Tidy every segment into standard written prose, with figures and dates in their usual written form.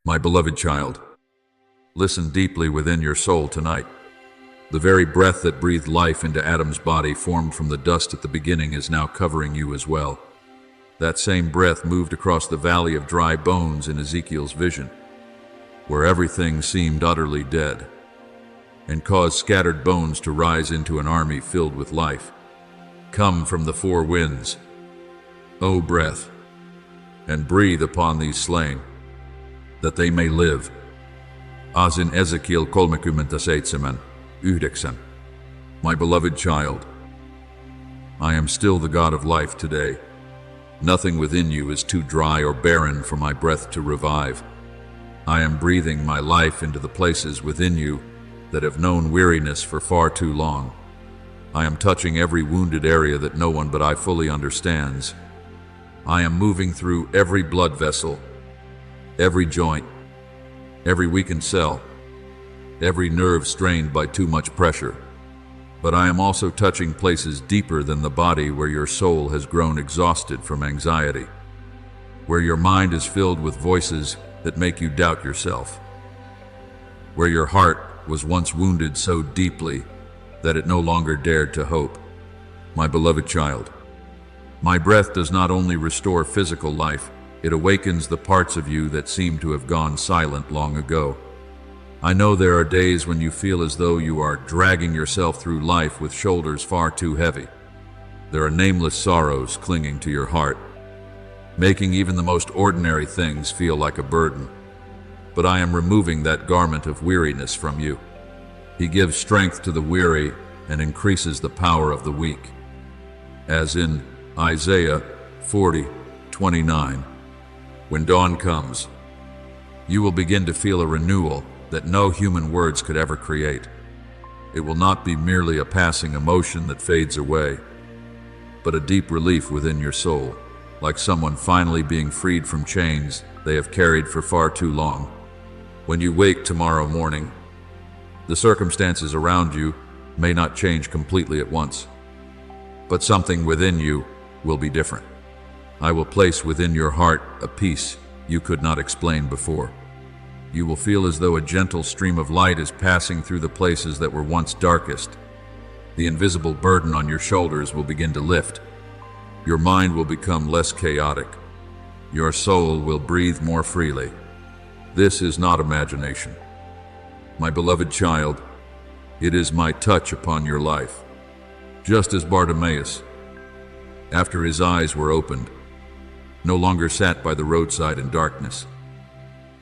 My beloved child, listen deeply within your soul tonight. The very breath that breathed life into Adam's body, formed from the dust at the beginning, is now covering you as well. That same breath moved across the valley of dry bones in Ezekiel's vision, where everything seemed utterly dead, and caused scattered bones to rise into an army filled with life. Come from the four winds, O breath, and breathe upon these slain, that they may live. As in Ezekiel 37, Udixen. My beloved child, I am still the God of life today. Nothing within you is too dry or barren for my breath to revive. I am breathing my life into the places within you that have known weariness for far too long. I am touching every wounded area that no one but I fully understands. I am moving through every blood vessel, every joint, every weakened cell, every nerve strained by too much pressure. But I am also touching places deeper than the body, where your soul has grown exhausted from anxiety, where your mind is filled with voices that make you doubt yourself, where your heart was once wounded so deeply that it no longer dared to hope. My beloved child, my breath does not only restore physical life, it awakens the parts of you that seem to have gone silent long ago. I know there are days when you feel as though you are dragging yourself through life with shoulders far too heavy. There are nameless sorrows clinging to your heart, making even the most ordinary things feel like a burden. But I am removing that garment of weariness from you. He gives strength to the weary and increases the power of the weak. As in Isaiah 40:29, when dawn comes, you will begin to feel a renewal that no human words could ever create. It will not be merely a passing emotion that fades away, but a deep relief within your soul, like someone finally being freed from chains they have carried for far too long. When you wake tomorrow morning, the circumstances around you may not change completely at once, but something within you will be different. I will place within your heart a peace you could not explain before. You will feel as though a gentle stream of light is passing through the places that were once darkest. The invisible burden on your shoulders will begin to lift. Your mind will become less chaotic. Your soul will breathe more freely. This is not imagination. My beloved child, it is my touch upon your life. Just as Bartimaeus, after his eyes were opened, no longer sat by the roadside in darkness,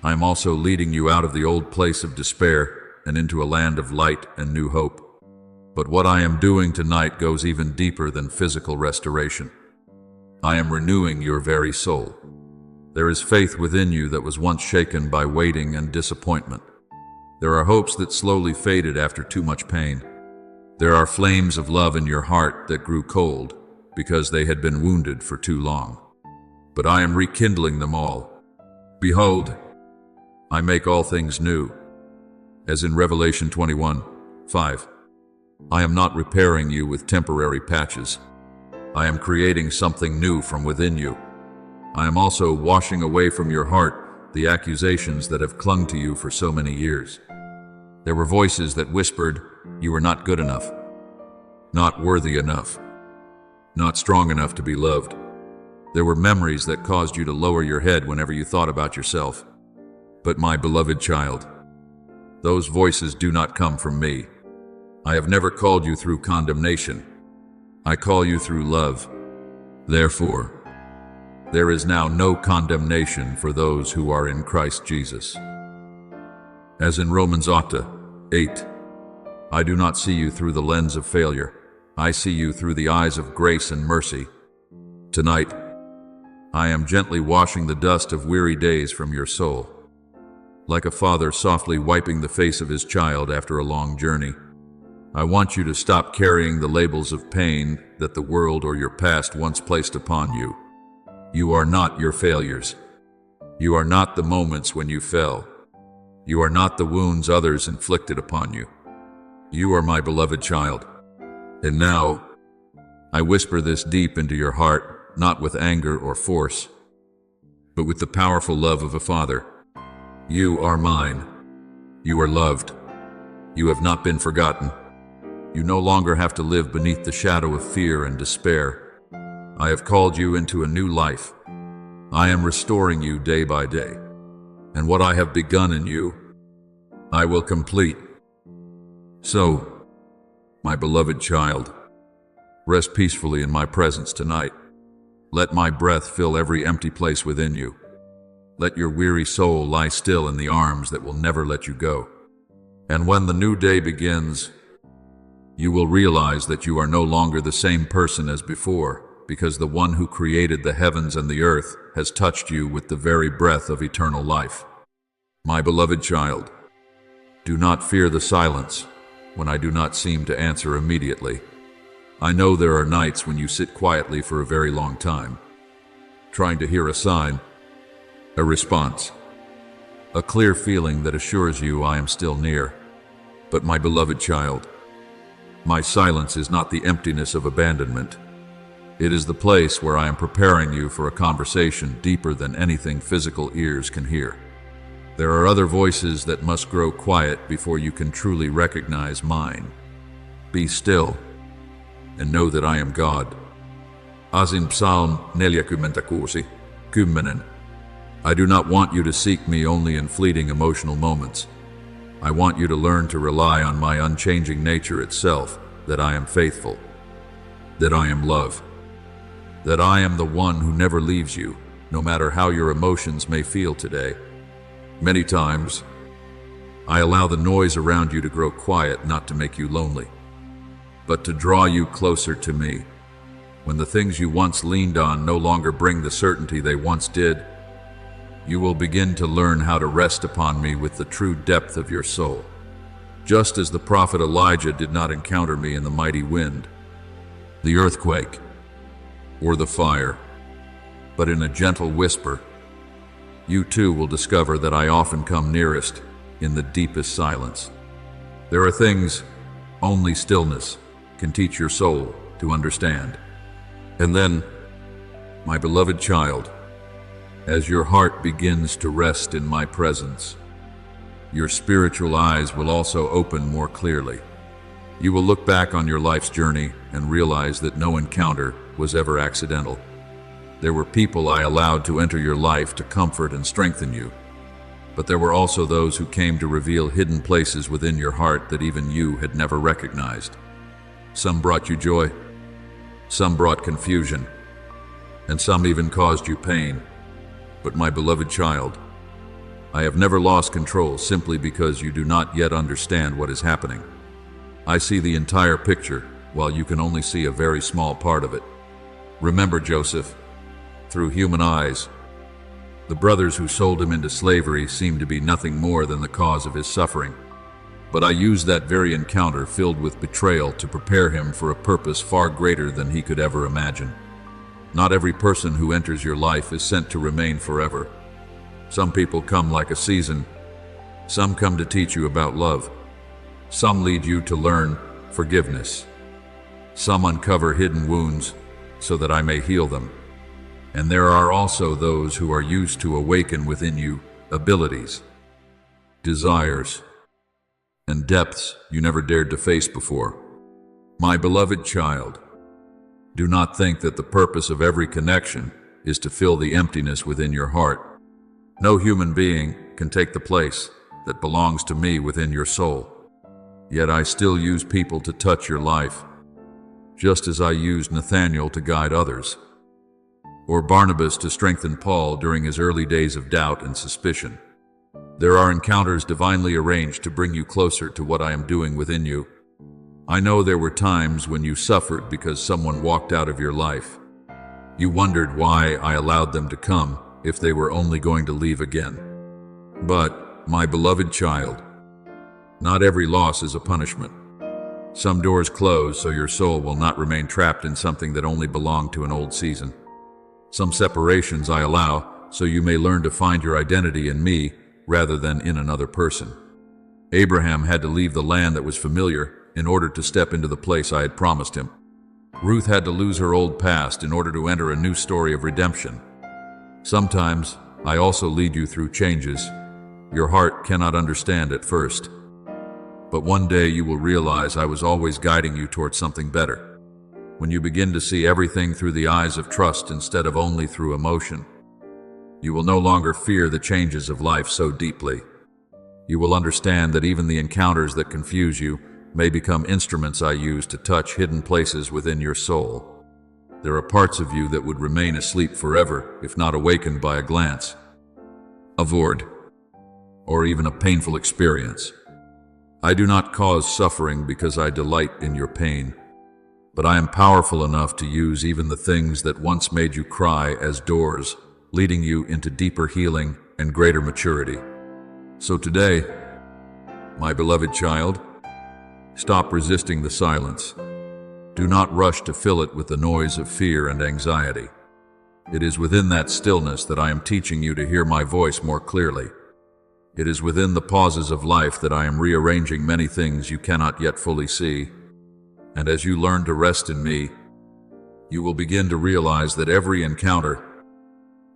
I am also leading you out of the old place of despair and into a land of light and new hope. But what I am doing tonight goes even deeper than physical restoration. I am renewing your very soul. There is faith within you that was once shaken by waiting and disappointment. There are hopes that slowly faded after too much pain. There are flames of love in your heart that grew cold because they had been wounded for too long. But I am rekindling them all. Behold, I make all things new. As in Revelation 21:5, I am not repairing you with temporary patches. I am creating something new from within you. I am also washing away from your heart the accusations that have clung to you for so many years. There were voices that whispered you were not good enough, not worthy enough, not strong enough to be loved. There were memories that caused you to lower your head whenever you thought about yourself. But my beloved child, those voices do not come from me. I have never called you through condemnation. I call you through love. Therefore, there is now no condemnation for those who are in Christ Jesus. As in Romans 8, I do not see you through the lens of failure. I see you through the eyes of grace and mercy. Tonight, I am gently washing the dust of weary days from your soul. Like a father softly wiping the face of his child after a long journey, I want you to stop carrying the labels of pain that the world or your past once placed upon you. You are not your failures. You are not the moments when you fell. You are not the wounds others inflicted upon you. You are my beloved child. And now, I whisper this deep into your heart, not with anger or force, but with the powerful love of a father. You are mine. You are loved. You have not been forgotten. You no longer have to live beneath the shadow of fear and despair. I have called you into a new life. I am restoring you day by day. And what I have begun in you, I will complete. So, my beloved child, rest peacefully in my presence tonight. Let my breath fill every empty place within you. Let your weary soul lie still in the arms that will never let you go. And when the new day begins, you will realize that you are no longer the same person as before, because the one who created the heavens and the earth has touched you with the very breath of eternal life. My beloved child, do not fear the silence when I do not seem to answer immediately. I know there are nights when you sit quietly for a very long time, trying to hear a sign, a response, a clear feeling that assures you I am still near. But my beloved child, my silence is not the emptiness of abandonment. It is the place where I am preparing you for a conversation deeper than anything physical ears can hear. There are other voices that must grow quiet before you can truly recognize mine. Be still and know that I am God. As in Psalm 46:10. I do not want you to seek me only in fleeting emotional moments. I want you to learn to rely on my unchanging nature itself, that I am faithful, that I am love, that I am the one who never leaves you, no matter how your emotions may feel today. Many times, I allow the noise around you to grow quiet, not to make you lonely, but to draw you closer to me. When the things you once leaned on no longer bring the certainty they once did, you will begin to learn how to rest upon me with the true depth of your soul. Just as the prophet Elijah did not encounter me in the mighty wind, the earthquake, or the fire, but in a gentle whisper, you too will discover that I often come nearest in the deepest silence. There are things only stillness can teach your soul to understand. And then, my beloved child, as your heart begins to rest in my presence, your spiritual eyes will also open more clearly. You will look back on your life's journey and realize that no encounter was ever accidental. There were people I allowed to enter your life to comfort and strengthen you, but there were also those who came to reveal hidden places within your heart that even you had never recognized. Some brought you joy, some brought confusion, and some even caused you pain. But my beloved child, I have never lost control simply because you do not yet understand what is happening. I see the entire picture while you can only see a very small part of it. Remember Joseph, through human eyes, the brothers who sold him into slavery seemed to be nothing more than the cause of his suffering. But I used that very encounter filled with betrayal to prepare him for a purpose far greater than he could ever imagine. Not every person who enters your life is sent to remain forever. Some people come like a season. Some come to teach you about love. Some lead you to learn forgiveness. Some uncover hidden wounds so that I may heal them. And there are also those who are used to awaken within you abilities, desires, and depths you never dared to face before. My beloved child, do not think that the purpose of every connection is to fill the emptiness within your heart. No human being can take the place that belongs to me within your soul. Yet I still use people to touch your life, just as I used Nathanael to guide others, or Barnabas to strengthen Paul during his early days of doubt and suspicion. There are encounters divinely arranged to bring you closer to what I am doing within you. I know there were times when you suffered because someone walked out of your life. You wondered why I allowed them to come if they were only going to leave again. But, my beloved child, not every loss is a punishment. Some doors close so your soul will not remain trapped in something that only belonged to an old season. Some separations I allow so you may learn to find your identity in me rather than in another person. Abraham had to leave the land that was familiar in order to step into the place I had promised him. Ruth had to lose her old past in order to enter a new story of redemption. Sometimes I also lead you through changes Your heart cannot understand at first, but one day you will realize I was always guiding you towards something better. When you begin to see everything through the eyes of trust instead of only through emotion, you will no longer fear the changes of life so deeply. You will understand that even the encounters that confuse you may become instruments I use to touch hidden places within your soul. There are parts of you that would remain asleep forever if not awakened by a glance, a word, or even a painful experience. I do not cause suffering because I delight in your pain, but I am powerful enough to use even the things that once made you cry as doors, leading you into deeper healing and greater maturity. So today, my beloved child, stop resisting the silence. Do not rush to fill it with the noise of fear and anxiety. It is within that stillness that I am teaching you to hear my voice more clearly. It is within the pauses of life that I am rearranging many things you cannot yet fully see. And as you learn to rest in me, you will begin to realize that every encounter,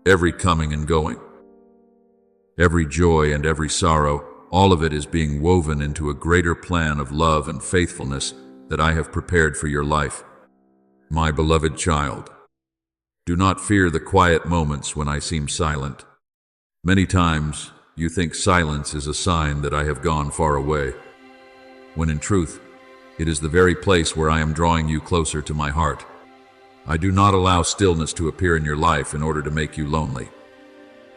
every coming and going, every joy and every sorrow, all of it is being woven into a greater plan of love and faithfulness that I have prepared for your life. My beloved child, do not fear the quiet moments when I seem silent. Many times, you think silence is a sign that I have gone far away, when in truth, it is the very place where I am drawing you closer to my heart. I do not allow stillness to appear in your life in order to make you lonely,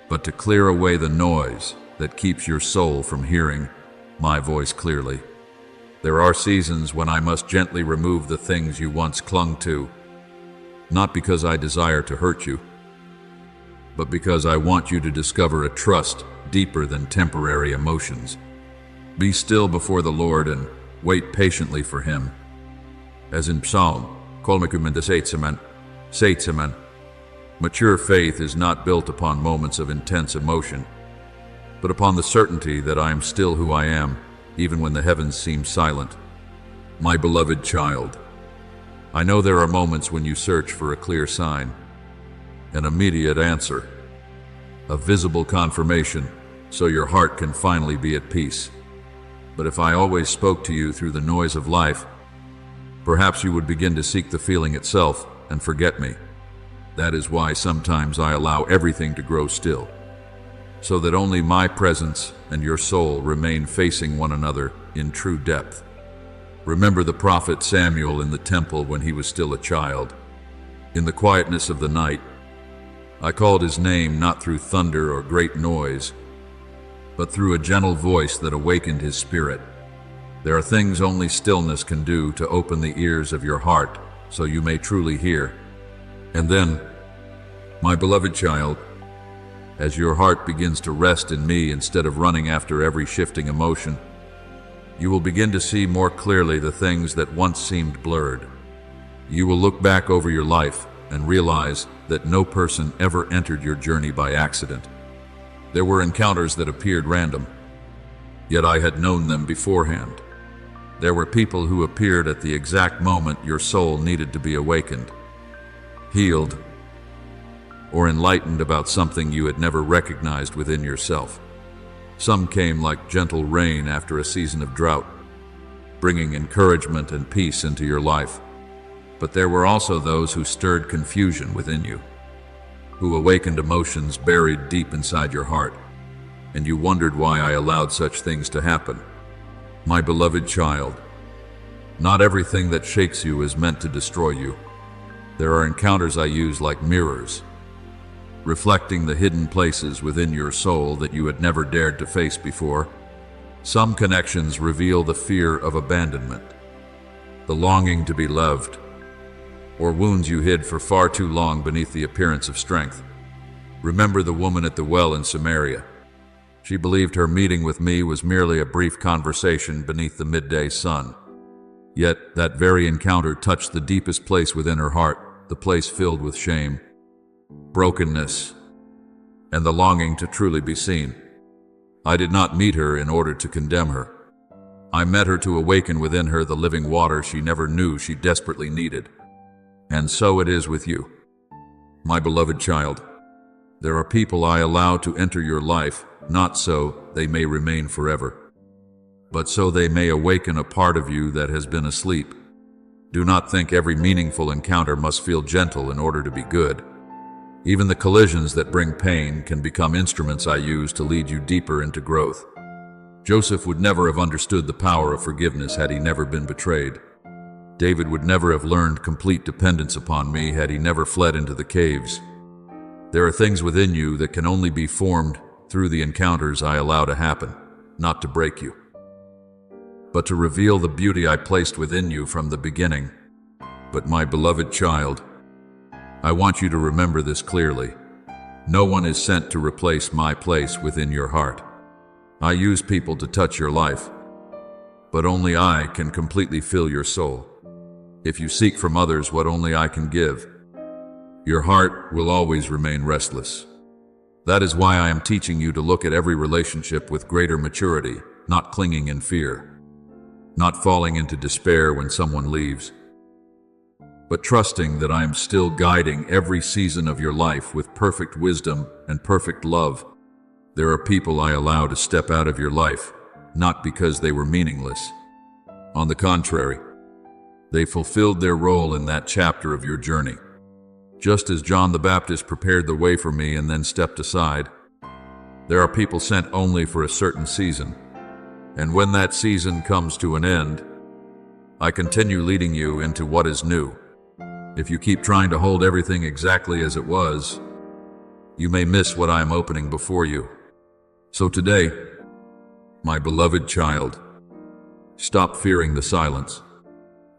but to clear away the noise that keeps your soul from hearing my voice clearly. There are seasons when I must gently remove the things you once clung to, not because I desire to hurt you, but because I want you to discover a trust deeper than temporary emotions. Be still before the Lord and wait patiently for Him. As in Psalm 37, mature faith is not built upon moments of intense emotion, but upon the certainty that I am still who I am, even when the heavens seem silent. My beloved child, I know there are moments when you search for a clear sign, an immediate answer, a visible confirmation, so your heart can finally be at peace. But if I always spoke to you through the noise of life, perhaps you would begin to seek the feeling itself and forget me. That is why sometimes I allow everything to grow still, so that only my presence and your soul remain facing one another in true depth. Remember the prophet Samuel in the temple when he was still a child. In the quietness of the night, I called his name not through thunder or great noise, but through a gentle voice that awakened his spirit. There are things only stillness can do to open the ears of your heart so you may truly hear. And then, my beloved child, as your heart begins to rest in me instead of running after every shifting emotion, you will begin to see more clearly the things that once seemed blurred. You will look back over your life and realize that no person ever entered your journey by accident. There were encounters that appeared random, yet I had known them beforehand. There were people who appeared at the exact moment your soul needed to be awakened, healed, or enlightened about something you had never recognized within yourself. Some came like gentle rain after a season of drought, bringing encouragement and peace into your life. But there were also those who stirred confusion within you, who awakened emotions buried deep inside your heart, and you wondered why I allowed such things to happen. My beloved child, not everything that shakes you is meant to destroy you. There are encounters I use like mirrors, reflecting the hidden places within your soul that you had never dared to face before. Some connections reveal the fear of abandonment, the longing to be loved, or wounds you hid for far too long beneath the appearance of strength. Remember the woman at the well in Samaria. She believed her meeting with me was merely a brief conversation beneath the midday sun. Yet that very encounter touched the deepest place within her heart, the place filled with shame, brokenness, and the longing to truly be seen. I did not meet her in order to condemn her. I met her to awaken within her the living water she never knew she desperately needed. And so it is with you, my beloved child. There are people I allow to enter your life, not so they may remain forever, but so they may awaken a part of you that has been asleep. Do not think every meaningful encounter must feel gentle in order to be good. Even the collisions that bring pain can become instruments I use to lead you deeper into growth. Joseph would never have understood the power of forgiveness had he never been betrayed. David would never have learned complete dependence upon me had he never fled into the caves. There are things within you that can only be formed through the encounters I allow to happen, not to break you, but to reveal the beauty I placed within you from the beginning. But my beloved child, I want you to remember this clearly. No one is sent to replace my place within your heart. I use people to touch your life, but only I can completely fill your soul. If you seek from others what only I can give, your heart will always remain restless. That is why I am teaching you to look at every relationship with greater maturity, not clinging in fear, not falling into despair when someone leaves, but trusting that I am still guiding every season of your life with perfect wisdom and perfect love. There are people I allow to step out of your life, not because they were meaningless. On the contrary, they fulfilled their role in that chapter of your journey. Just as John the Baptist prepared the way for me and then stepped aside, there are people sent only for a certain season. And when that season comes to an end, I continue leading you into what is new. If you keep trying to hold everything exactly as it was, you may miss what I am opening before you. So today, my beloved child, stop fearing the silence.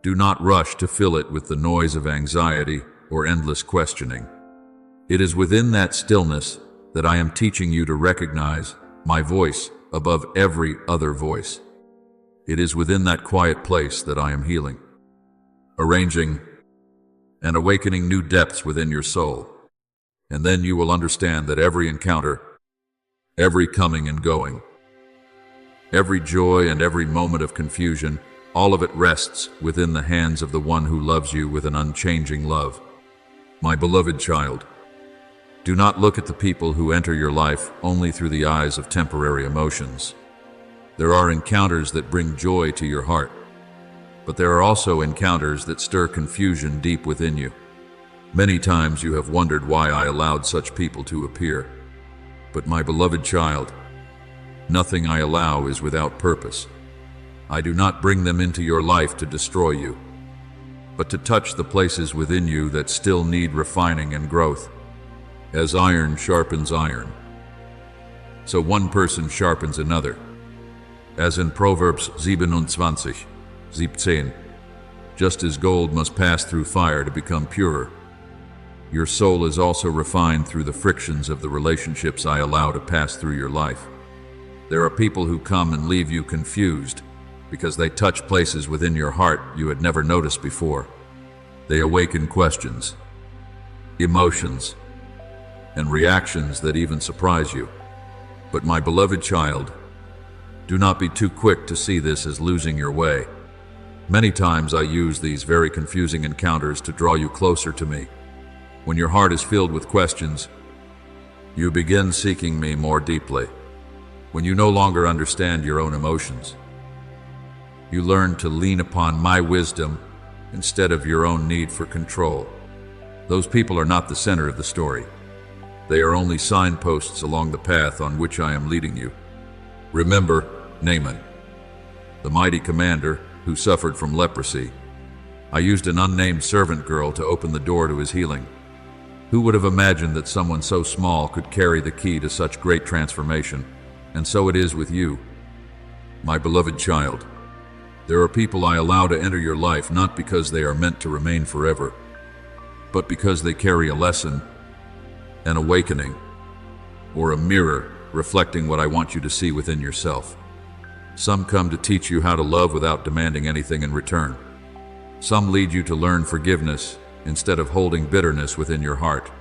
Do not rush to fill it with the noise of anxiety or endless questioning. It is within that stillness that I am teaching you to recognize my voice above every other voice. It is within that quiet place that I am healing, arranging, and awakening new depths within your soul. And then you will understand that every encounter, every coming and going, every joy and every moment of confusion, all of it rests within the hands of the one who loves you with an unchanging love. My beloved child, do not look at the people who enter your life only through the eyes of temporary emotions. There are encounters that bring joy to your heart, but there are also encounters that stir confusion deep within you. Many times you have wondered why I allowed such people to appear. But my beloved child, nothing I allow is without purpose. I do not bring them into your life to destroy you, but to touch the places within you that still need refining and growth. As iron sharpens iron, so one person sharpens another. As in Proverbs 27:17, just as gold must pass through fire to become purer, your soul is also refined through the frictions of the relationships I allow to pass through your life. There are people who come and leave you confused because they touch places within your heart you had never noticed before. They awaken questions, emotions, and reactions that even surprise you. But my beloved child, do not be too quick to see this as losing your way. Many times I use these very confusing encounters to draw you closer to me. When your heart is filled with questions, you begin seeking me more deeply. When you no longer understand your own emotions, you learn to lean upon my wisdom instead of your own need for control. Those people are not the center of the story. They are only signposts along the path on which I am leading you. Remember Naaman, the mighty commander who suffered from leprosy. I used an unnamed servant girl to open the door to his healing. Who would have imagined that someone so small could carry the key to such great transformation? And so it is with you, my beloved child. There are people I allow to enter your life not because they are meant to remain forever, but because they carry a lesson, an awakening, or a mirror reflecting what I want you to see within yourself. Some come to teach you how to love without demanding anything in return. Some lead you to learn forgiveness instead of holding bitterness within your heart.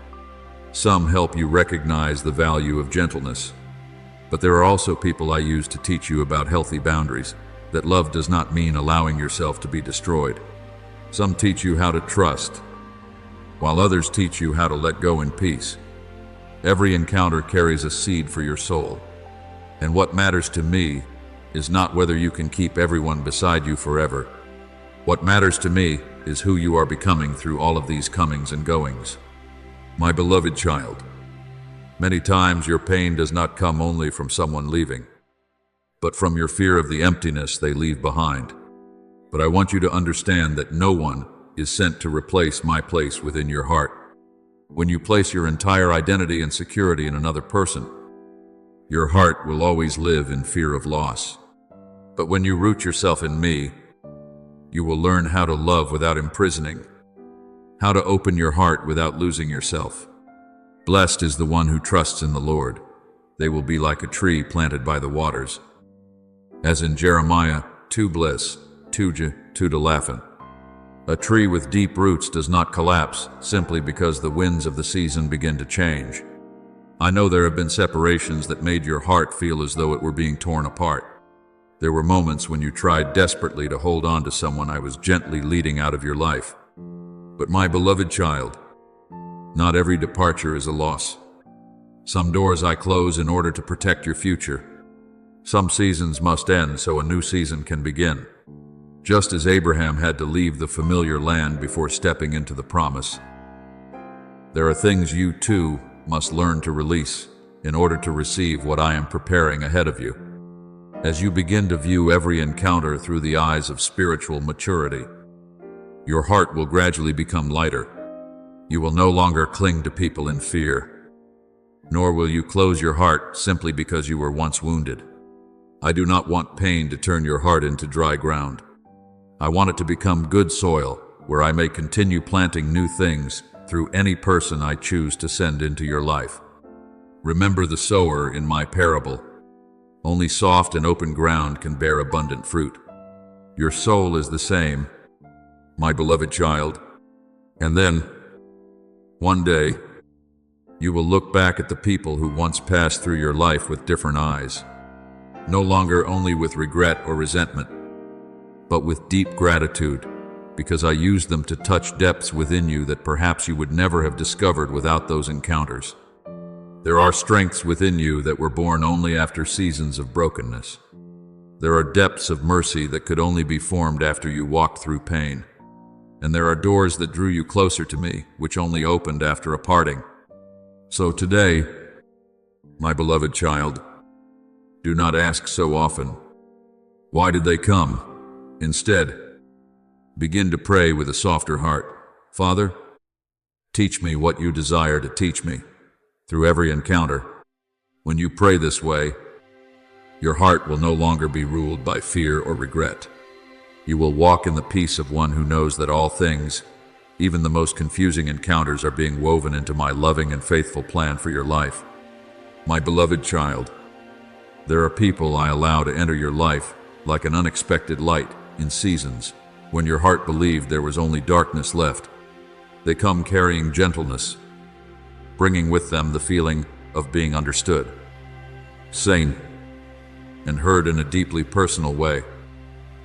Some help you recognize the value of gentleness. But there are also people I use to teach you about healthy boundaries, that love does not mean allowing yourself to be destroyed. Some teach you how to trust, while others teach you how to let go in peace. Every encounter carries a seed for your soul. And what matters to me is not whether you can keep everyone beside you forever. What matters to me is who you are becoming through all of these comings and goings. My beloved child, many times your pain does not come only from someone leaving, but from your fear of the emptiness they leave behind. But I want you to understand that no one is sent to replace my place within your heart. When you place your entire identity and security in another person, your heart will always live in fear of loss. But when you root yourself in me, you will learn how to love without imprisoning, how to open your heart without losing yourself. Blessed is the one who trusts in the Lord. They will be like a tree planted by the waters. As in Jeremiah 2 bliss, 2 to laughing. A tree with deep roots does not collapse simply because the winds of the season begin to change. I know there have been separations that made your heart feel as though it were being torn apart. There were moments when you tried desperately to hold on to someone I was gently leading out of your life. But my beloved child, not every departure is a loss. Some doors I close in order to protect your future. Some seasons must end so a new season can begin. Just as Abraham had to leave the familiar land before stepping into the promise, there are things you too must learn to release in order to receive what I am preparing ahead of you. As you begin to view every encounter through the eyes of spiritual maturity, your heart will gradually become lighter. You will no longer cling to people in fear, nor will you close your heart simply because you were once wounded. I do not want pain to turn your heart into dry ground. I want it to become good soil where I may continue planting new things through any person I choose to send into your life. Remember the sower in my parable. Only soft and open ground can bear abundant fruit. Your soul is the same, my beloved child. And then, one day, you will look back at the people who once passed through your life with different eyes, no longer only with regret or resentment, but with deep gratitude, because I used them to touch depths within you that perhaps you would never have discovered without those encounters. There are strengths within you that were born only after seasons of brokenness. There are depths of mercy that could only be formed after you walked through pain. And there are doors that drew you closer to me, which only opened after a parting. So today, my beloved child, do not ask so often, why did they come? Instead, begin to pray with a softer heart. Father, teach me what you desire to teach me through every encounter. When you pray this way, your heart will no longer be ruled by fear or regret. You will walk in the peace of one who knows that all things, even the most confusing encounters, are being woven into my loving and faithful plan for your life. My beloved child, there are people I allow to enter your life like an unexpected light in seasons when your heart believed there was only darkness left. They come carrying gentleness, bringing with them the feeling of being understood, seen, and heard in a deeply personal way.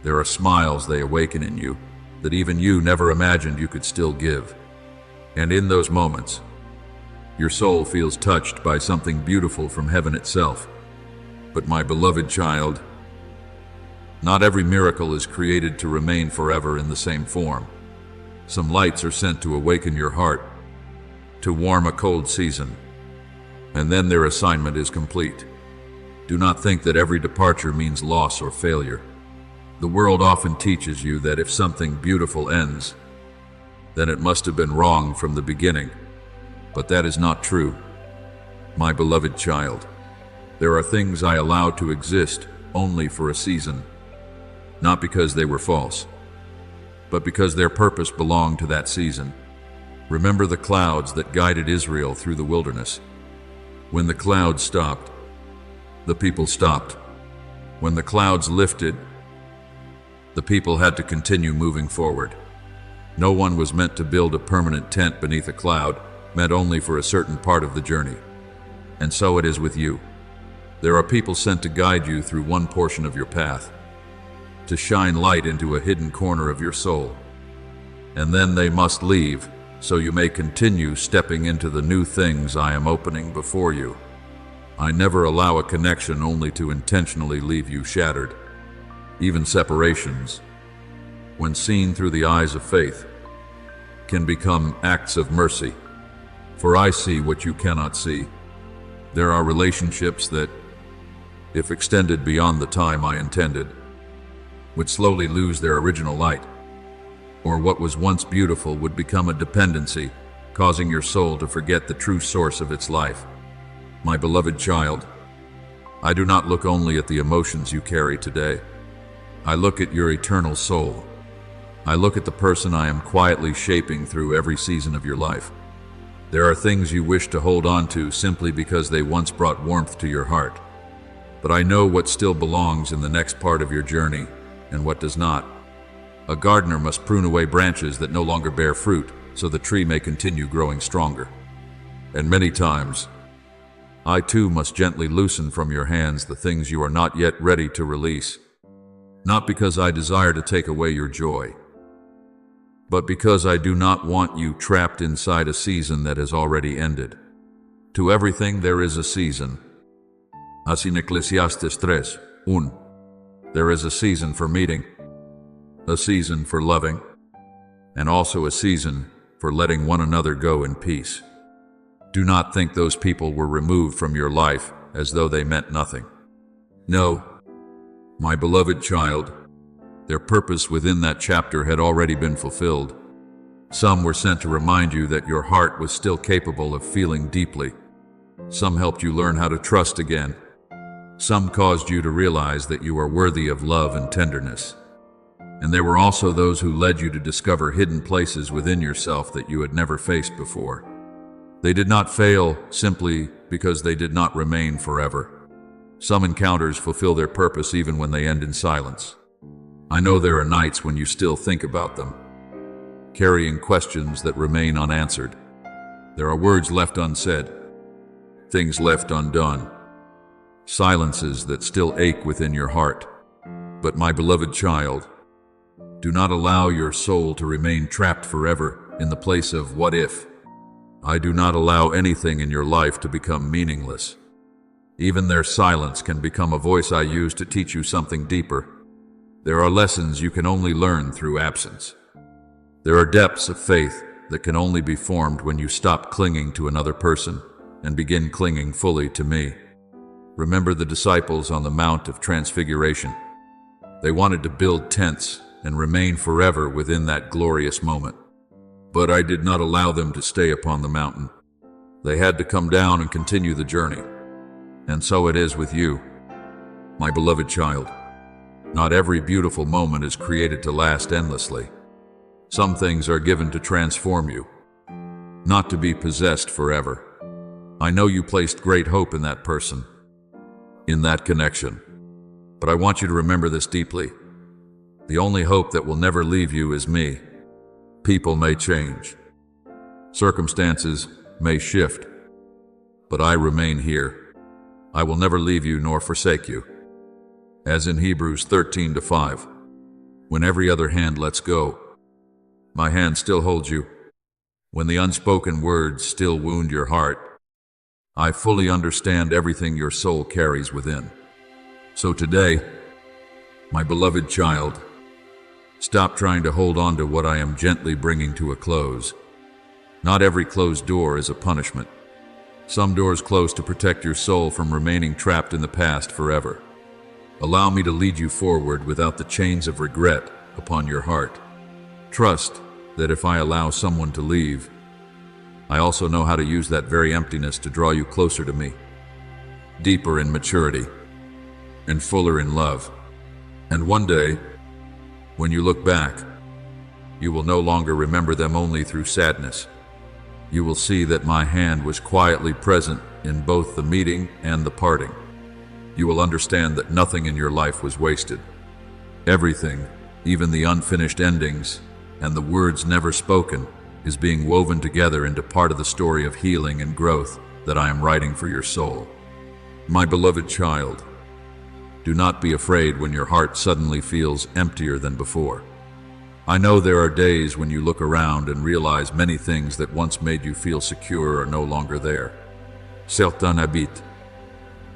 There are smiles they awaken in you that even you never imagined you could still give. And in those moments, your soul feels touched by something beautiful from heaven itself. But my beloved child, not every miracle is created to remain forever in the same form. Some lights are sent to awaken your heart, to warm a cold season, and then their assignment is complete. Do not think that every departure means loss or failure. The world often teaches you that if something beautiful ends, then it must have been wrong from the beginning. But that is not true. My beloved child, there are things I allowed to exist only for a season, not because they were false, but because their purpose belonged to that season. Remember the clouds that guided Israel through the wilderness. When the clouds stopped, the people stopped. When the clouds lifted, the people had to continue moving forward. No one was meant to build a permanent tent beneath a cloud, meant only for a certain part of the journey. And so it is with you. There are people sent to guide you through one portion of your path, to shine light into a hidden corner of your soul. And then they must leave so you may continue stepping into the new things I am opening before you. I never allow a connection only to intentionally leave you shattered. Even separations, when seen through the eyes of faith, can become acts of mercy. For I see what you cannot see. There are relationships that, if extended beyond the time I intended, would slowly lose their original light, or what was once beautiful would become a dependency, causing your soul to forget the true source of its life. My beloved child, I do not look only at the emotions you carry today. I look at your eternal soul. I look at the person I am quietly shaping through every season of your life. There are things you wish to hold on to simply because they once brought warmth to your heart. But I know what still belongs in the next part of your journey and what does not. A gardener must prune away branches that no longer bear fruit so the tree may continue growing stronger. And many times, I too must gently loosen from your hands the things you are not yet ready to release. Not because I desire to take away your joy, but because I do not want you trapped inside a season that has already ended. To everything there is a season. Así en Eclesiastes 3:1. There is a season for meeting, a season for loving, and also a season for letting one another go in peace. Do not think those people were removed from your life as though they meant nothing. No, my beloved child, their purpose within that chapter had already been fulfilled. Some were sent to remind you that your heart was still capable of feeling deeply. Some helped you learn how to trust again. Some caused you to realize that you are worthy of love and tenderness. And there were also those who led you to discover hidden places within yourself that you had never faced before. They did not fail simply because they did not remain forever. Some encounters fulfill their purpose even when they end in silence. I know there are nights when you still think about them, carrying questions that remain unanswered. There are words left unsaid, things left undone, silences that still ache within your heart. But my beloved child, do not allow your soul to remain trapped forever in the place of what if. I do not allow anything in your life to become meaningless. Even their silence can become a voice I use to teach you something deeper. There are lessons you can only learn through absence. There are depths of faith that can only be formed when you stop clinging to another person and begin clinging fully to me. Remember the disciples on the Mount of Transfiguration. They wanted to build tents and remain forever within that glorious moment. But I did not allow them to stay upon the mountain. They had to come down and continue the journey. And so it is with you, my beloved child. Not every beautiful moment is created to last endlessly. Some things are given to transform you, not to be possessed forever. I know you placed great hope in that person, in that connection. But I want you to remember this deeply. The only hope that will never leave you is me. People may change. Circumstances may shift. But I remain here. I will never leave you nor forsake you. As in Hebrews 13:5, when every other hand lets go, my hand still holds you. When the unspoken words still wound your heart, I fully understand everything your soul carries within. So today, my beloved child, stop trying to hold on to what I am gently bringing to a close. Not every closed door is a punishment. Some doors close to protect your soul from remaining trapped in the past forever. Allow me to lead you forward without the chains of regret upon your heart. Trust that if I allow someone to leave, I also know how to use that very emptiness to draw you closer to me, deeper in maturity and fuller in love. And one day, when you look back, you will no longer remember them only through sadness. You will see that my hand was quietly present in both the meeting and the parting. You will understand that nothing in your life was wasted. Everything, even the unfinished endings and the words never spoken, is being woven together into part of the story of healing and growth that I am writing for your soul. My beloved child, do not be afraid when your heart suddenly feels emptier than before. I know there are days when you look around and realize many things that once made you feel secure are no longer there. Certains habitent.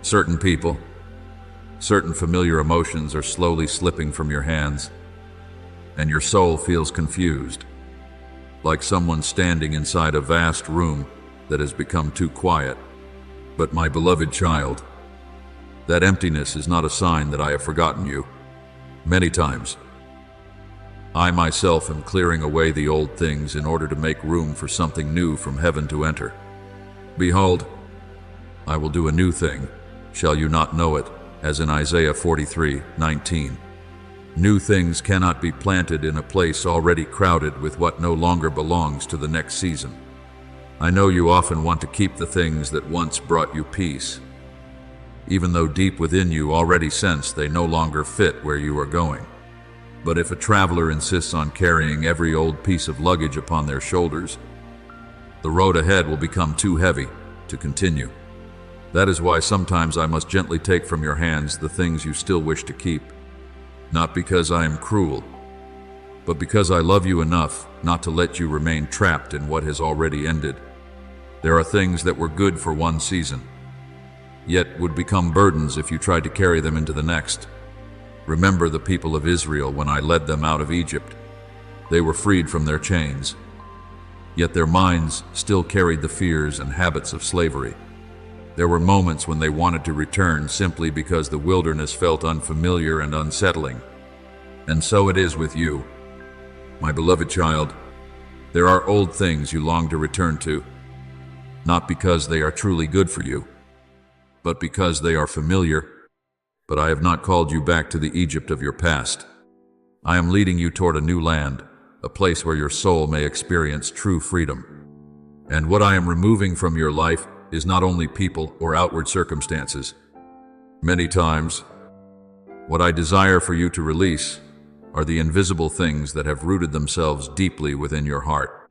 Certain people, certain familiar emotions are slowly slipping from your hands, and your soul feels confused, like someone standing inside a vast room that has become too quiet. But my beloved child, that emptiness is not a sign that I have forgotten you. Many times, I myself am clearing away the old things in order to make room for something new from heaven to enter. Behold, I will do a new thing. Shall you not know it? As in Isaiah 43:19. New things cannot be planted in a place already crowded with what no longer belongs to the next season. I know you often want to keep the things that once brought you peace, even though deep within you already sense they no longer fit where you are going. But if a traveler insists on carrying every old piece of luggage upon their shoulders, the road ahead will become too heavy to continue. That is why sometimes I must gently take from your hands the things you still wish to keep, not because I am cruel, but because I love you enough not to let you remain trapped in what has already ended. There are things that were good for one season, yet would become burdens if you tried to carry them into the next. Remember the people of Israel when I led them out of Egypt. They were freed from their chains, yet their minds still carried the fears and habits of slavery. There were moments when they wanted to return simply because the wilderness felt unfamiliar and unsettling. And so it is with you, my beloved child. There are old things you long to return to, not because they are truly good for you, but because they are familiar. But I have not called you back to the Egypt of your past. I am leading you toward a new land, a place where your soul may experience true freedom. And what I am removing from your life is not only people or outward circumstances. Many times, what I desire for you to release are the invisible things that have rooted themselves deeply within your heart.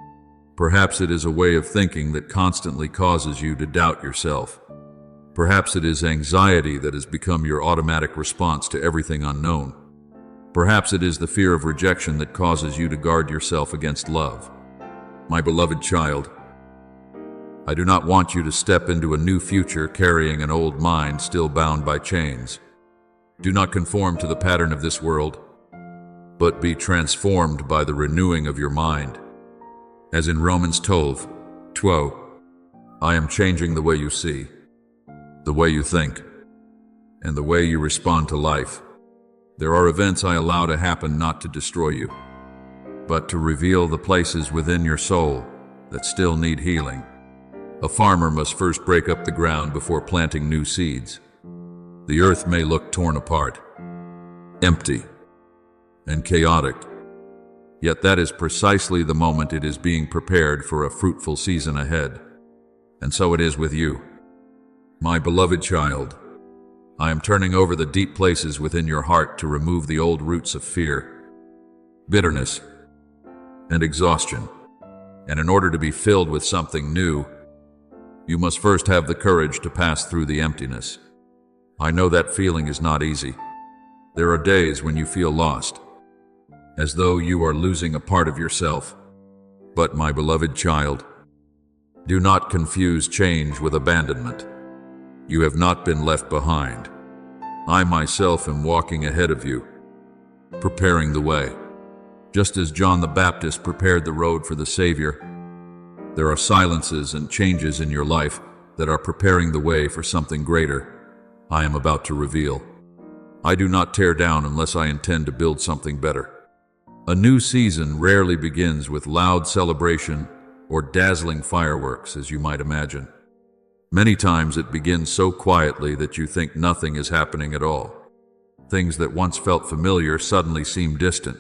Perhaps it is a way of thinking that constantly causes you to doubt yourself. Perhaps it is anxiety that has become your automatic response to everything unknown. Perhaps it is the fear of rejection that causes you to guard yourself against love. My beloved child, I do not want you to step into a new future carrying an old mind still bound by chains. Do not conform to the pattern of this world, but be transformed by the renewing of your mind. As in Romans 12:12, I am changing the way you see, the way you think, and the way you respond to life. There are events I allow to happen not to destroy you, but to reveal the places within your soul that still need healing. A farmer must first break up the ground before planting new seeds. The earth may look torn apart, empty, and chaotic, yet that is precisely the moment it is being prepared for a fruitful season ahead. And so it is with you, my beloved child. I am turning over the deep places within your heart to remove the old roots of fear, bitterness, and exhaustion. And in order to be filled with something new, you must first have the courage to pass through the emptiness. I know that feeling is not easy. There are days when you feel lost, as though you are losing a part of yourself. But my beloved child, do not confuse change with abandonment. You have not been left behind. I myself am walking ahead of you, preparing the way. Just as John the Baptist prepared the road for the Savior, there are silences and changes in your life that are preparing the way for something greater I am about to reveal. I do not tear down unless I intend to build something better. A new season rarely begins with loud celebration or dazzling fireworks, as you might imagine. Many times it begins so quietly that you think nothing is happening at all. Things that once felt familiar suddenly seem distant.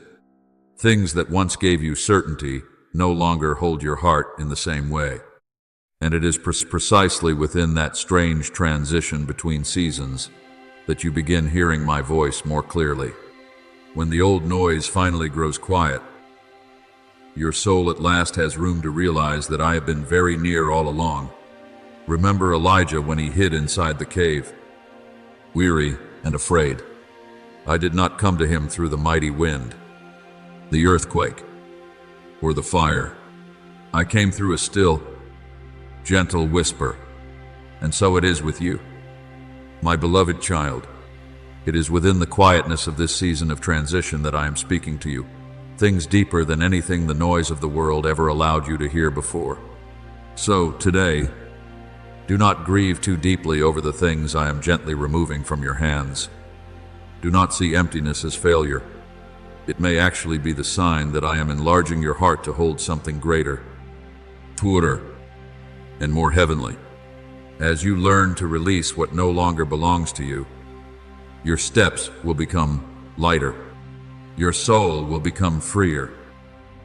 Things that once gave you certainty no longer hold your heart in the same way. And it is precisely within that strange transition between seasons that you begin hearing my voice more clearly. When the old noise finally grows quiet, your soul at last has room to realize that I have been very near all along. Remember Elijah when he hid inside the cave, weary and afraid. I did not come to him through the mighty wind, the earthquake, or the fire. I came through a still, gentle whisper, and so it is with you. My beloved child, it is within the quietness of this season of transition that I am speaking to you, things deeper than anything the noise of the world ever allowed you to hear before. So, today, do not grieve too deeply over the things I am gently removing from your hands. Do not see emptiness as failure. It may actually be the sign that I am enlarging your heart to hold something greater, purer, and more heavenly. As you learn to release what no longer belongs to you, your steps will become lighter, your soul will become freer,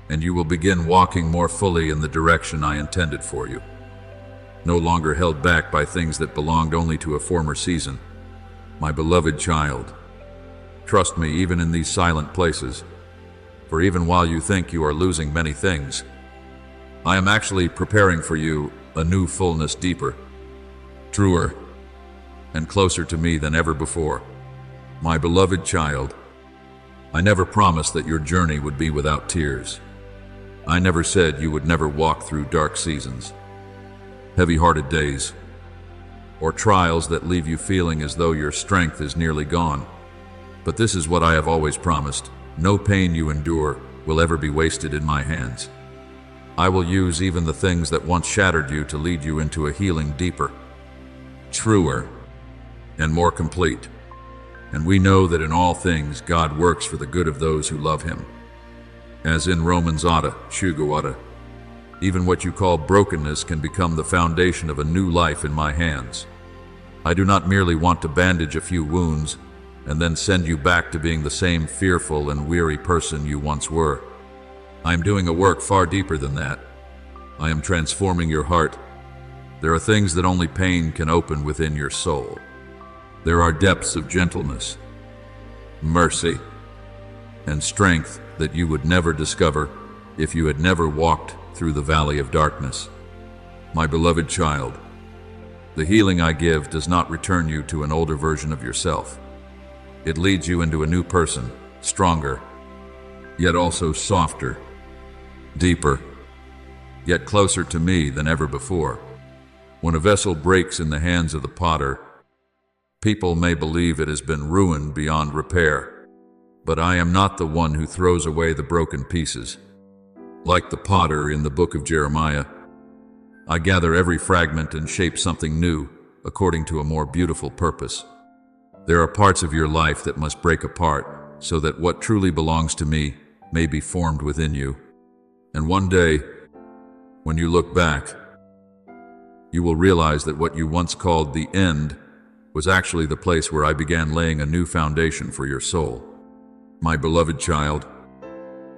and you will begin walking more fully in the direction I intended for you. No longer held back by things that belonged only to a former season. My beloved child, trust me even in these silent places, for even while you think you are losing many things, I am actually preparing for you a new fullness deeper, truer, and closer to me than ever before. My beloved child, I never promised that your journey would be without tears. I never said you would never walk through dark seasons, heavy-hearted days, or trials that leave you feeling as though your strength is nearly gone. But this is what I have always promised. No pain you endure will ever be wasted in my hands. I will use even the things that once shattered you to lead you into a healing deeper, truer, and more complete. And we know that in all things God works for the good of those who love Him. As in Romans 8:28, even what you call brokenness can become the foundation of a new life in my hands. I do not merely want to bandage a few wounds and then send you back to being the same fearful and weary person you once were. I am doing a work far deeper than that. I am transforming your heart. There are things that only pain can open within your soul. There are depths of gentleness, mercy, and strength that you would never discover if you had never walked through the valley of darkness. My beloved child, the healing I give does not return you to an older version of yourself. It leads you into a new person, stronger, yet also softer, deeper, yet closer to me than ever before. When a vessel breaks in the hands of the potter, people may believe it has been ruined beyond repair, but I am not the one who throws away the broken pieces. Like the potter in the book of Jeremiah, I gather every fragment and shape something new according to a more beautiful purpose. There are parts of your life that must break apart so that what truly belongs to me may be formed within you. And one day, when you look back, you will realize that what you once called the end was actually the place where I began laying a new foundation for your soul. My beloved child,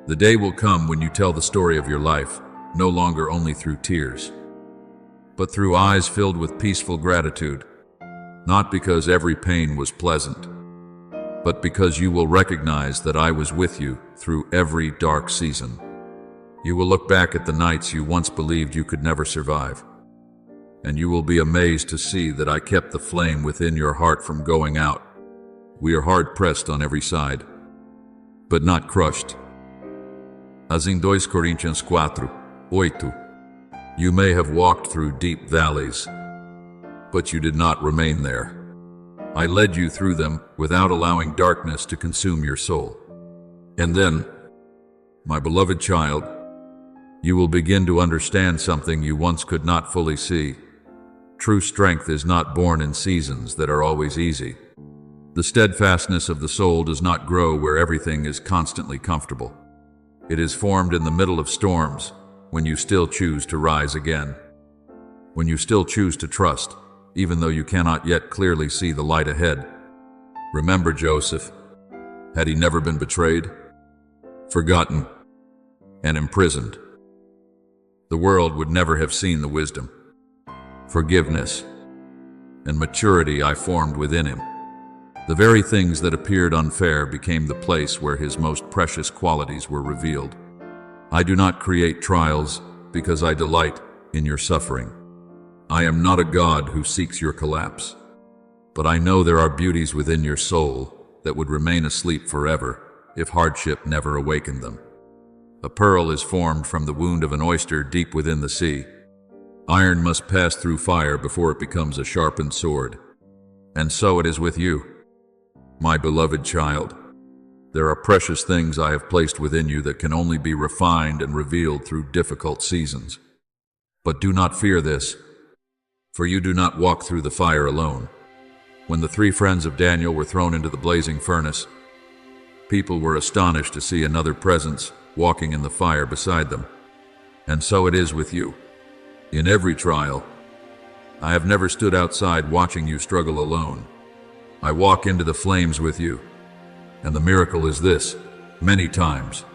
the day will come when you tell the story of your life, no longer only through tears, but through eyes filled with peaceful gratitude, not because every pain was pleasant, but because you will recognize that I was with you through every dark season. You will look back at the nights you once believed you could never survive, and you will be amazed to see that I kept the flame within your heart from going out. We are hard-pressed on every side, but not crushed. As in 2 Coríntios 4:8, you may have walked through deep valleys, but you did not remain there. I led you through them without allowing darkness to consume your soul. And then, my beloved child, you will begin to understand something you once could not fully see. True strength is not born in seasons that are always easy. The steadfastness of the soul does not grow where everything is constantly comfortable. It is formed in the middle of storms, when you still choose to rise again. When you still choose to trust, even though you cannot yet clearly see the light ahead. Remember Joseph. Had he never been betrayed, forgotten, and imprisoned, the world would never have seen the wisdom, forgiveness, and maturity I formed within him. The very things that appeared unfair became the place where his most precious qualities were revealed. I do not create trials because I delight in your suffering. I am not a God who seeks your collapse, but I know there are beauties within your soul that would remain asleep forever if hardship never awakened them. A pearl is formed from the wound of an oyster deep within the sea. Iron must pass through fire before it becomes a sharpened sword. And so it is with you, my beloved child. There are precious things I have placed within you that can only be refined and revealed through difficult seasons. But do not fear this, for you do not walk through the fire alone. When the 3 friends of Daniel were thrown into the blazing furnace, people were astonished to see another presence walking in the fire beside them. And so it is with you. In every trial, I have never stood outside watching you struggle alone. I walk into the flames with you. And the miracle is this: many times,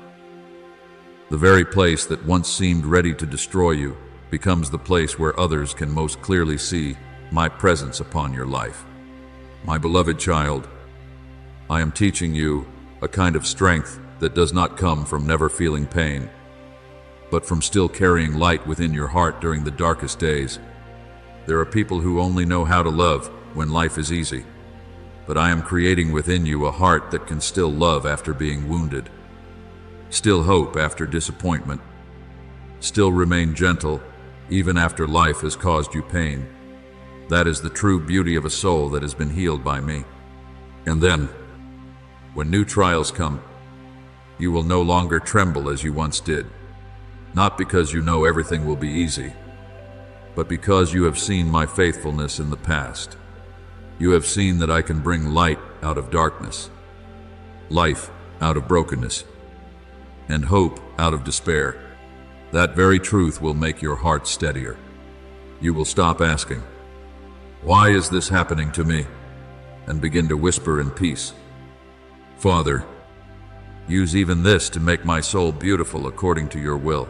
the very place that once seemed ready to destroy you becomes the place where others can most clearly see my presence upon your life. My beloved child, I am teaching you a kind of strength that does not come from never feeling pain, but from still carrying light within your heart during the darkest days. There are people who only know how to love when life is easy, but I am creating within you a heart that can still love after being wounded, still hope after disappointment, still remain gentle even after life has caused you pain. That is the true beauty of a soul that has been healed by me. And then, when new trials come, you will no longer tremble as you once did, not because you know everything will be easy, but because you have seen my faithfulness in the past. You have seen that I can bring light out of darkness, life out of brokenness, and hope out of despair. That very truth will make your heart steadier. You will stop asking, "Why is this happening to me?" and begin to whisper in peace, "Father, use even this to make my soul beautiful according to your will."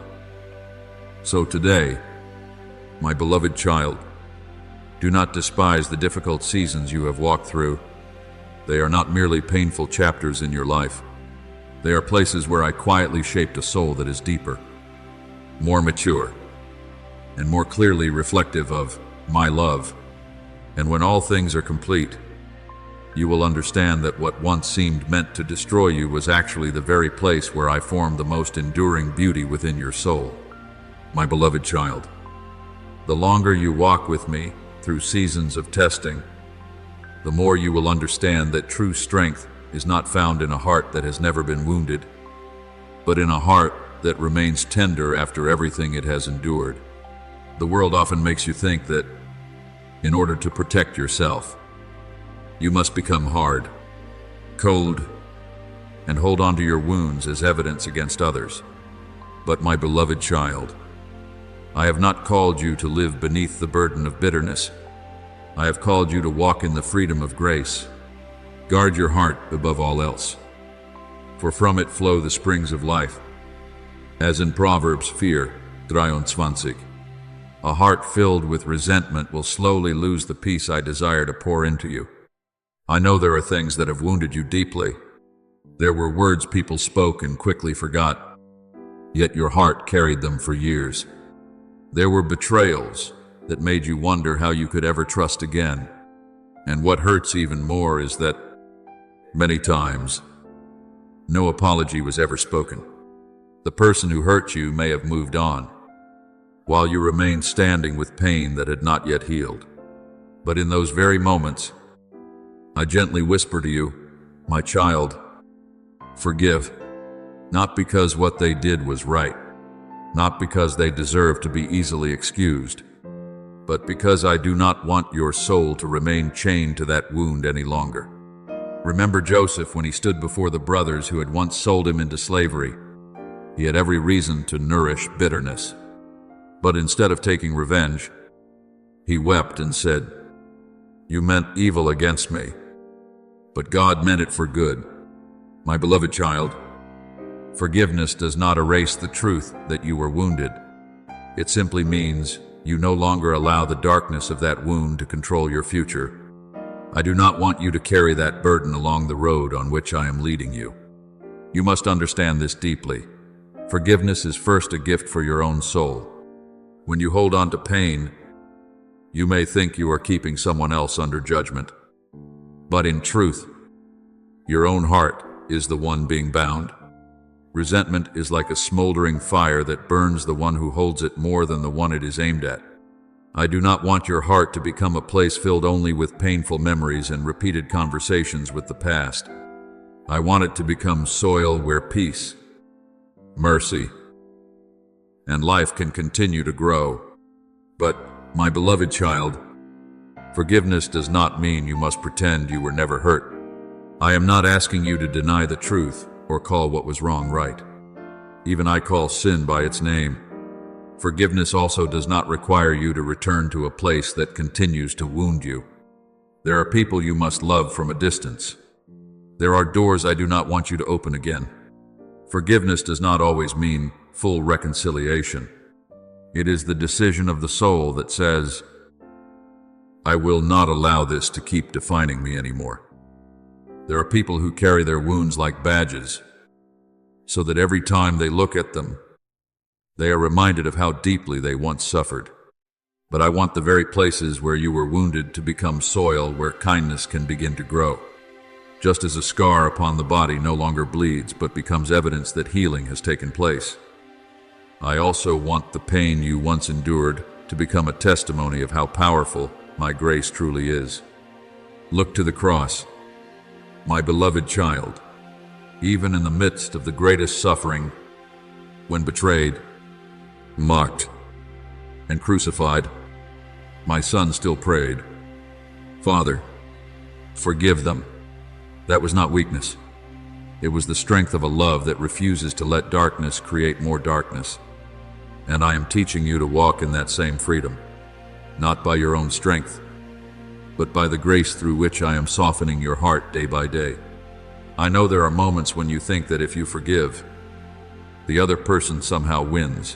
So today, my beloved child, do not despise the difficult seasons you have walked through. They are not merely painful chapters in your life. They are places where I quietly shaped a soul that is deeper, more mature, and more clearly reflective of my love. And when all things are complete, you will understand that what once seemed meant to destroy you was actually the very place where I formed the most enduring beauty within your soul. My beloved child, the longer you walk with me through seasons of testing, the more you will understand that true strength is not found in a heart that has never been wounded, but in a heart that remains tender after everything it has endured. The world often makes you think that in order to protect yourself, you must become hard, cold, and hold on to your wounds as evidence against others. But my beloved child, I have not called you to live beneath the burden of bitterness. I have called you to walk in the freedom of grace. Guard your heart above all else, for from it flow the springs of life. As in Proverbs 4:23, a heart filled with resentment will slowly lose the peace I desire to pour into you. I know there are things that have wounded you deeply. There were words people spoke and quickly forgot, yet your heart carried them for years. There were betrayals that made you wonder how you could ever trust again. And what hurts even more is that many times, no apology was ever spoken. The person who hurt you may have moved on, while you remained standing with pain that had not yet healed. But in those very moments, I gently whisper to you, my child, forgive, not because what they did was right, not because they deserve to be easily excused, but because I do not want your soul to remain chained to that wound any longer. Remember Joseph when he stood before the brothers who had once sold him into slavery. He had every reason to nourish bitterness, but instead of taking revenge, he wept and said, "You meant evil against me, but God meant it for good." My beloved child, forgiveness does not erase the truth that you were wounded. It simply means you no longer allow the darkness of that wound to control your future. I do not want you to carry that burden along the road on which I am leading you. You must understand this deeply. Forgiveness is first a gift for your own soul. When you hold on to pain, you may think you are keeping someone else under judgment. But in truth, your own heart is the one being bound. Resentment is like a smoldering fire that burns the one who holds it more than the one it is aimed at. I do not want your heart to become a place filled only with painful memories and repeated conversations with the past. I want it to become soil where peace, mercy, and life can continue to grow. But, my beloved child, forgiveness does not mean you must pretend you were never hurt. I am not asking you to deny the truth or call what was wrong right. Even I call sin by its name. Forgiveness also does not require you to return to a place that continues to wound you. There are people you must love from a distance. There are doors I do not want you to open again. Forgiveness does not always mean full reconciliation. It is the decision of the soul that says, I will not allow this to keep defining me anymore. There are people who carry their wounds like badges, so that every time they look at them, they are reminded of how deeply they once suffered. But I want the very places where you were wounded to become soil where kindness can begin to grow. Just as a scar upon the body no longer bleeds but becomes evidence that healing has taken place. I also want the pain you once endured to become a testimony of how powerful my grace truly is. Look to the cross, my beloved child. Even in the midst of the greatest suffering, when betrayed, mocked, and crucified, my son still prayed, Father, forgive them. That was not weakness. It was the strength of a love that refuses to let darkness create more darkness. And I am teaching you to walk in that same freedom, not by your own strength, but by the grace through which I am softening your heart day by day. I know there are moments when you think that if you forgive, the other person somehow wins.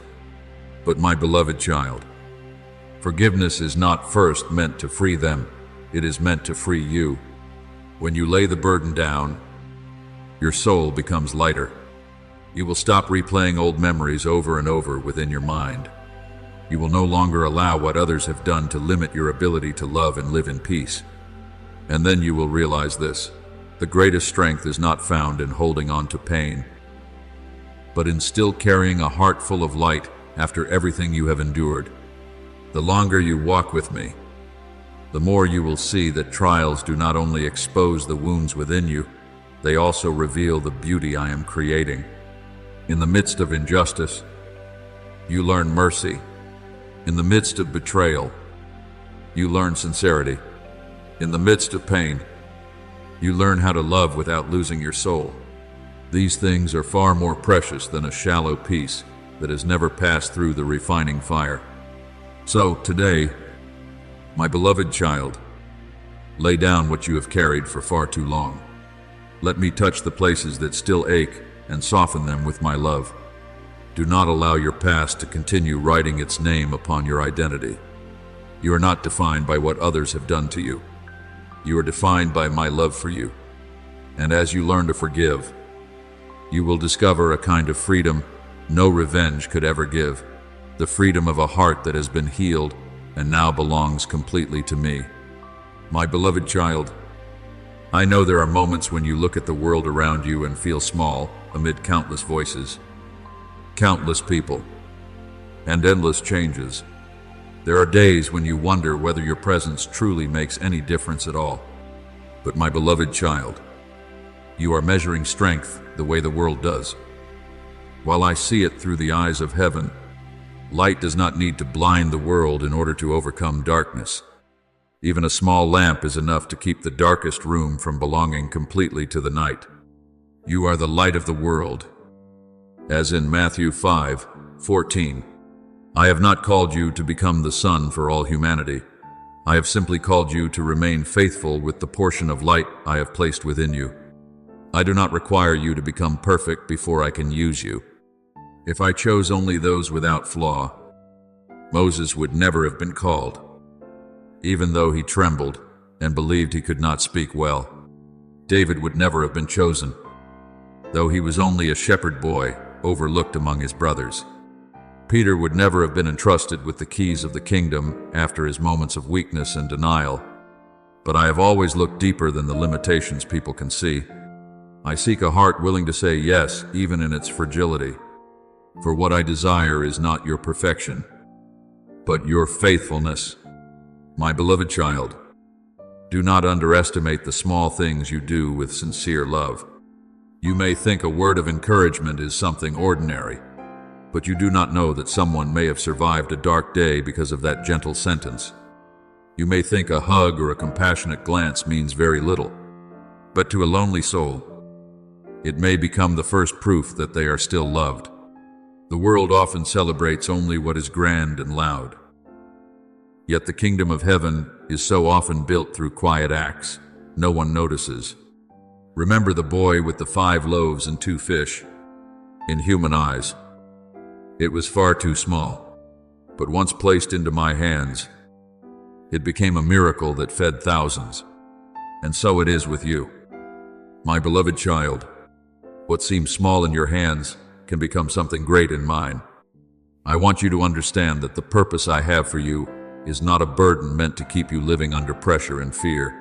But my beloved child, forgiveness is not first meant to free them, it is meant to free you. When you lay the burden down, your soul becomes lighter. You will stop replaying old memories over and over within your mind. You will no longer allow what others have done to limit your ability to love and live in peace. And then you will realize this: the greatest strength is not found in holding on to pain, but in still carrying a heart full of light after everything you have endured. The longer you walk with me, the more you will see that trials do not only expose the wounds within you, they also reveal the beauty I am creating. In the midst of injustice, you learn mercy. In the midst of betrayal, you learn sincerity. In the midst of pain, you learn how to love without losing your soul. These things are far more precious than a shallow peace that has never passed through the refining fire. So today, my beloved child, lay down what you have carried for far too long. Let me touch the places that still ache and soften them with my love. Do not allow your past to continue writing its name upon your identity. You are not defined by what others have done to you. You are defined by my love for you. And as you learn to forgive, you will discover a kind of freedom no revenge could ever give. The freedom of a heart that has been healed and now belongs completely to me. My beloved child, I know there are moments when you look at the world around you and feel small amid countless voices, countless people, and endless changes. There are days when you wonder whether your presence truly makes any difference at all. But my beloved child, you are measuring strength the way the world does. While I see it through the eyes of heaven, light does not need to blind the world in order to overcome darkness. Even a small lamp is enough to keep the darkest room from belonging completely to the night. You are the light of the world. As in Matthew 5:14, I have not called you to become the sun for all humanity. I have simply called you to remain faithful with the portion of light I have placed within you. I do not require you to become perfect before I can use you. If I chose only those without flaw, Moses would never have been called, even though he trembled and believed he could not speak well. David would never have been chosen, though he was only a shepherd boy overlooked among his brothers. Peter would never have been entrusted with the keys of the kingdom after his moments of weakness and denial. But I have always looked deeper than the limitations people can see. I seek a heart willing to say yes, even in its fragility. For what I desire is not your perfection, but your faithfulness. My beloved child, do not underestimate the small things you do with sincere love. You may think a word of encouragement is something ordinary, but you do not know that someone may have survived a dark day because of that gentle sentence. You may think a hug or a compassionate glance means very little, but to a lonely soul, it may become the first proof that they are still loved. The world often celebrates only what is grand and loud. Yet the kingdom of heaven is so often built through quiet acts no one notices. Remember the boy with the 5 loaves and 2 fish. In human eyes, it was far too small, but once placed into my hands, it became a miracle that fed thousands. And so it is with you. My beloved child, what seems small in your hands can become something great in mine. I want you to understand that the purpose I have for you is not a burden meant to keep you living under pressure and fear.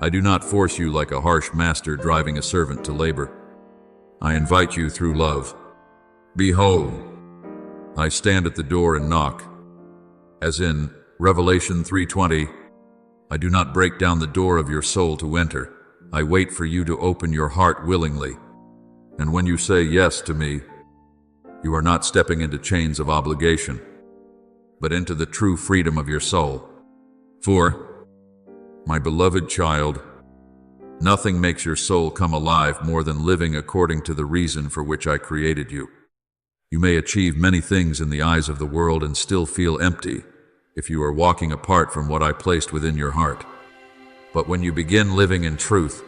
I do not force you like a harsh master driving a servant to labor. I invite you through love. Behold, I stand at the door and knock. As in Revelation 3:20, I do not break down the door of your soul to enter. I wait for you to open your heart willingly. And when you say yes to me, you are not stepping into chains of obligation, but into the true freedom of your soul. For, my beloved child, nothing makes your soul come alive more than living according to the reason for which I created you. You may achieve many things in the eyes of the world and still feel empty if you are walking apart from what I placed within your heart. But when you begin living in truth,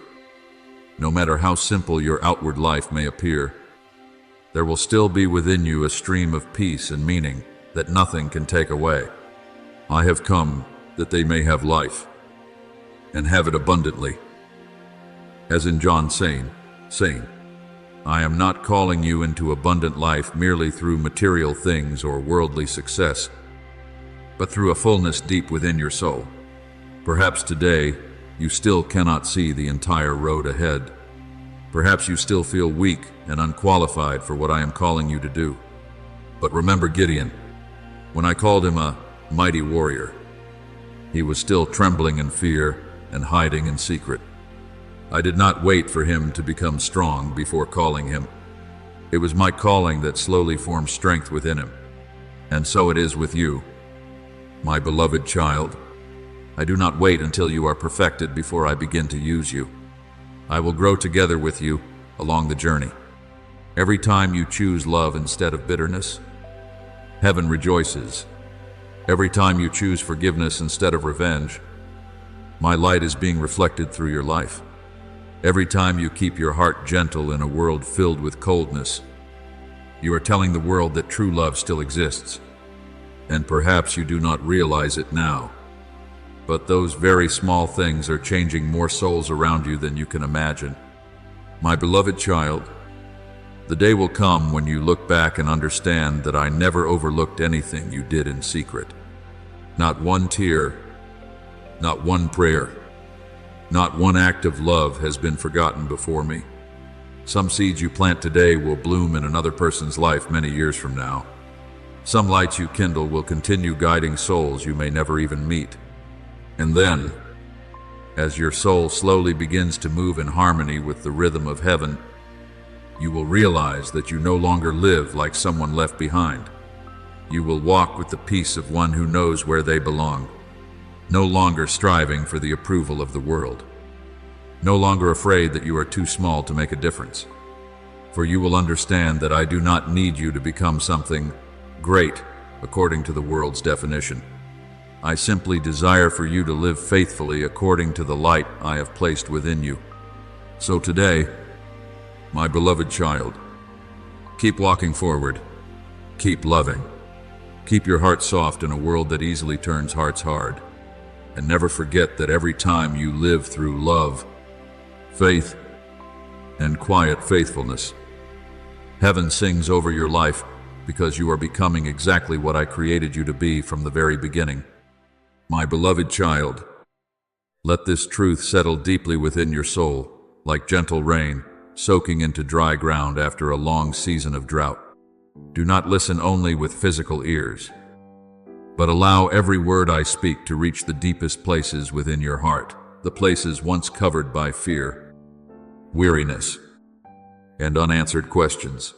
no matter how simple your outward life may appear, there will still be within you a stream of peace and meaning that nothing can take away. I have come that they may have life, and have it abundantly. As in John saying, I am not calling you into abundant life merely through material things or worldly success, but through a fullness deep within your soul. Perhaps today, you still cannot see the entire road ahead. Perhaps you still feel weak and unqualified for what I am calling you to do. But remember Gideon. When I called him a mighty warrior, he was still trembling in fear and hiding in secret. I did not wait for him to become strong before calling him. It was my calling that slowly formed strength within him. And so it is with you, my beloved child. I do not wait until you are perfected before I begin to use you. I will grow together with you along the journey. Every time you choose love instead of bitterness, heaven rejoices. Every time you choose forgiveness instead of revenge, my light is being reflected through your life. Every time you keep your heart gentle in a world filled with coldness, you are telling the world that true love still exists. And perhaps you do not realize it now, but those very small things are changing more souls around you than you can imagine. My beloved child, the day will come when you look back and understand that I never overlooked anything you did in secret. Not one tear, not one prayer, not one act of love has been forgotten before me. Some seeds you plant today will bloom in another person's life many years from now. Some lights you kindle will continue guiding souls you may never even meet. And then, as your soul slowly begins to move in harmony with the rhythm of heaven, you will realize that you no longer live like someone left behind. You will walk with the peace of one who knows where they belong, no longer striving for the approval of the world, no longer afraid that you are too small to make a difference. For you will understand that I do not need you to become something great according to the world's definition. I simply desire for you to live faithfully according to the light I have placed within you. So today, my beloved child, keep walking forward, keep loving, keep your heart soft in a world that easily turns hearts hard, and never forget that every time you live through love, faith, and quiet faithfulness, heaven sings over your life because you are becoming exactly what I created you to be from the very beginning. My beloved child, let this truth settle deeply within your soul, like gentle rain, soaking into dry ground after a long season of drought. Do not listen only with physical ears, but allow every word I speak to reach the deepest places within your heart, the places once covered by fear, weariness, and unanswered questions.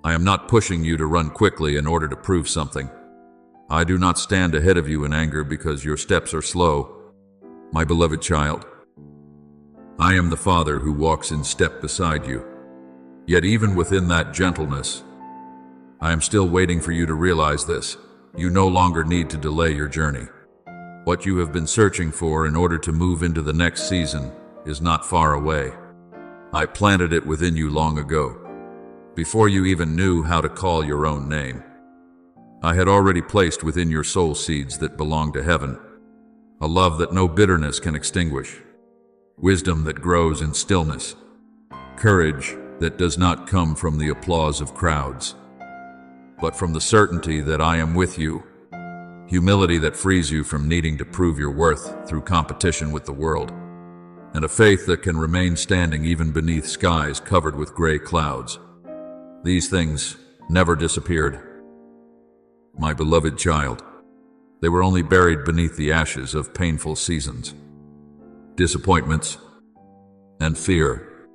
I am not pushing you to run quickly in order to prove something. I do not stand ahead of you in anger because your steps are slow, my beloved child. I am the Father who walks in step beside you. Yet even within that gentleness, I am still waiting for you to realize this. You no longer need to delay your journey. What you have been searching for in order to move into the next season is not far away. I planted it within you long ago, before you even knew how to call your own name. I had already placed within your soul seeds that belong to heaven, a love that no bitterness can extinguish, wisdom that grows in stillness, courage that does not come from the applause of crowds, but from the certainty that I am with you, humility that frees you from needing to prove your worth through competition with the world, and a faith that can remain standing even beneath skies covered with gray clouds. These things never disappeared, my beloved child. They were only buried beneath the ashes of painful seasons, disappointments, and fear.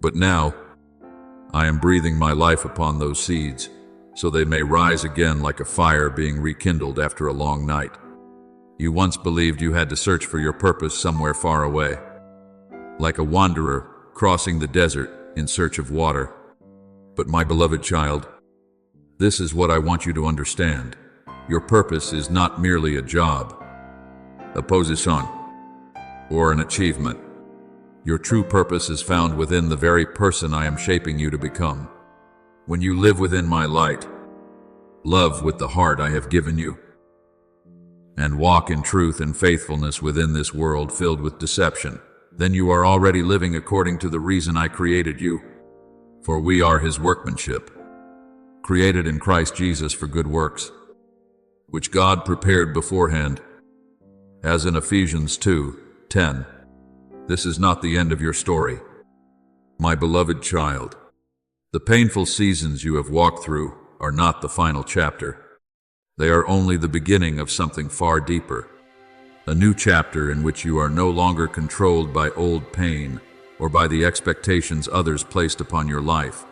But now, I am breathing my life upon those seeds, so they may rise again like a fire being rekindled after a long night. You once believed you had to search for your purpose somewhere far away, like a wanderer crossing the desert in search of water. But my beloved child, this is what I want you to understand. Your purpose is not merely a job, a position, or an achievement. Your true purpose is found within the very person I am shaping you to become. When you live within my light, love with the heart I have given you, and walk in truth and faithfulness within this world filled with deception, then you are already living according to the reason I created you. For we are His workmanship, created in Christ Jesus for good works, which God prepared beforehand, as in Ephesians 2:10. This is not the end of your story, my beloved child. The painful seasons you have walked through are not the final chapter. They are only the beginning of something far deeper, a new chapter in which you are no longer controlled by old pain or by the expectations others placed upon your life.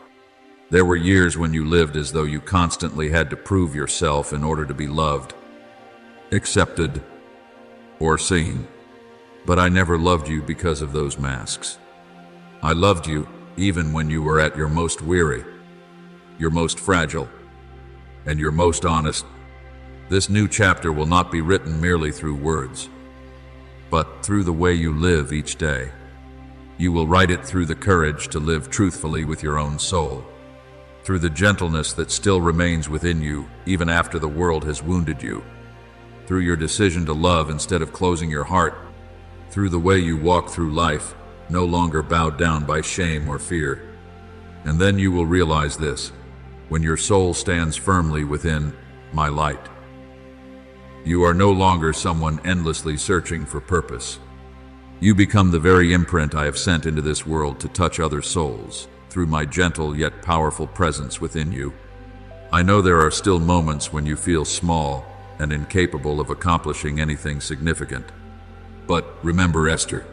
There were years when you lived as though you constantly had to prove yourself in order to be loved, accepted, or seen. But I never loved you because of those masks. I loved you even when you were at your most weary, your most fragile, and your most honest. This new chapter will not be written merely through words, but through the way you live each day. You will write it through the courage to live truthfully with your own soul, through the gentleness that still remains within you even after the world has wounded you, through your decision to love instead of closing your heart, through the way you walk through life, no longer bowed down by shame or fear. And then you will realize this, when your soul stands firmly within my light. You are no longer someone endlessly searching for purpose. You become the very imprint I have sent into this world to touch other souls through my gentle yet powerful presence within you. I know there are still moments when you feel small and incapable of accomplishing anything significant. But remember Esther,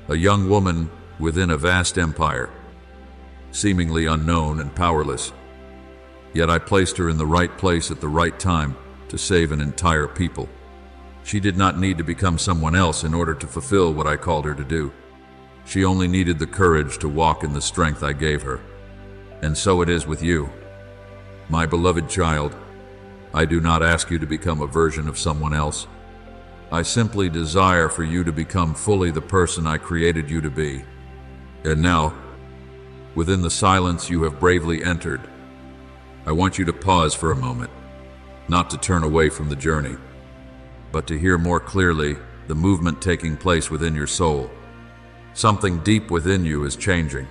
a young woman within a vast empire, seemingly unknown and powerless. Yet I placed her in the right place at the right time to save an entire people. She did not need to become someone else in order to fulfill what I called her to do. She only needed the courage to walk in the strength I gave her. And so it is with you. My beloved child, I do not ask you to become a version of someone else. I simply desire for you to become fully the person I created you to be. And now, within the silence you have bravely entered, I want you to pause for a moment, not to turn away from the journey, but to hear more clearly the movement taking place within your soul. Something deep within you is changing.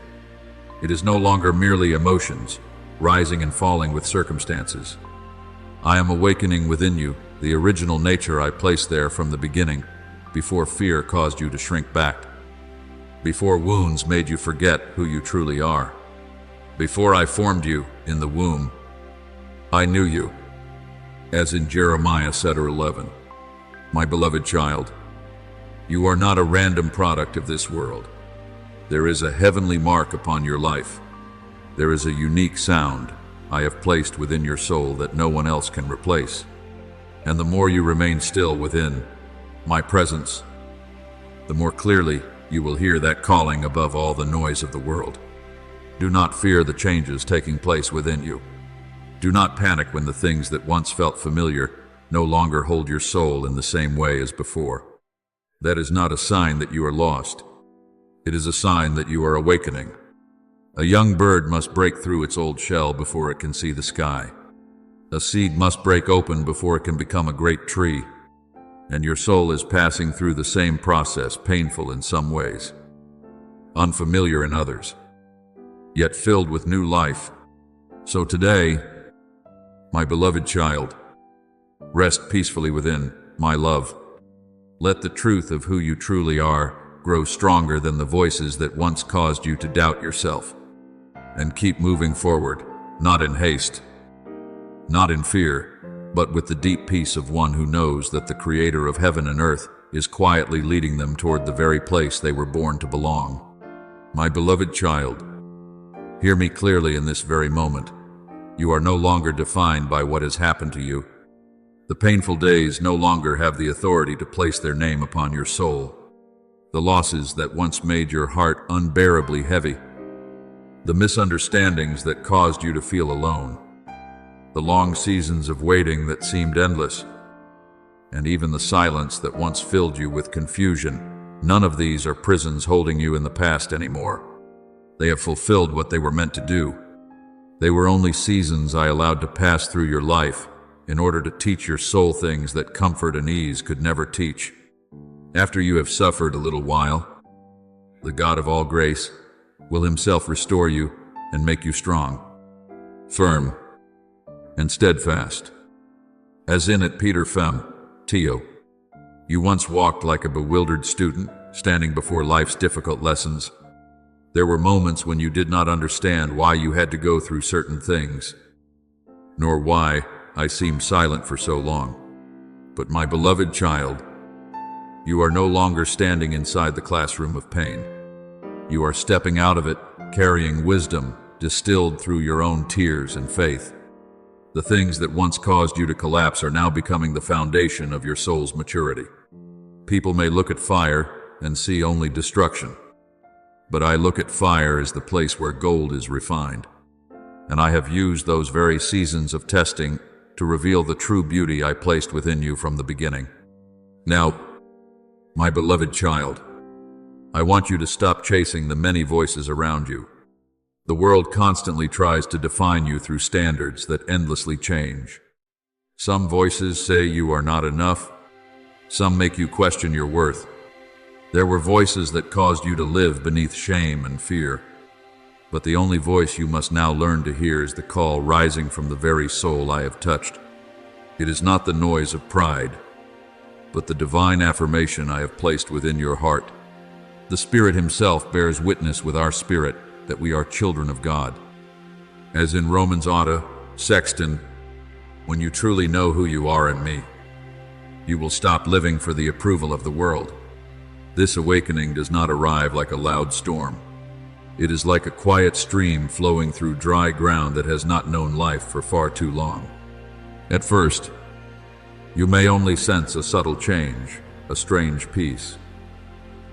It is no longer merely emotions, rising and falling with circumstances. I am awakening within you the original nature I placed there from the beginning, before fear caused you to shrink back. before wounds made you forget who you truly are. Before I formed you in the womb, I knew you. As in Jeremiah 7:11, my beloved child, you are not a random product of this world. There is a heavenly mark upon your life. There is a unique sound I have placed within your soul that no one else can replace. And the more you remain still within my presence, the more clearly you will hear that calling above all the noise of the world. Do not fear the changes taking place within you. Do not panic when the things that once felt familiar no longer hold your soul in the same way as before. That is not a sign that you are lost. It is a sign that you are awakening. A young bird must break through its old shell before it can see the sky. A seed must break open before it can become a great tree. And your soul is passing through the same process, painful in some ways, unfamiliar in others, yet filled with new life. So today, my beloved child, rest peacefully within my love. Let the truth of who you truly are grow stronger than the voices that once caused you to doubt yourself. And keep moving forward, not in haste, not in fear, but with the deep peace of one who knows that the Creator of heaven and earth is quietly leading them toward the very place they were born to belong. My beloved child, hear me clearly in this very moment. You are no longer defined by what has happened to you. The painful days no longer have the authority to place their name upon your soul. The losses that once made your heart unbearably heavy, the misunderstandings that caused you to feel alone, the long seasons of waiting that seemed endless, and even the silence that once filled you with confusion, none of these are prisons holding you in the past anymore. They have fulfilled what they were meant to do. They were only seasons I allowed to pass through your life in order to teach your soul things that comfort and ease could never teach. After you have suffered a little while, the God of all grace will himself restore you and make you strong, firm, and steadfast. As in it Peter Fem, Tio, you once walked like a bewildered student, standing before life's difficult lessons. There were moments when you did not understand why you had to go through certain things, nor why I seemed silent for so long. But my beloved child, you are no longer standing inside the classroom of pain. You are stepping out of it, carrying wisdom distilled through your own tears and faith. The things that once caused you to collapse are now becoming the foundation of your soul's maturity. People may look at fire and see only destruction, but I look at fire as the place where gold is refined. And I have used those very seasons of testing to reveal the true beauty I placed within you from the beginning. Now, my beloved child, I want you to stop chasing the many voices around you. The world constantly tries to define you through standards that endlessly change. Some voices say you are not enough. Some make you question your worth. There were voices that caused you to live beneath shame and fear. But the only voice you must now learn to hear is the call rising from the very soul I have touched. It is not the noise of pride, but the divine affirmation I have placed within your heart. The Spirit himself bears witness with our spirit that we are children of God. As in Romans 8:16, when you truly know who you are in me, you will stop living for the approval of the world. This awakening does not arrive like a loud storm. It is like a quiet stream flowing through dry ground that has not known life for far too long. At first, you may only sense a subtle change, a strange peace,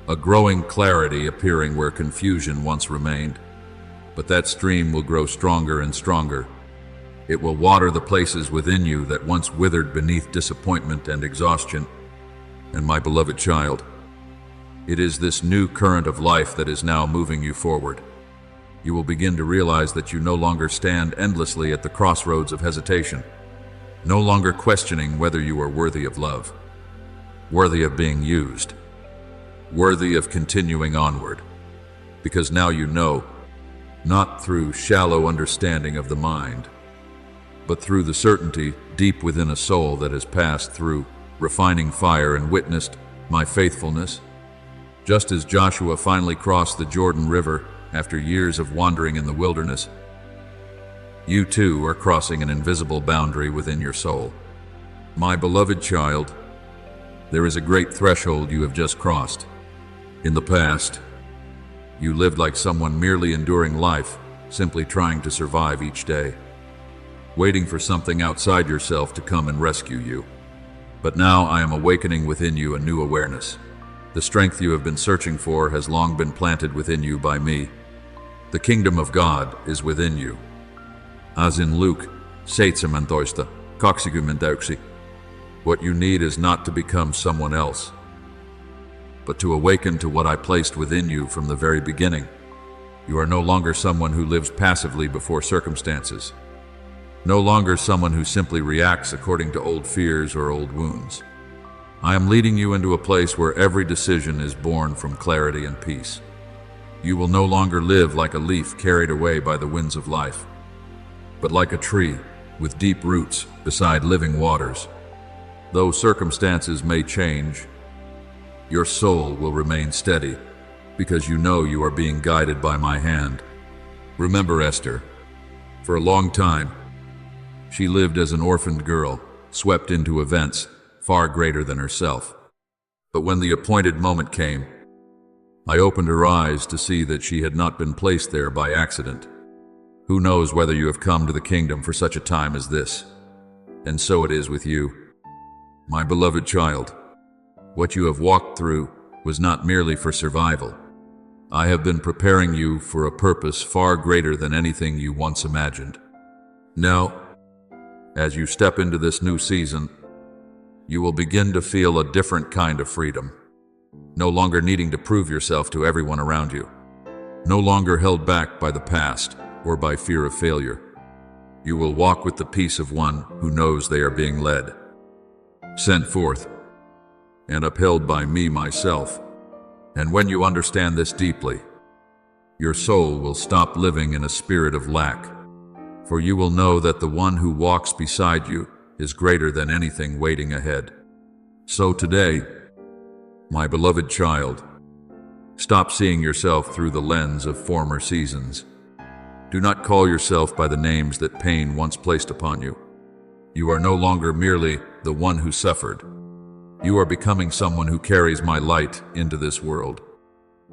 a growing clarity appearing where confusion once remained. But that stream will grow stronger and stronger. It will water the places within you that once withered beneath disappointment and exhaustion. And my beloved child, it is this new current of life that is now moving you forward. You will begin to realize that you no longer stand endlessly at the crossroads of hesitation, no longer questioning whether you are worthy of love, worthy of being used, worthy of continuing onward. Because now you know, not through shallow understanding of the mind, but through the certainty deep within a soul that has passed through refining fire and witnessed my faithfulness, Just as Joshua finally crossed the Jordan River after years of wandering in the wilderness, you too are crossing an invisible boundary within your soul. My beloved child, there is a great threshold you have just crossed. In the past, you lived like someone merely enduring life, simply trying to survive each day, waiting for something outside yourself to come and rescue you. But now I am awakening within you a new awareness. The strength you have been searching for has long been planted within you by me. The kingdom of God is within you. As in Luke 17, what you need is not to become someone else, but to awaken to what I placed within you from the very beginning. You are no longer someone who lives passively before circumstances, no longer someone who simply reacts according to old fears or old wounds. I am leading you into a place where every decision is born from clarity and peace. You will no longer live like a leaf carried away by the winds of life, but like a tree with deep roots beside living waters. Though circumstances may change, your soul will remain steady because you know you are being guided by my hand. Remember Esther. For a long time, she lived as an orphaned girl, swept into events far greater than herself. But when the appointed moment came, I opened her eyes to see that she had not been placed there by accident. Who knows whether you have come to the kingdom for such a time as this? And so it is with you. My beloved child, what you have walked through was not merely for survival. I have been preparing you for a purpose far greater than anything you once imagined. Now, as you step into this new season, you will begin to feel a different kind of freedom, no longer needing to prove yourself to everyone around you, no longer held back by the past or by fear of failure. You will walk with the peace of one who knows they are being led, sent forth, and upheld by me myself. And when you understand this deeply, your soul will stop living in a spirit of lack, for you will know that the one who walks beside you is greater than anything waiting ahead. So today, my beloved child, stop seeing yourself through the lens of former seasons. Do not call yourself by the names that pain once placed upon you. You are no longer merely the one who suffered. You are becoming someone who carries my light into this world.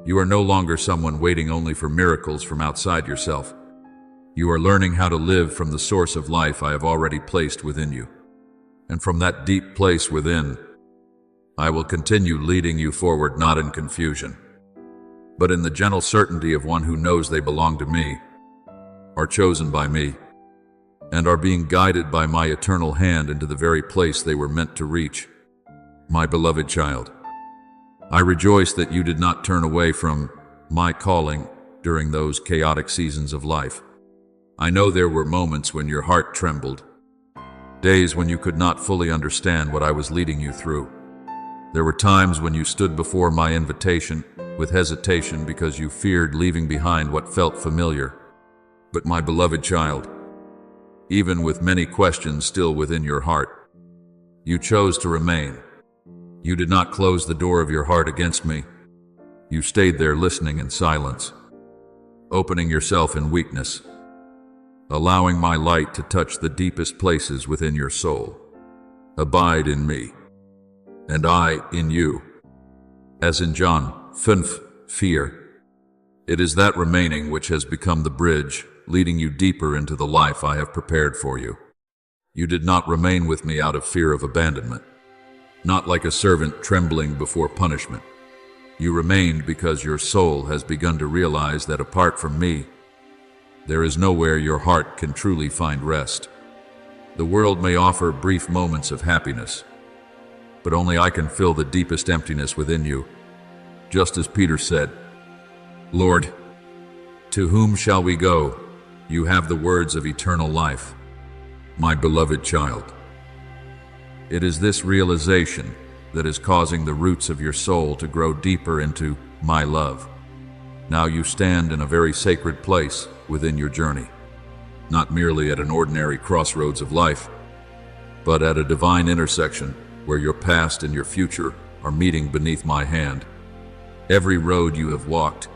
You are no longer someone waiting only for miracles from outside yourself. You are learning how to live from the source of life I have already placed within you. And from that deep place within, I will continue leading you forward not in confusion, but in the gentle certainty of one who knows they belong to me, are chosen by me, and are being guided by my eternal hand into the very place they were meant to reach. My beloved child, I rejoice that you did not turn away from my calling during those chaotic seasons of life. I know there were moments when your heart trembled, days when you could not fully understand what I was leading you through. There were times when you stood before my invitation with hesitation because you feared leaving behind what felt familiar. But my beloved child, even with many questions still within your heart, you chose to remain. You did not close the door of your heart against me. You stayed there listening in silence, opening yourself in weakness, allowing my light to touch the deepest places within your soul. Abide in me, and I in you. As in John 5:4, it is that remaining which has become the bridge, leading you deeper into the life I have prepared for you. You did not remain with me out of fear of abandonment, not like a servant trembling before punishment. You remained because your soul has begun to realize that apart from me, there is nowhere your heart can truly find rest. The world may offer brief moments of happiness, but only I can fill the deepest emptiness within you. Just as Peter said, Lord, to whom shall we go? You have the words of eternal life. My beloved child, it is this realization that is causing the roots of your soul to grow deeper into my love. Now you stand in a very sacred place within your journey, not merely at an ordinary crossroads of life, but at a divine intersection where your past and your future are meeting beneath my hand. Every road you have walked,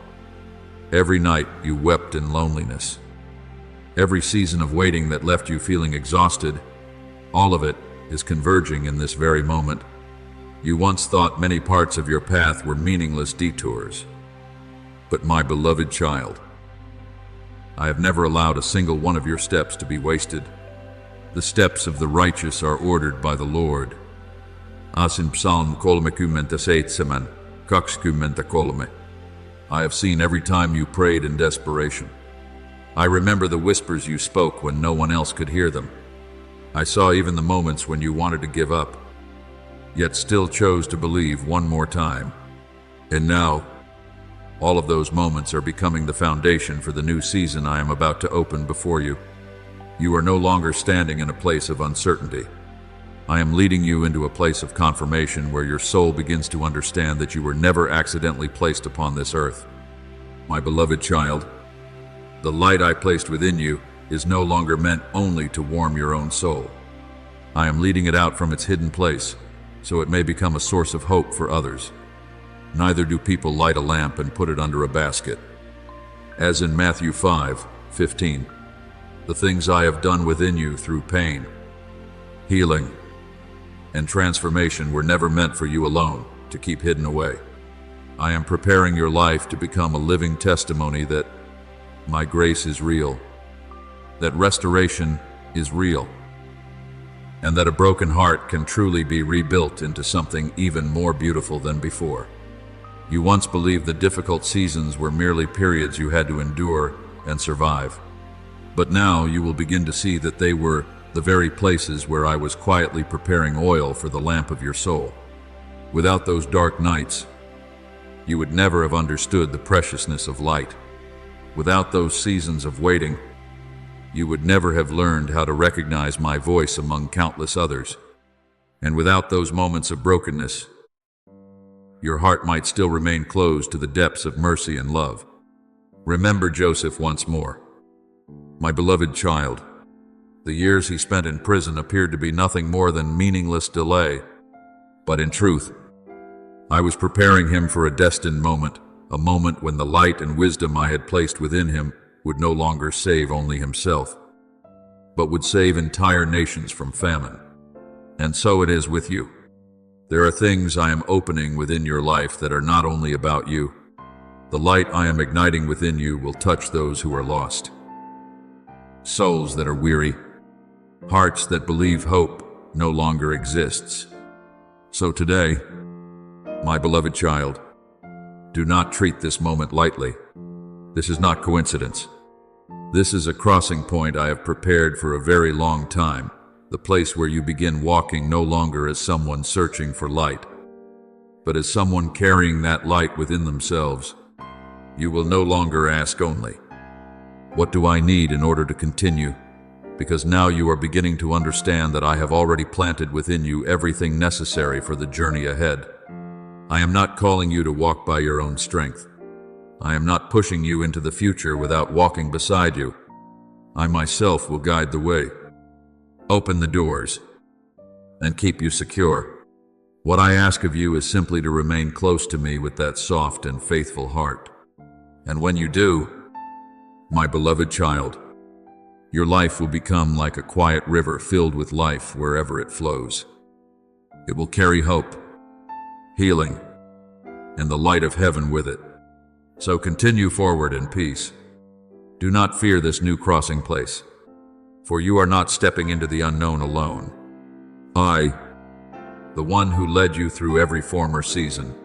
every night you wept in loneliness, every season of waiting that left you feeling exhausted, all of it is converging in this very moment. You once thought many parts of your path were meaningless detours. But my beloved child, I have never allowed a single one of your steps to be wasted. The steps of the righteous are ordered by the Lord. As in Psalm 37, 23. I have seen every time you prayed in desperation. I remember the whispers you spoke when no one else could hear them. I saw even the moments when you wanted to give up, yet still chose to believe one more time. And now, all of those moments are becoming the foundation for the new season I am about to open before you. You are no longer standing in a place of uncertainty. I am leading you into a place of confirmation where your soul begins to understand that you were never accidentally placed upon this earth. My beloved child, the light I placed within you is no longer meant only to warm your own soul. I am leading it out from its hidden place, so it may become a source of hope for others. Neither do people light a lamp and put it under a basket. As in Matthew 5:15, the things I have done within you through pain, healing, and transformation were never meant for you alone to keep hidden away. I am preparing your life to become a living testimony that my grace is real, that restoration is real, and that a broken heart can truly be rebuilt into something even more beautiful than before. You once believed that difficult seasons were merely periods you had to endure and survive. But now you will begin to see that they were the very places where I was quietly preparing oil for the lamp of your soul. Without those dark nights, you would never have understood the preciousness of light. Without those seasons of waiting, you would never have learned how to recognize my voice among countless others. And without those moments of brokenness, your heart might still remain closed to the depths of mercy and love. Remember Joseph once more. My beloved child, the years he spent in prison appeared to be nothing more than meaningless delay. But in truth, I was preparing him for a destined moment, a moment when the light and wisdom I had placed within him would no longer save only himself, but would save entire nations from famine. And so it is with you. There are things I am opening within your life that are not only about you. The light I am igniting within you will touch those who are lost, souls that are weary, hearts that believe hope no longer exists. So today, my beloved child, do not treat this moment lightly. This is not coincidence. This is a crossing point I have prepared for a very long time, the place where you begin walking no longer as someone searching for light, but as someone carrying that light within themselves. You will no longer ask only, "What do I need in order to continue?" Because now you are beginning to understand that I have already planted within you everything necessary for the journey ahead. I am not calling you to walk by your own strength. I am not pushing you into the future without walking beside you. I myself will guide the way, open the doors, and keep you secure. What I ask of you is simply to remain close to me with that soft and faithful heart. And when you do, my beloved child, your life will become like a quiet river filled with life wherever it flows. It will carry hope, healing, and the light of heaven with it. So continue forward in peace. Do not fear this new crossing place, for you are not stepping into the unknown alone. I, the one who led you through every former season,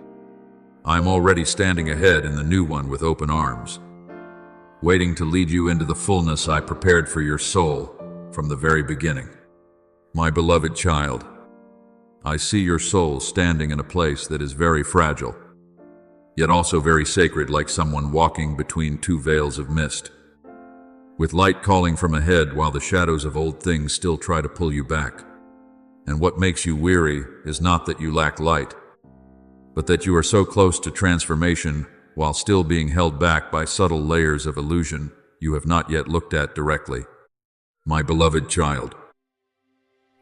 I am already standing ahead in the new one with open arms, waiting to lead you into the fullness I prepared for your soul from the very beginning. My beloved child, I see your soul standing in a place that is very fragile, yet also very sacred, like someone walking between two veils of mist, with light calling from ahead while the shadows of old things still try to pull you back. And what makes you weary is not that you lack light, but that you are so close to transformation while still being held back by subtle layers of illusion you have not yet looked at directly. My beloved child,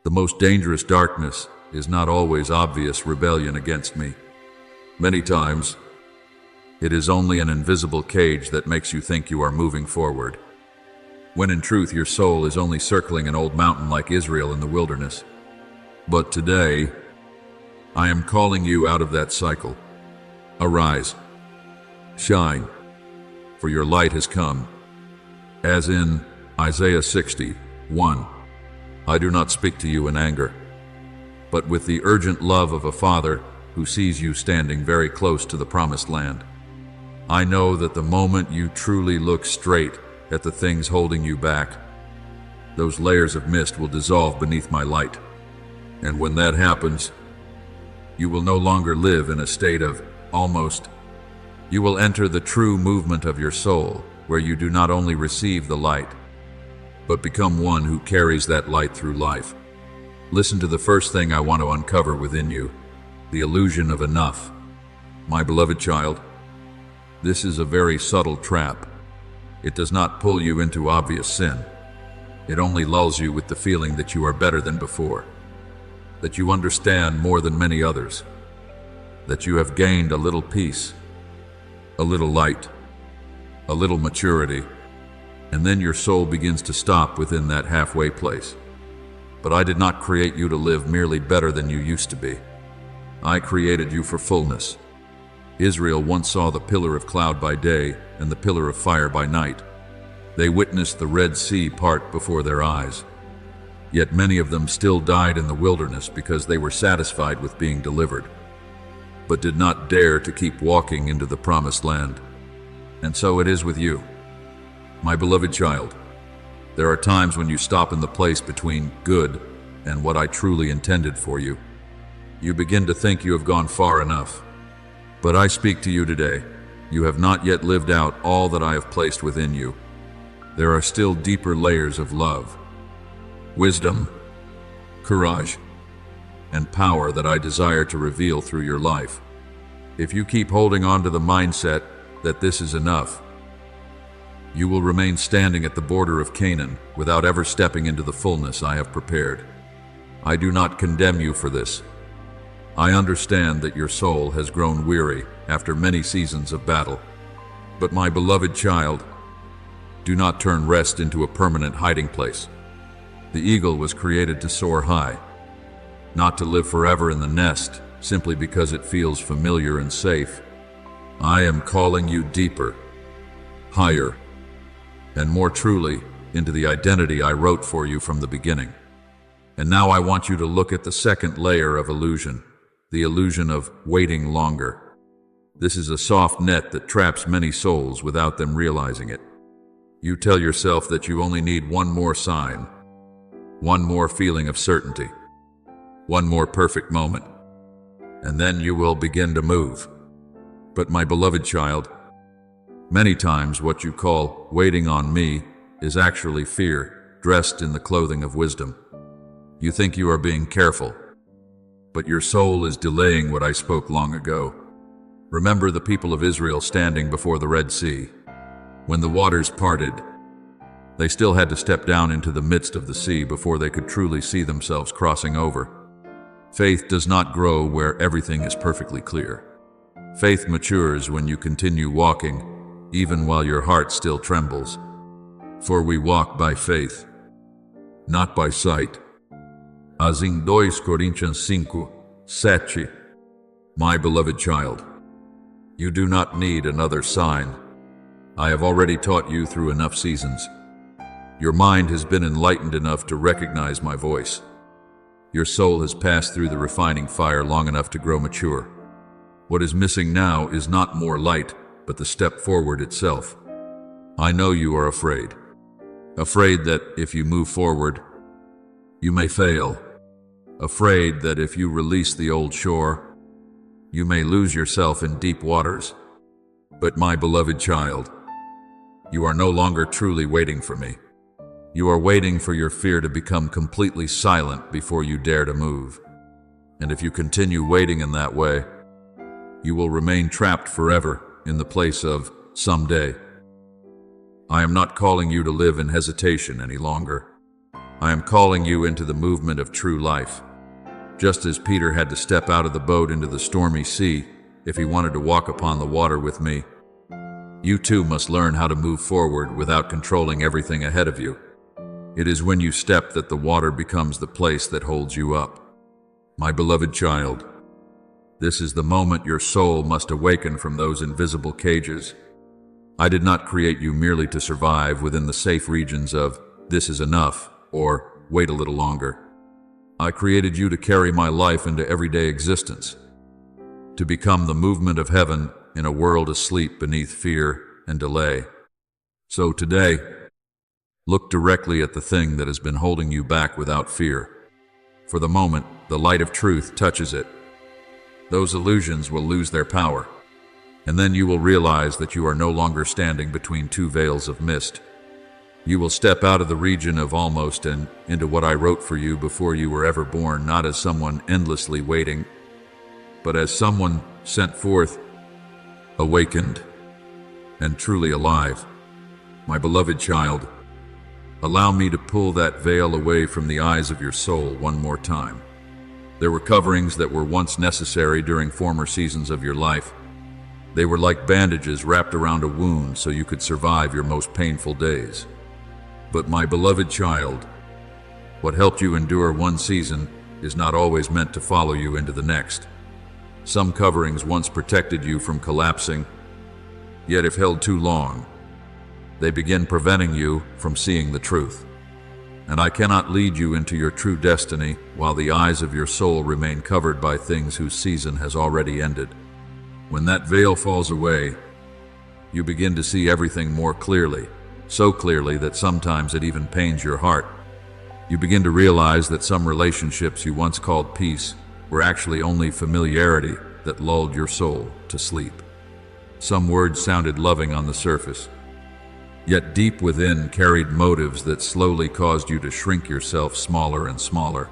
the most dangerous darkness is not always obvious rebellion against me. Many times, It is only an invisible cage that makes you think you are moving forward, when in truth your soul is only circling an old mountain like Israel in the wilderness. But today, I am calling you out of that cycle. Arise, shine, for your light has come. As in Isaiah 60:1, I do not speak to you in anger, but with the urgent love of a father who sees you standing very close to the promised land. I know that the moment you truly look straight at the things holding you back, those layers of mist will dissolve beneath my light. And when that happens, you will no longer live in a state of almost. You will enter the true movement of your soul, where you do not only receive the light, but become one who carries that light through life. Listen to the first thing I want to uncover within you, the illusion of enough. My beloved child, this is a very subtle trap. It does not pull you into obvious sin. It only lulls you with the feeling that you are better than before, that you understand more than many others, that you have gained a little peace, a little light, a little maturity, and then your soul begins to stop within that halfway place. But I did not create you to live merely better than you used to be. I created you for fullness. Israel once saw the pillar of cloud by day and the pillar of fire by night. They witnessed the Red Sea part before their eyes. Yet many of them still died in the wilderness because they were satisfied with being delivered, but did not dare to keep walking into the promised land. And so it is with you, my beloved child. There are times when you stop in the place between good and what I truly intended for you. You begin to think you have gone far enough. But I speak to you today. You have not yet lived out all that I have placed within you. There are still deeper layers of love, wisdom, courage, and power that I desire to reveal through your life. If you keep holding on to the mindset that this is enough, you will remain standing at the border of Canaan without ever stepping into the fullness I have prepared. I do not condemn you for this. I understand that your soul has grown weary after many seasons of battle. But my beloved child, do not turn rest into a permanent hiding place. The eagle was created to soar high, not to live forever in the nest simply because it feels familiar and safe. I am calling you deeper, higher, and more truly into the identity I wrote for you from the beginning. And now I want you to look at the second layer of illusion, the illusion of waiting longer. This is a soft net that traps many souls without them realizing it. You tell yourself that you only need one more sign, one more feeling of certainty, one more perfect moment, and then you will begin to move. But my beloved child, many times what you call waiting on me is actually fear dressed in the clothing of wisdom. You think you are being careful, but your soul is delaying what I spoke long ago. Remember the people of Israel standing before the Red Sea. When the waters parted, they still had to step down into the midst of the sea before they could truly see themselves crossing over. Faith does not grow where everything is perfectly clear. Faith matures when you continue walking, even while your heart still trembles. For we walk by faith, not by sight. As in 2 Coríntios 5:7, my beloved child, you do not need another sign. I have already taught you through enough seasons. Your mind has been enlightened enough to recognize my voice. Your soul has passed through the refining fire long enough to grow mature. What is missing now is not more light, but the step forward itself. I know you are afraid. Afraid that if you move forward, you may fail. Afraid that if you release the old shore, you may lose yourself in deep waters. But my beloved child, you are no longer truly waiting for me. You are waiting for your fear to become completely silent before you dare to move. And if you continue waiting in that way, you will remain trapped forever in the place of someday. I am not calling you to live in hesitation any longer. I am calling you into the movement of true life. Just as Peter had to step out of the boat into the stormy sea if he wanted to walk upon the water with me. You too must learn how to move forward without controlling everything ahead of you. It is when you step that the water becomes the place that holds you up. My beloved child, this is the moment your soul must awaken from those invisible cages. I did not create you merely to survive within the safe regions of "this is enough" or "wait a little longer." I created you to carry my life into everyday existence, to become the movement of heaven in a world asleep beneath fear and delay. So today, look directly at the thing that has been holding you back without fear. For the moment, the light of truth touches it. Those illusions will lose their power, and then you will realize that you are no longer standing between two veils of mist. You will step out of the region of almost and into what I wrote for you before you were ever born, not as someone endlessly waiting, but as someone sent forth, awakened, and truly alive. My beloved child, allow me to pull that veil away from the eyes of your soul one more time. There were coverings that were once necessary during former seasons of your life. They were like bandages wrapped around a wound so you could survive your most painful days. But my beloved child, what helped you endure one season is not always meant to follow you into the next. Some coverings once protected you from collapsing, yet if held too long, they begin preventing you from seeing the truth. And I cannot lead you into your true destiny while the eyes of your soul remain covered by things whose season has already ended. When that veil falls away, you begin to see everything more clearly, so clearly that sometimes it even pains your heart. You begin to realize that some relationships you once called peace were actually only familiarity that lulled your soul to sleep. Some words sounded loving on the surface, yet deep within carried motives that slowly caused you to shrink yourself smaller and smaller.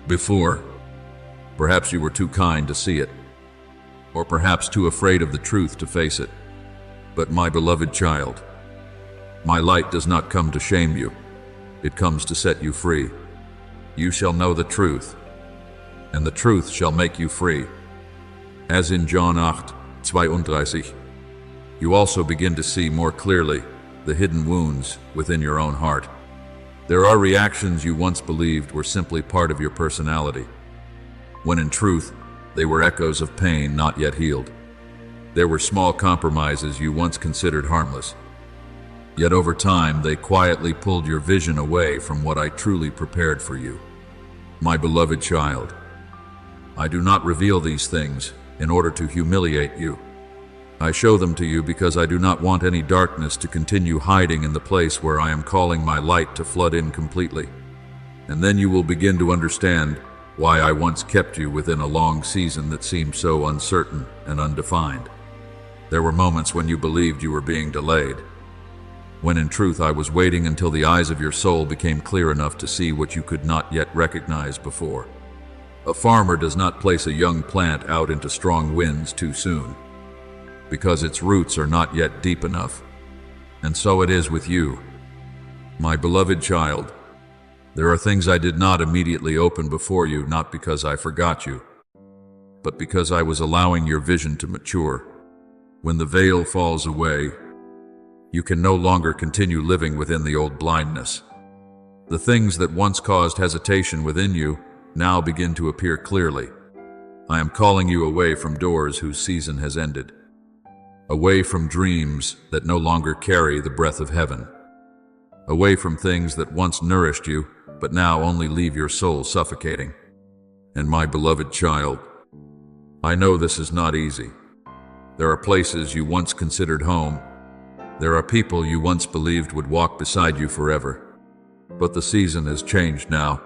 Before, perhaps you were too kind to see it, or perhaps too afraid of the truth to face it. But my beloved child, my light does not come to shame you. It comes to set you free. You shall know the truth, and the truth shall make you free. As in John 8:32, you also begin to see more clearly the hidden wounds within your own heart. There are reactions you once believed were simply part of your personality, when in truth, they were echoes of pain not yet healed. There were small compromises you once considered harmless, yet over time they quietly pulled your vision away from what I truly prepared for you. My beloved child, I do not reveal these things in order to humiliate you. I show them to you because I do not want any darkness to continue hiding in the place where I am calling my light to flood in completely. And then you will begin to understand why I once kept you within a long season that seemed so uncertain and undefined. There were moments when you believed you were being delayed, when in truth I was waiting until the eyes of your soul became clear enough to see what you could not yet recognize before. A farmer does not place a young plant out into strong winds too soon, because its roots are not yet deep enough. And so it is with you, my beloved child. There are things I did not immediately open before you, not because I forgot you, but because I was allowing your vision to mature. When the veil falls away, you can no longer continue living within the old blindness. The things that once caused hesitation within you now begin to appear clearly. I am calling you away from doors whose season has ended, away from dreams that no longer carry the breath of heaven, away from things that once nourished you, but now only leave your soul suffocating. And my beloved child, I know this is not easy. There are places you once considered home. There are people you once believed would walk beside you forever. But the season has changed now.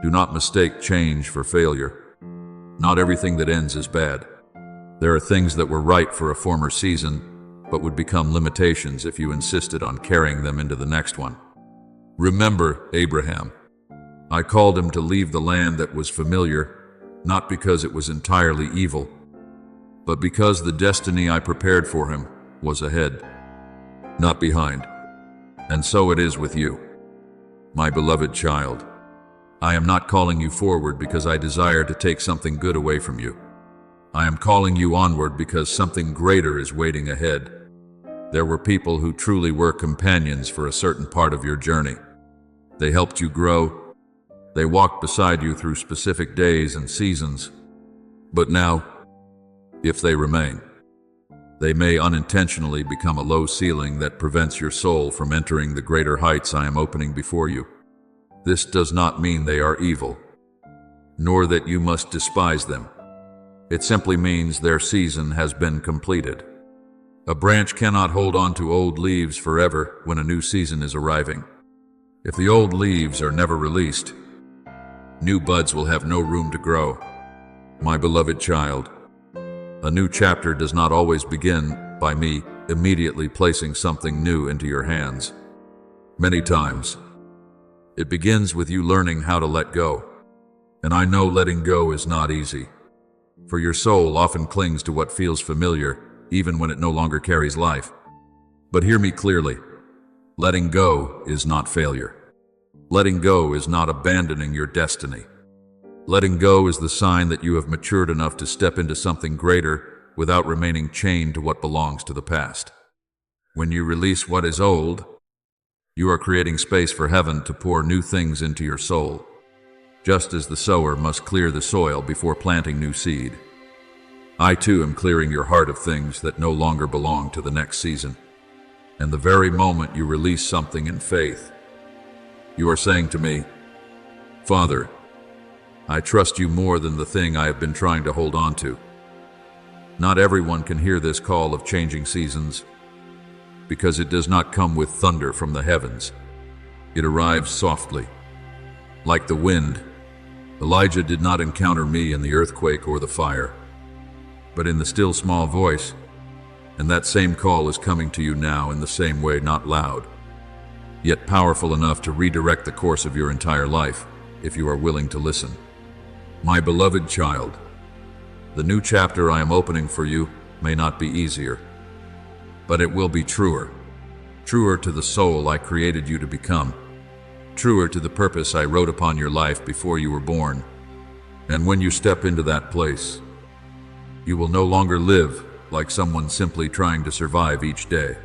Do not mistake change for failure. Not everything that ends is bad. There are things that were right for a former season, but would become limitations if you insisted on carrying them into the next one. Remember Abraham. I called him to leave the land that was familiar, not because it was entirely evil, but because the destiny I prepared for him was ahead, not behind. And so it is with you, my beloved child. I am not calling you forward because I desire to take something good away from you. I am calling you onward because something greater is waiting ahead. There were people who truly were companions for a certain part of your journey. They helped you grow. They walked beside you through specific days and seasons. But now, if they remain, they may unintentionally become a low ceiling that prevents your soul from entering the greater heights I am opening before you. This does not mean they are evil, nor that you must despise them. It simply means their season has been completed. A branch cannot hold on to old leaves forever when a new season is arriving. If the old leaves are never released, new buds will have no room to grow. My beloved child, a new chapter does not always begin by me immediately placing something new into your hands. Many times, it begins with you learning how to let go. And I know letting go is not easy, for your soul often clings to what feels familiar, even when it no longer carries life. But hear me clearly. Letting go is not failure. Letting go is not abandoning your destiny. Letting go is the sign that you have matured enough to step into something greater without remaining chained to what belongs to the past. When you release what is old, you are creating space for heaven to pour new things into your soul, just as the sower must clear the soil before planting new seed. I too am clearing your heart of things that no longer belong to the next season. And the very moment you release something in faith, you are saying to me, Father, I trust you more than the thing I have been trying to hold on to. Not everyone can hear this call of changing seasons, because it does not come with thunder from the heavens. It arrives softly, like the wind. Elijah did not encounter me in the earthquake or the fire, but in the still small voice, and that same call is coming to you now in the same way, not loud, yet powerful enough to redirect the course of your entire life, if you are willing to listen. My beloved child, the new chapter I am opening for you may not be easier, but it will be truer to the soul I created you to become, truer to the purpose I wrote upon your life before you were born. And when you step into that place, you will no longer live like someone simply trying to survive each day.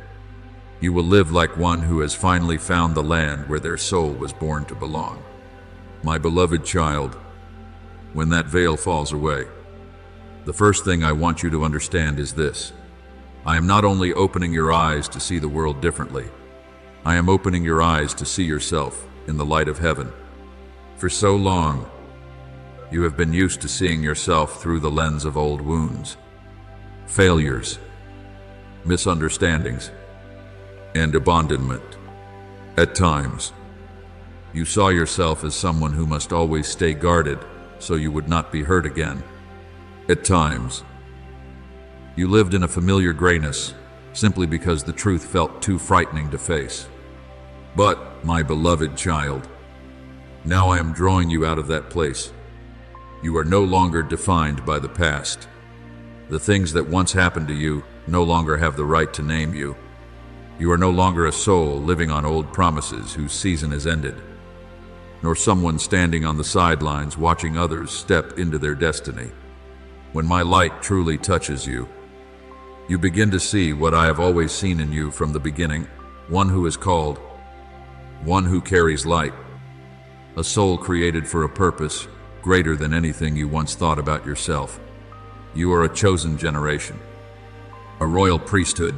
You will live like one who has finally found the land where their soul was born to belong. My beloved child, when that veil falls away, the first thing I want you to understand is this. I am not only opening your eyes to see the world differently, I am opening your eyes to see yourself in the light of heaven. For so long, you have been used to seeing yourself through the lens of old wounds, failures, misunderstandings, and abandonment. At times, you saw yourself as someone who must always stay guarded so you would not be hurt again. At times, you lived in a familiar grayness simply because the truth felt too frightening to face. But, my beloved child, now I am drawing you out of that place. You are no longer defined by the past. The things that once happened to you no longer have the right to name you. You are no longer a soul living on old promises whose season has ended, nor someone standing on the sidelines watching others step into their destiny. When my light truly touches you, you begin to see what I have always seen in you from the beginning, one who is called, one who carries light, a soul created for a purpose greater than anything you once thought about yourself. You are a chosen generation, a royal priesthood.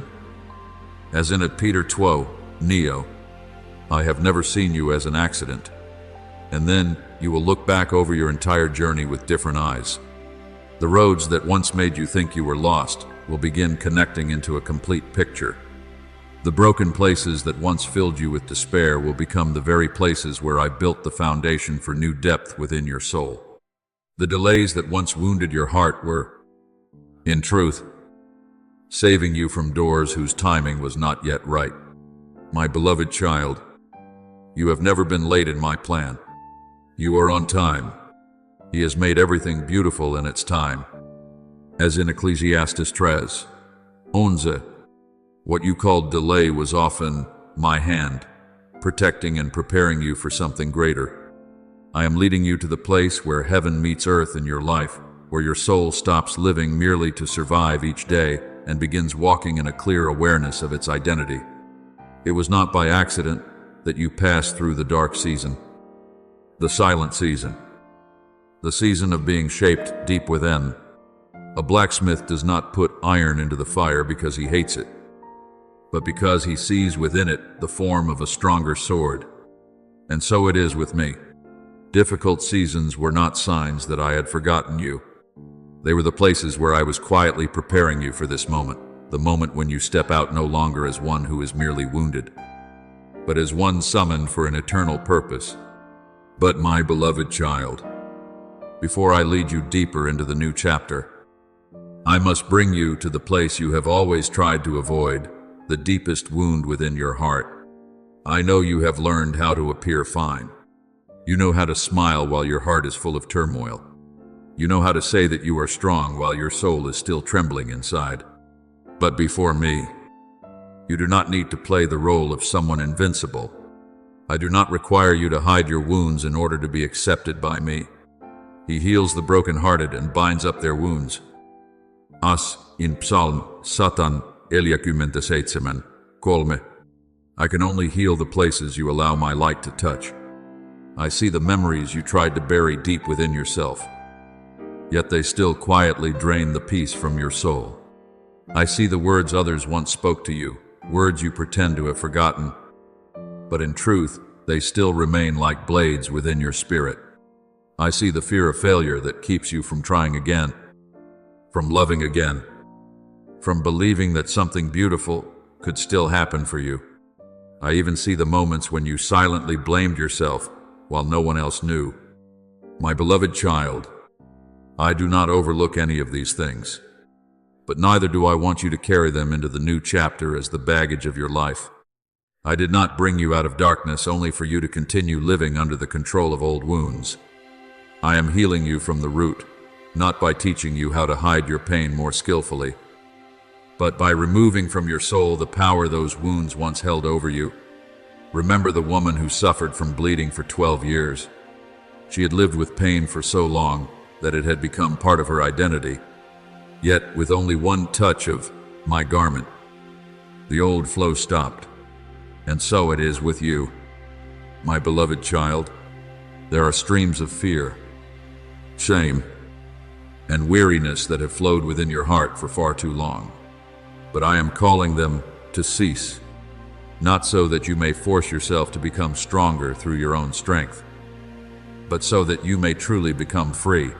As in at Peter 12, Neo, I have never seen you as an accident. And then you will look back over your entire journey with different eyes. The roads that once made you think you were lost will begin connecting into a complete picture. The broken places that once filled you with despair will become the very places where I built the foundation for new depth within your soul. The delays that once wounded your heart were, in truth, saving you from doors whose timing was not yet right. My beloved child, you have never been late in my plan. You are on time. He has made everything beautiful in its time. As in Ecclesiastes 3:11, what you called delay was often my hand, protecting and preparing you for something greater. I am leading you to the place where heaven meets earth in your life, where your soul stops living merely to survive each day and begins walking in a clear awareness of its identity. It was not by accident that you passed through the dark season, the silent season, the season of being shaped deep within. A blacksmith does not put iron into the fire because he hates it, but because he sees within it the form of a stronger sword. And so it is with me. Difficult seasons were not signs that I had forgotten you. They were the places where I was quietly preparing you for this moment, the moment when you step out no longer as one who is merely wounded, but as one summoned for an eternal purpose. But my beloved child, before I lead you deeper into the new chapter, I must bring you to the place you have always tried to avoid, the deepest wound within your heart. I know you have learned how to appear fine. You know how to smile while your heart is full of turmoil. You know how to say that you are strong while your soul is still trembling inside. But before me, you do not need to play the role of someone invincible. I do not require you to hide your wounds in order to be accepted by me. He heals the brokenhearted and binds up their wounds. As in Psalm 147, 3. I can only heal the places you allow my light to touch. I see the memories you tried to bury deep within yourself, yet they still quietly drain the peace from your soul. I see the words others once spoke to you, words you pretend to have forgotten, but in truth, they still remain like blades within your spirit. I see the fear of failure that keeps you from trying again, from loving again, from believing that something beautiful could still happen for you. I even see the moments when you silently blamed yourself while no one else knew. My beloved child, I do not overlook any of these things, but neither do I want you to carry them into the new chapter as the baggage of your life. I did not bring you out of darkness only for you to continue living under the control of old wounds. I am healing you from the root, not by teaching you how to hide your pain more skillfully, but by removing from your soul the power those wounds once held over you. Remember the woman who suffered from bleeding for 12 years. She had lived with pain for so long that it had become part of her identity. Yet, with only one touch of my garment, the old flow stopped. And so it is with you, my beloved child. There are streams of fear, shame, and weariness that have flowed within your heart for far too long. But I am calling them to cease, not so that you may force yourself to become stronger through your own strength, but so that you may truly become free.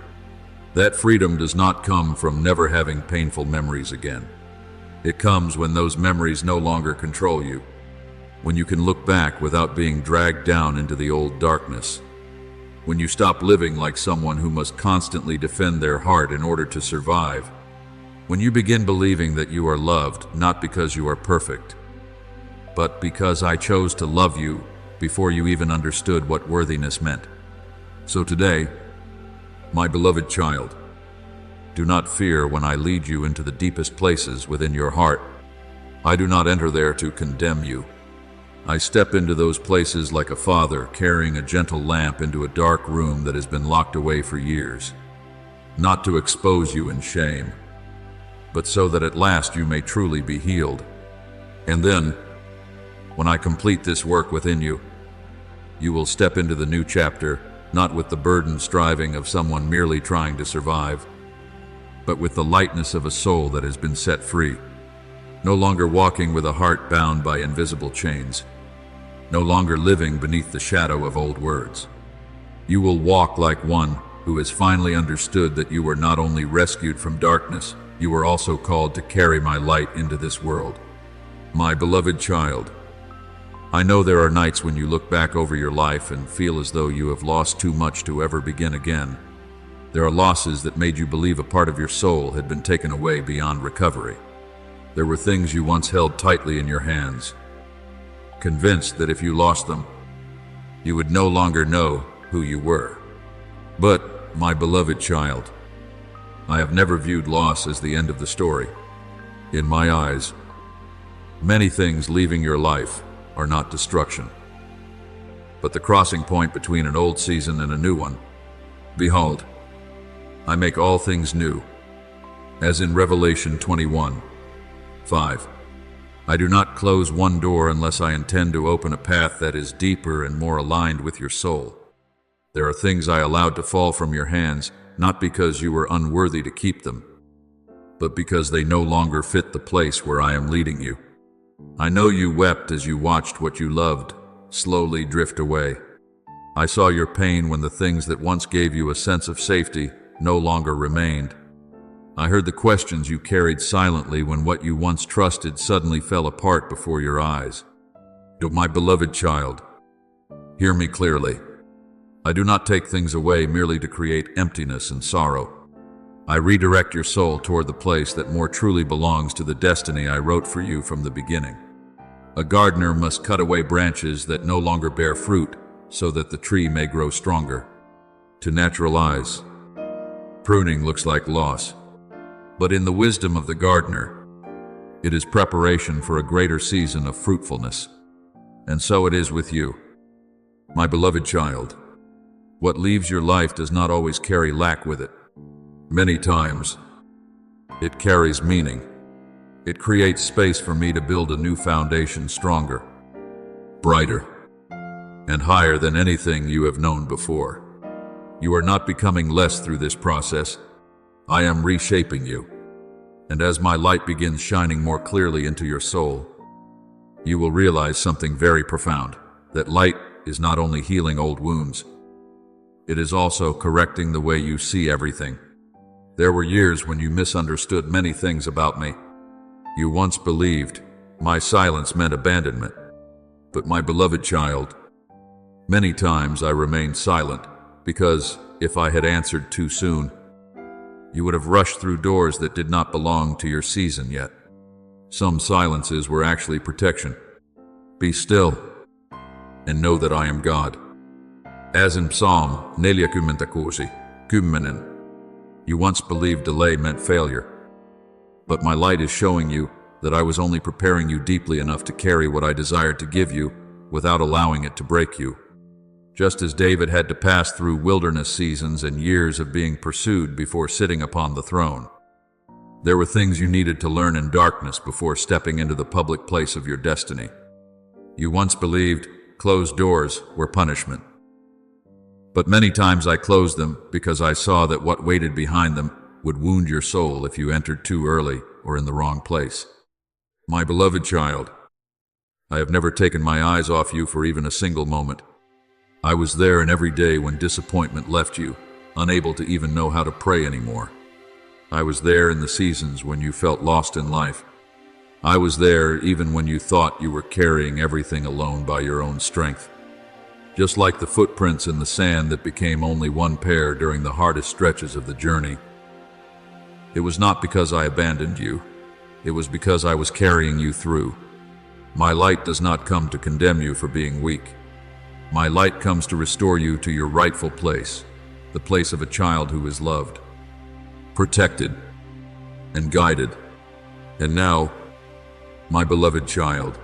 That freedom does not come from never having painful memories again. It comes when those memories no longer control you, when you can look back without being dragged down into the old darkness, when you stop living like someone who must constantly defend their heart in order to survive, when you begin believing that you are loved not because you are perfect, but because I chose to love you before you even understood what worthiness meant. So today, my beloved child, do not fear when I lead you into the deepest places within your heart. I do not enter there to condemn you. I step into those places like a father carrying a gentle lamp into a dark room that has been locked away for years, not to expose you in shame, but so that at last you may truly be healed. And then, when I complete this work within you, you will step into the new chapter, not with the burdened striving of someone merely trying to survive, but with the lightness of a soul that has been set free, no longer walking with a heart bound by invisible chains, no longer living beneath the shadow of old words. You will walk like one who has finally understood that you were not only rescued from darkness, you were also called to carry my light into this world. My beloved child, I know there are nights when you look back over your life and feel as though you have lost too much to ever begin again. There are losses that made you believe a part of your soul had been taken away beyond recovery. There were things you once held tightly in your hands, convinced that if you lost them, you would no longer know who you were. But, my beloved child, I have never viewed loss as the end of the story. In my eyes, many things leaving your life are not destruction, but the crossing point between an old season and a new one. Behold, I make all things new, as in Revelation 21:5. I do not close one door unless I intend to open a path that is deeper and more aligned with your soul. There are things I allowed to fall from your hands, not because you were unworthy to keep them, but because they no longer fit the place where I am leading you. I know you wept as you watched what you loved slowly drift away. I saw your pain when the things that once gave you a sense of safety no longer remained. I heard the questions you carried silently when what you once trusted suddenly fell apart before your eyes. My beloved child, hear me clearly. I do not take things away merely to create emptiness and sorrow. I redirect your soul toward the place that more truly belongs to the destiny I wrote for you from the beginning. A gardener must cut away branches that no longer bear fruit so that the tree may grow stronger. To natural eyes, pruning looks like loss. But in the wisdom of the gardener, it is preparation for a greater season of fruitfulness. And so it is with you. My beloved child, what leaves your life does not always carry lack with it. Many times, it carries meaning. It creates space for me to build a new foundation stronger, brighter, and higher than anything you have known before. You are not becoming less through this process. I am reshaping you. And as my light begins shining more clearly into your soul, you will realize something very profound, that light is not only healing old wounds, it is also correcting the way you see everything. There were years when you misunderstood many things about me. You once believed my silence meant abandonment. But my beloved child, many times I remained silent because if I had answered too soon, you would have rushed through doors that did not belong to your season yet. Some silences were actually protection. Be still and know that I am God. As in Psalm 46:10, you once believed delay meant failure. But my light is showing you that I was only preparing you deeply enough to carry what I desired to give you without allowing it to break you. Just as David had to pass through wilderness seasons and years of being pursued before sitting upon the throne, there were things you needed to learn in darkness before stepping into the public place of your destiny. You once believed closed doors were punishment. But many times I closed them because I saw that what waited behind them would wound your soul if you entered too early or in the wrong place. My beloved child, I have never taken my eyes off you for even a single moment. I was there in every day when disappointment left you, unable to even know how to pray anymore. I was there in the seasons when you felt lost in life. I was there even when you thought you were carrying everything alone by your own strength. Just like the footprints in the sand that became only one pair during the hardest stretches of the journey. It was not because I abandoned you. It was because I was carrying you through. My light does not come to condemn you for being weak. My light comes to restore you to your rightful place, the place of a child who is loved, protected, and guided. And now, my beloved child,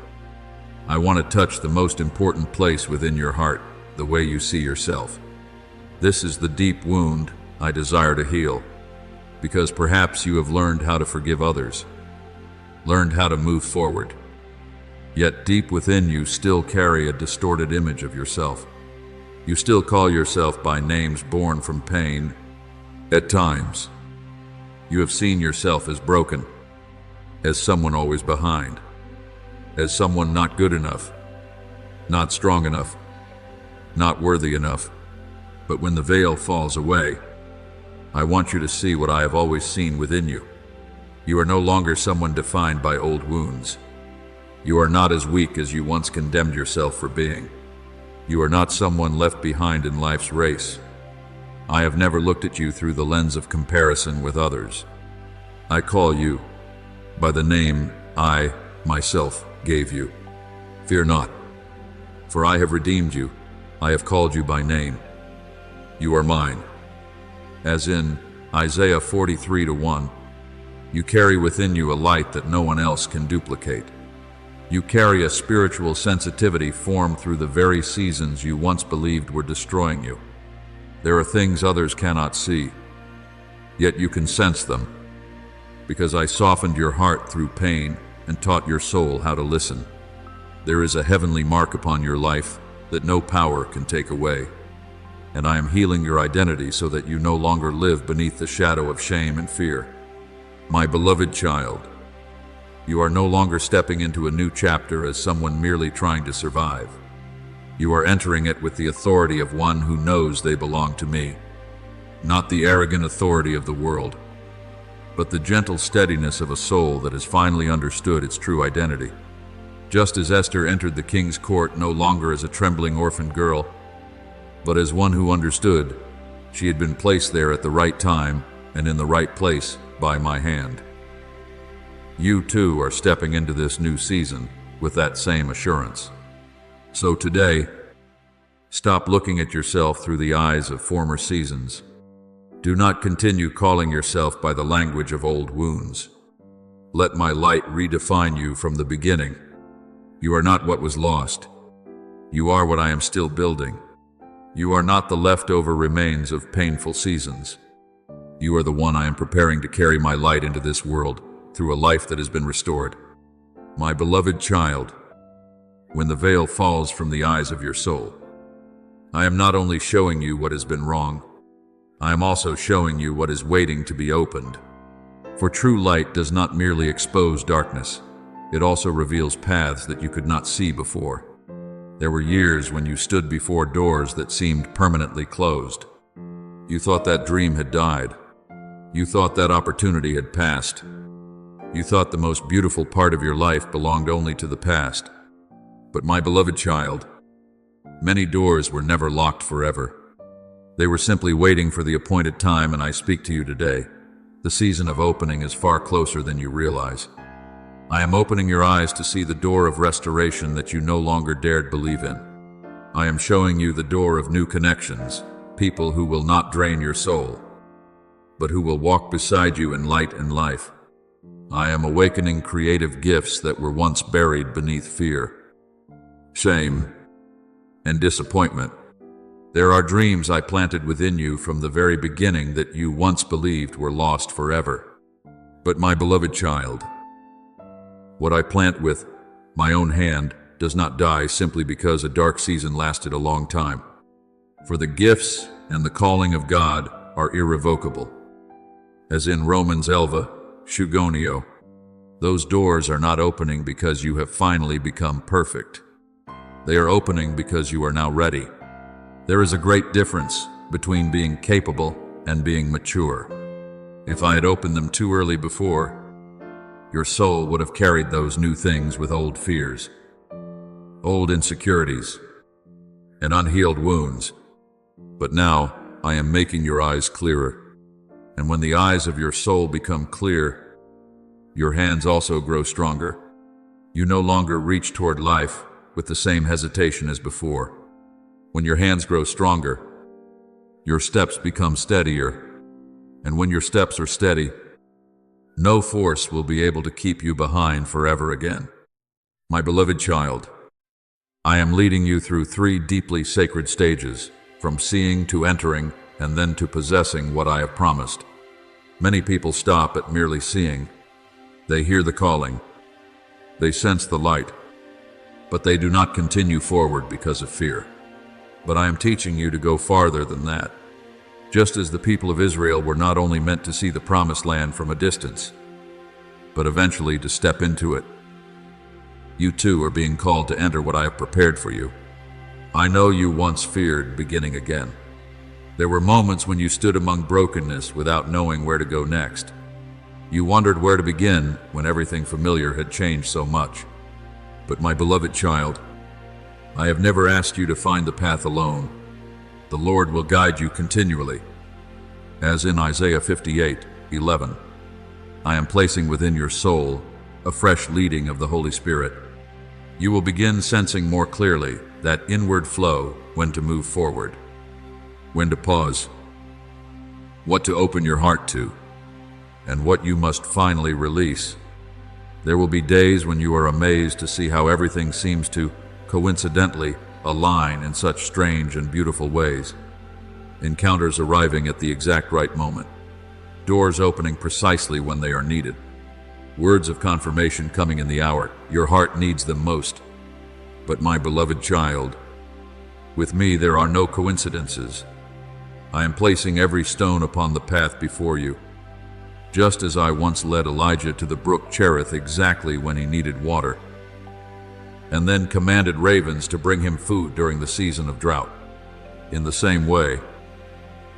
I want to touch the most important place within your heart, the way you see yourself. This is the deep wound I desire to heal, because perhaps you have learned how to forgive others, learned how to move forward. Yet deep within you still carry a distorted image of yourself. You still call yourself by names born from pain. At times, you have seen yourself as broken, as someone always behind, as someone not good enough, not strong enough, not worthy enough. But when the veil falls away, I want you to see what I have always seen within you. You are no longer someone defined by old wounds. You are not as weak as you once condemned yourself for being. You are not someone left behind in life's race. I have never looked at you through the lens of comparison with others. I call you by the name I, myself, gave you. Fear not, for I have redeemed you. I have called you by name. You are mine. As in Isaiah 43:1, you carry within you a light that no one else can duplicate. You carry a spiritual sensitivity formed through the very seasons you once believed were destroying you. There are things others cannot see. yet you can sense them, because I softened your heart through pain and taught your soul how to listen. There is a heavenly mark upon your life that no power can take away, and I am healing your identity so that you no longer live beneath the shadow of shame and fear. My beloved child, you are no longer stepping into a new chapter as someone merely trying to survive. You are entering it with the authority of one who knows they belong to me, not the arrogant authority of the world, but the gentle steadiness of a soul that has finally understood its true identity. Just as Esther entered the king's court no longer as a trembling orphan girl, but as one who understood she had been placed there at the right time and in the right place by my hand. You too are stepping into this new season with that same assurance. So today, stop looking at yourself through the eyes of former seasons. Do not continue calling yourself by the language of old wounds. Let my light redefine you from the beginning. You are not what was lost. You are what I am still building. You are not the leftover remains of painful seasons. You are the one I am preparing to carry my light into this world through a life that has been restored. My beloved child, when the veil falls from the eyes of your soul, I am not only showing you what has been wrong, I am also showing you what is waiting to be opened. For true light does not merely expose darkness, it also reveals paths that you could not see before. There were years when you stood before doors that seemed permanently closed. You thought that dream had died. You thought that opportunity had passed. You thought the most beautiful part of your life belonged only to the past. But my beloved child, many doors were never locked forever. They were simply waiting for the appointed time, and I speak to you today. The season of opening is far closer than you realize. I am opening your eyes to see the door of restoration that you no longer dared believe in. I am showing you the door of new connections, people who will not drain your soul, but who will walk beside you in light and life. I am awakening creative gifts that were once buried beneath fear, shame, and disappointment. There are dreams I planted within you from the very beginning that you once believed were lost forever. But my beloved child, what I plant with my own hand does not die simply because a dark season lasted a long time. For the gifts and the calling of God are irrevocable. As in Romans 11, Shugonio, those doors are not opening because you have finally become perfect. They are opening because you are now ready. There is a great difference between being capable and being mature. If I had opened them too early before, your soul would have carried those new things with old fears, old insecurities, and unhealed wounds. But now I am making your eyes clearer. And when the eyes of your soul become clear, your hands also grow stronger. You no longer reach toward life with the same hesitation as before. When your hands grow stronger, your steps become steadier. And when your steps are steady, no force will be able to keep you behind forever again. My beloved child, I am leading you through 3 deeply sacred stages, from seeing to entering and then to possessing what I have promised. Many people stop at merely seeing. They hear the calling. They sense the light. But they do not continue forward because of fear. But I am teaching you to go farther than that. Just as the people of Israel were not only meant to see the promised land from a distance, but eventually to step into it, you too are being called to enter what I have prepared for you. I know you once feared beginning again. There were moments when you stood among brokenness without knowing where to go next. You wondered where to begin when everything familiar had changed so much. But my beloved child, I have never asked you to find the path alone. The Lord will guide you continually. As in Isaiah 58:11, I am placing within your soul a fresh leading of the Holy Spirit. You will begin sensing more clearly that inward flow, when to move forward, when to pause, what to open your heart to, and what you must finally release. There will be days when you are amazed to see how everything seems to coincidentally align in such strange and beautiful ways. Encounters arriving at the exact right moment. doors opening precisely when they are needed. Words of confirmation coming in the hour your heart needs them most. But my beloved child, with me there are no coincidences. I am placing every stone upon the path before you. Just as I once led Elijah to the brook Cherith exactly when he needed water, and then commanded ravens to bring him food during the season of drought. In the same way,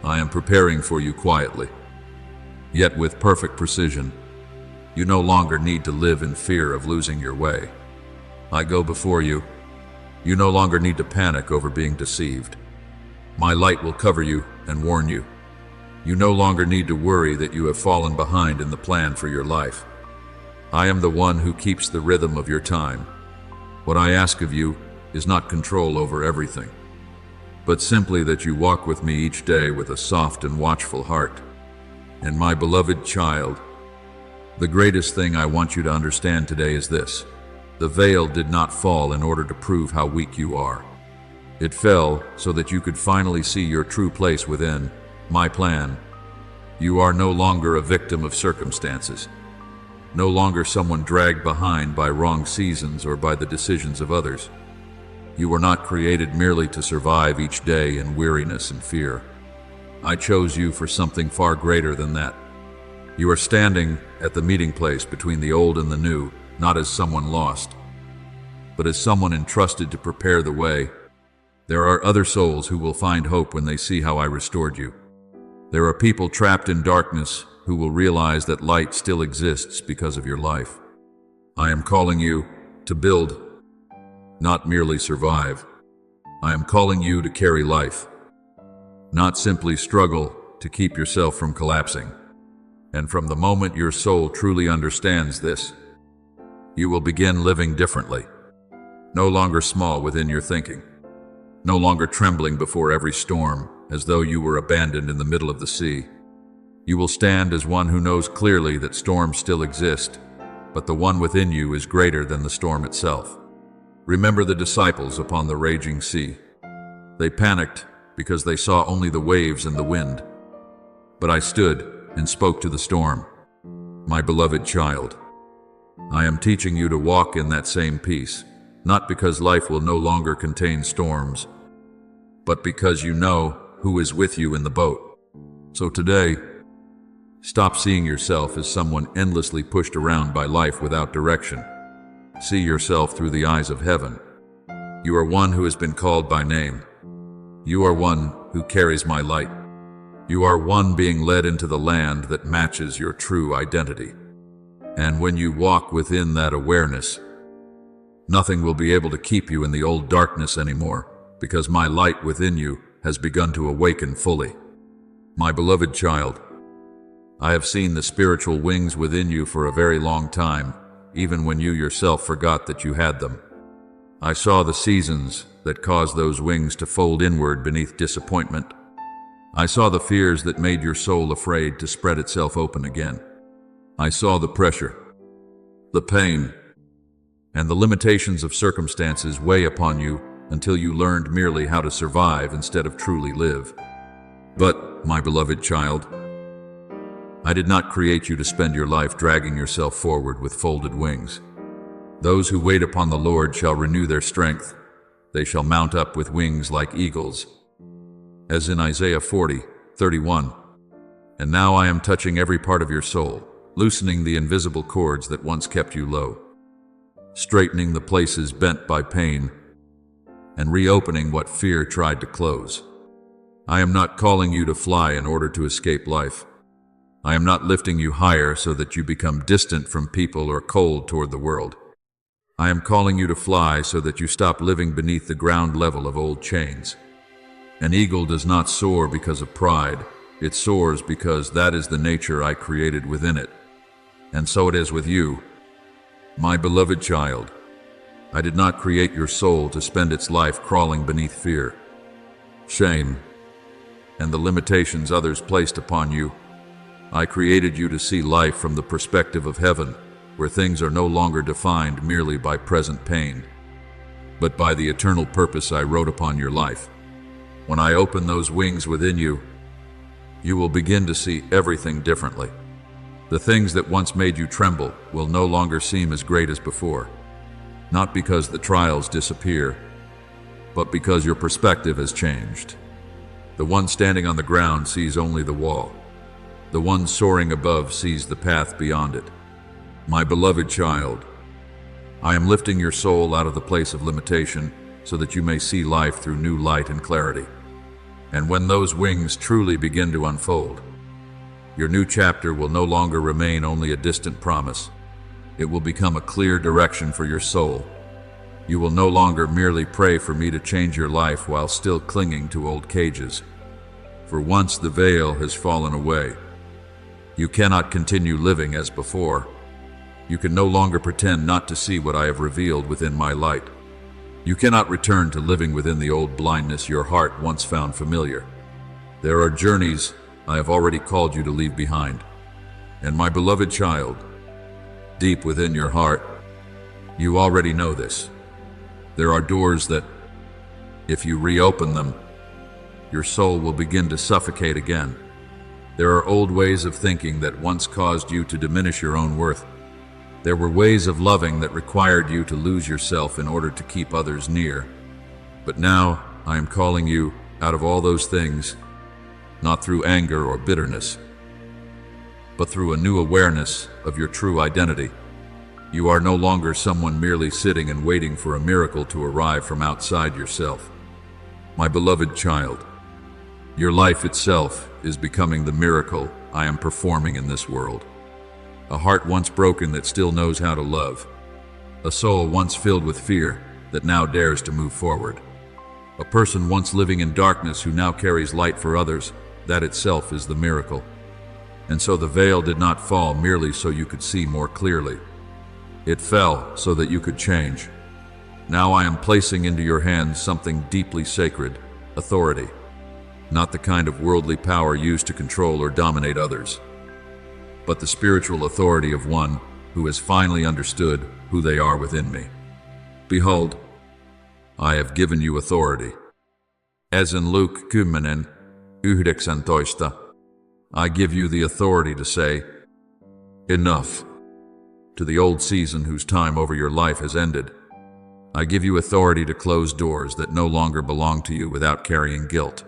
I am preparing for you quietly, yet with perfect precision. You no longer need to live in fear of losing your way. I go before you. You no longer need to panic over being deceived. My light will cover you and warn you. You no longer need to worry that you have fallen behind in the plan for your life. I am the one who keeps the rhythm of your time. What I ask of you is not control over everything, but simply that you walk with me each day with a soft and watchful heart. And my beloved child, the greatest thing I want you to understand today is this: the veil did not fall in order to prove how weak you are. It fell so that you could finally see your true place within my plan. You are no longer a victim of circumstances, no longer someone dragged behind by wrong seasons or by the decisions of others. You were not created merely to survive each day in weariness and fear. I chose you for something far greater than that. You are standing at the meeting place between the old and the new, not as someone lost, but as someone entrusted to prepare the way. There are other souls who will find hope when they see how I restored you. There are people trapped in darkness who will realize that light still exists because of your life. I am calling you to build, not merely survive. I am calling you to carry life, not simply struggle to keep yourself from collapsing. And from the moment your soul truly understands this, you will begin living differently, no longer small within your thinking, no longer trembling before every storm as though you were abandoned in the middle of the sea. You will stand as one who knows clearly that storms still exist, but the one within you is greater than the storm itself. Remember the disciples upon the raging sea. They panicked because they saw only the waves and the wind. But I stood and spoke to the storm. My beloved child, I am teaching you to walk in that same peace, not because life will no longer contain storms, but because you know who is with you in the boat. So today, stop seeing yourself as someone endlessly pushed around by life without direction. See yourself through the eyes of heaven. You are one who has been called by name. You are one who carries my light. You are one being led into the land that matches your true identity. And when you walk within that awareness, nothing will be able to keep you in the old darkness anymore, because my light within you has begun to awaken fully. My beloved child, I have seen the spiritual wings within you for a very long time, even when you yourself forgot that you had them. I saw the seasons that caused those wings to fold inward beneath disappointment. I saw the fears that made your soul afraid to spread itself open again. I saw the pressure, the pain, and the limitations of circumstances weigh upon you until you learned merely how to survive instead of truly live. But, my beloved child, I did not create you to spend your life dragging yourself forward with folded wings. Those who wait upon the Lord shall renew their strength. They shall mount up with wings like eagles. As in Isaiah 40:31. And now I am touching every part of your soul, loosening the invisible cords that once kept you low, straightening the places bent by pain, and reopening what fear tried to close. I am not calling you to fly in order to escape life. I am not lifting you higher so that you become distant from people or cold toward the world. I am calling you to fly so that you stop living beneath the ground level of old chains. An eagle does not soar because of pride. It soars because that is the nature I created within it. And so it is with you, my beloved child. I did not create your soul to spend its life crawling beneath fear, shame, and the limitations others placed upon you. I created you to see life from the perspective of heaven, where things are no longer defined merely by present pain, but by the eternal purpose I wrote upon your life. When I open those wings within you, You will begin to see everything differently. The things that once made you tremble will no longer seem as great as before. Not because the trials disappear, but because your perspective has changed. The one standing on the ground sees only the wall. The one soaring above sees the path beyond it. My beloved child, I am lifting your soul out of the place of limitation so that you may see life through new light and clarity. And when those wings truly begin to unfold, your new chapter will no longer remain only a distant promise. It will become a clear direction for your soul. You will no longer merely pray for me to change your life while still clinging to old cages. For once the veil has fallen away, you cannot continue living as before. You can no longer pretend not to see what I have revealed within my light. You cannot return to living within the old blindness your heart once found familiar. There are journeys I have already called you to leave behind. And my beloved child, deep within your heart, you already know this. There are doors that, if you reopen them, your soul will begin to suffocate again. There are old ways of thinking that once caused you to diminish your own worth. There were ways of loving that required you to lose yourself in order to keep others near. But now I am calling you out of all those things, not through anger or bitterness, but through a new awareness of your true identity. You are no longer someone merely sitting and waiting for a miracle to arrive from outside yourself. My beloved child, your life itself is becoming the miracle I am performing in this world. A heart once broken that still knows how to love. A soul once filled with fear that now dares to move forward. A person once living in darkness who now carries light for others. That itself is the miracle. And so the veil did not fall merely so you could see more clearly. It fell so that you could change. Now I am placing into your hands something deeply sacred, authority. Not the kind of worldly power used to control or dominate others, but the spiritual authority of one who has finally understood who they are within me. Behold, I have given you authority. As in Luke 10:19, I give you the authority to say, enough, to the old season whose time over your life has ended. I give you authority to close doors that no longer belong to you without carrying guilt.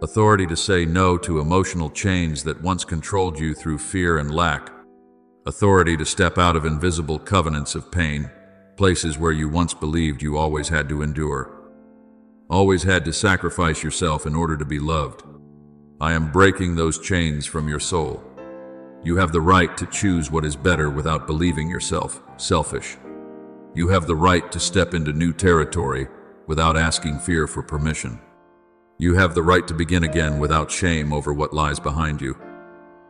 Authority to say no to emotional chains that once controlled you through fear and lack. Authority to step out of invisible covenants of pain, places where you once believed you always had to endure. Always had to sacrifice yourself in order to be loved. I am breaking those chains from your soul. You have the right to choose what is better without believing yourself selfish. You have the right to step into new territory without asking fear for permission. You have the right to begin again without shame over what lies behind you.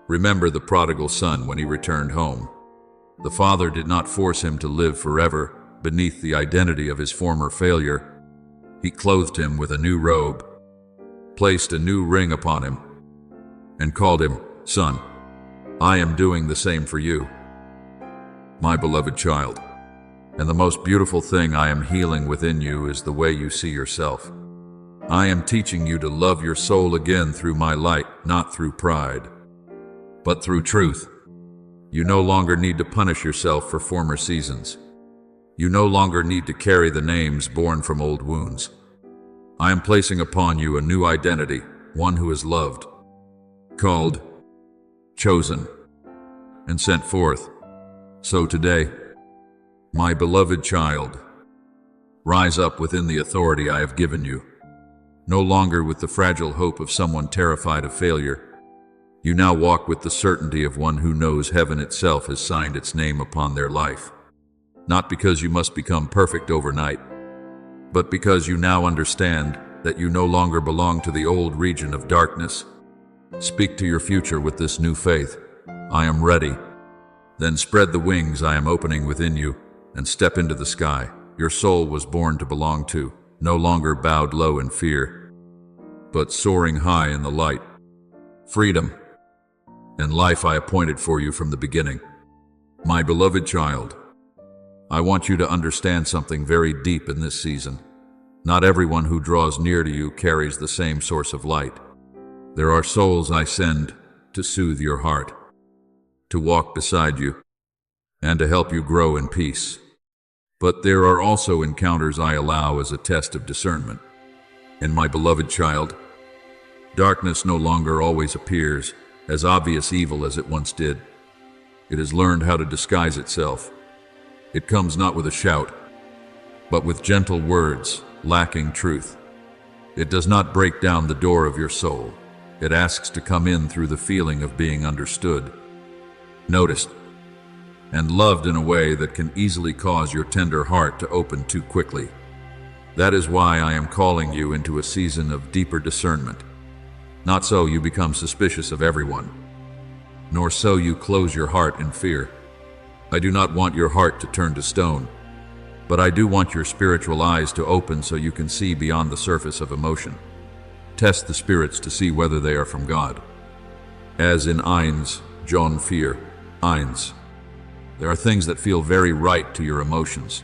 Remember the prodigal son when he returned home. The father did not force him to live forever beneath the identity of his former failure. He clothed him with a new robe, placed a new ring upon him, and called him, Son. I am doing the same for you, my beloved child. And the most beautiful thing I am healing within you is the way you see yourself. I am teaching you to love your soul again through my light, not through pride, but through truth. You no longer need to punish yourself for former seasons. You no longer need to carry the names born from old wounds. I am placing upon you a new identity, one who is loved, called, chosen, and sent forth. So today, my beloved child, rise up within the authority I have given you. No longer with the fragile hope of someone terrified of failure. You now walk with the certainty of one who knows heaven itself has signed its name upon their life. Not because you must become perfect overnight, but because you now understand that you no longer belong to the old region of darkness. Speak to your future with this new faith. I am ready. Then spread the wings I am opening within you and step into the sky your soul was born to belong to, no longer bowed low in fear, but soaring high in the light. Freedom and life I appointed for you from the beginning. My beloved child, I want you to understand something very deep in this season. Not everyone who draws near to you carries the same source of light. There are souls I send to soothe your heart, to walk beside you, and to help you grow in peace. But there are also encounters I allow as a test of discernment. And my beloved child, darkness no longer always appears as obvious evil as it once did. It has learned how to disguise itself. It comes not with a shout, but with gentle words lacking truth. It does not break down the door of your soul. It asks to come in through the feeling of being understood, noticed, and loved in a way that can easily cause your tender heart to open too quickly. That is why I am calling you into a season of deeper discernment. Not so you become suspicious of everyone, nor so you close your heart in fear. I do not want your heart to turn to stone, but I do want your spiritual eyes to open so you can see beyond the surface of emotion. Test the spirits to see whether they are from God. As in Eins, John 4, Eins. There are things that feel very right to your emotions,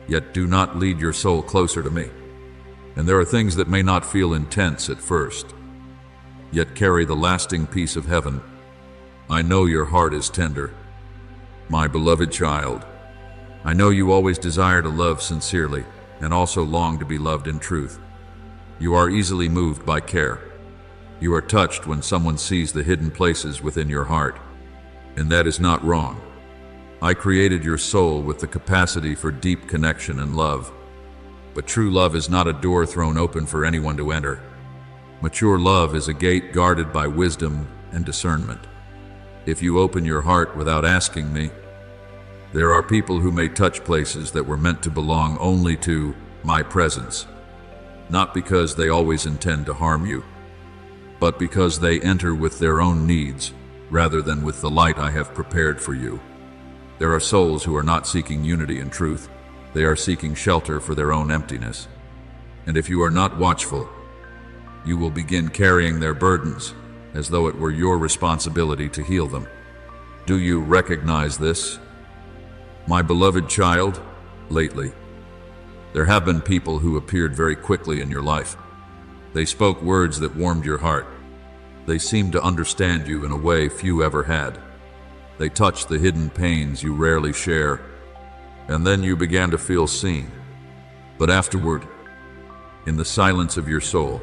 yet do not lead your soul closer to me. And there are things that may not feel intense at first, yet carry the lasting peace of heaven. I know your heart is tender. My beloved child, I know you always desire to love sincerely and also long to be loved in truth. You are easily moved by care. You are touched when someone sees the hidden places within your heart, and that is not wrong. I created your soul with the capacity for deep connection and love. But true love is not a door thrown open for anyone to enter. Mature love is a gate guarded by wisdom and discernment. If you open your heart without asking me, there are people who may touch places that were meant to belong only to my presence, not because they always intend to harm you, but because they enter with their own needs rather than with the light I have prepared for you. There are souls who are not seeking unity and truth. They are seeking shelter for their own emptiness. And if you are not watchful, you will begin carrying their burdens as though it were your responsibility to heal them. Do you recognize this? My beloved child, lately, there have been people who appeared very quickly in your life. They spoke words that warmed your heart. They seemed to understand you in a way few ever had. They touched the hidden pains you rarely share, and then you began to feel seen. But afterward, in the silence of your soul,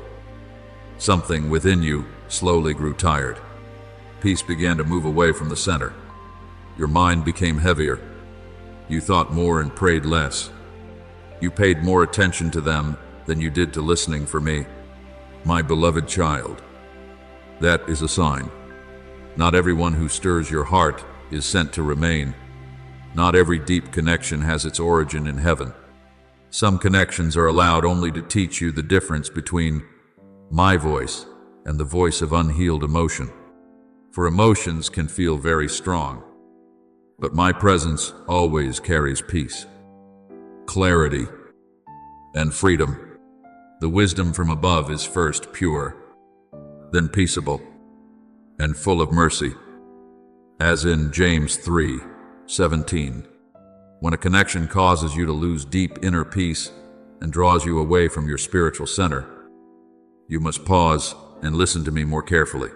something within you slowly grew tired. Peace began to move away from the center. Your mind became heavier. You thought more and prayed less. You paid more attention to them than you did to listening for me. My beloved child, that is a sign. Not everyone who stirs your heart is sent to remain. Not every deep connection has its origin in heaven. Some connections are allowed only to teach you the difference between my voice and the voice of unhealed emotion. For emotions can feel very strong, but my presence always carries peace, clarity, and freedom. The wisdom from above is first pure, then peaceable, and full of mercy. As in James 3:17, when a connection causes you to lose deep inner peace and draws you away from your spiritual center, you must pause and listen to me more carefully.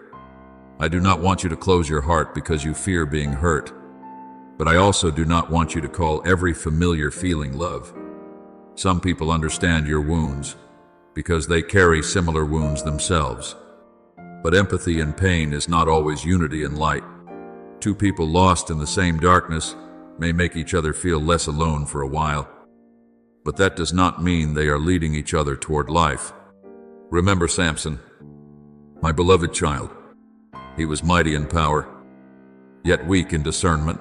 I do not want you to close your heart because you fear being hurt, but I also do not want you to call every familiar feeling love. Some people understand your wounds because they carry similar wounds themselves. But empathy and pain is not always unity and light. Two people lost in the same darkness may make each other feel less alone for a while, but that does not mean they are leading each other toward life. Remember Samson, my beloved child. He was mighty in power, yet weak in discernment.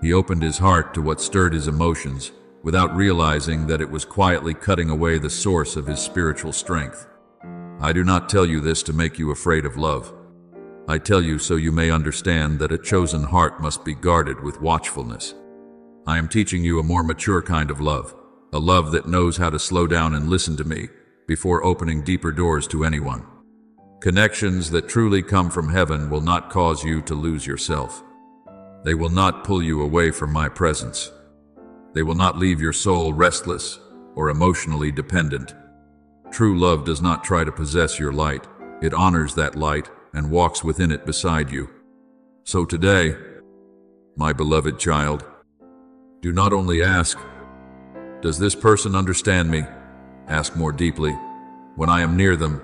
He opened his heart to what stirred his emotions without realizing that it was quietly cutting away the source of his spiritual strength. I do not tell you this to make you afraid of love. I tell you so you may understand that a chosen heart must be guarded with watchfulness. I am teaching you a more mature kind of love, a love that knows how to slow down and listen to me before opening deeper doors to anyone. Connections that truly come from heaven will not cause you to lose yourself. They will not pull you away from my presence. They will not leave your soul restless or emotionally dependent. True love does not try to possess your light. It honors that light and walks within it beside you. So today, my beloved child, do not only ask, "Does this person understand me?" Ask more deeply, "When I am near them,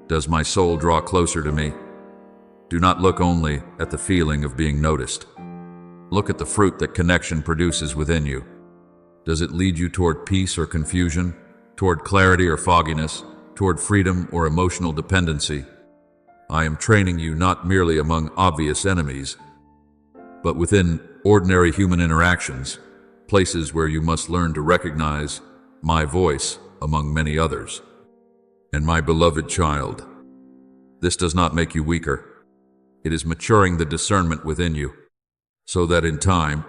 does my soul draw closer to me?" Do not look only at the feeling of being noticed. Look at the fruit that connection produces within you. Does it lead you toward peace or confusion, toward clarity or fogginess, toward freedom or emotional dependency? I am training you not merely among obvious enemies, but within ordinary human interactions, places where you must learn to recognize my voice among many others. And my beloved child, this does not make you weaker. It is maturing the discernment within you, so that in time,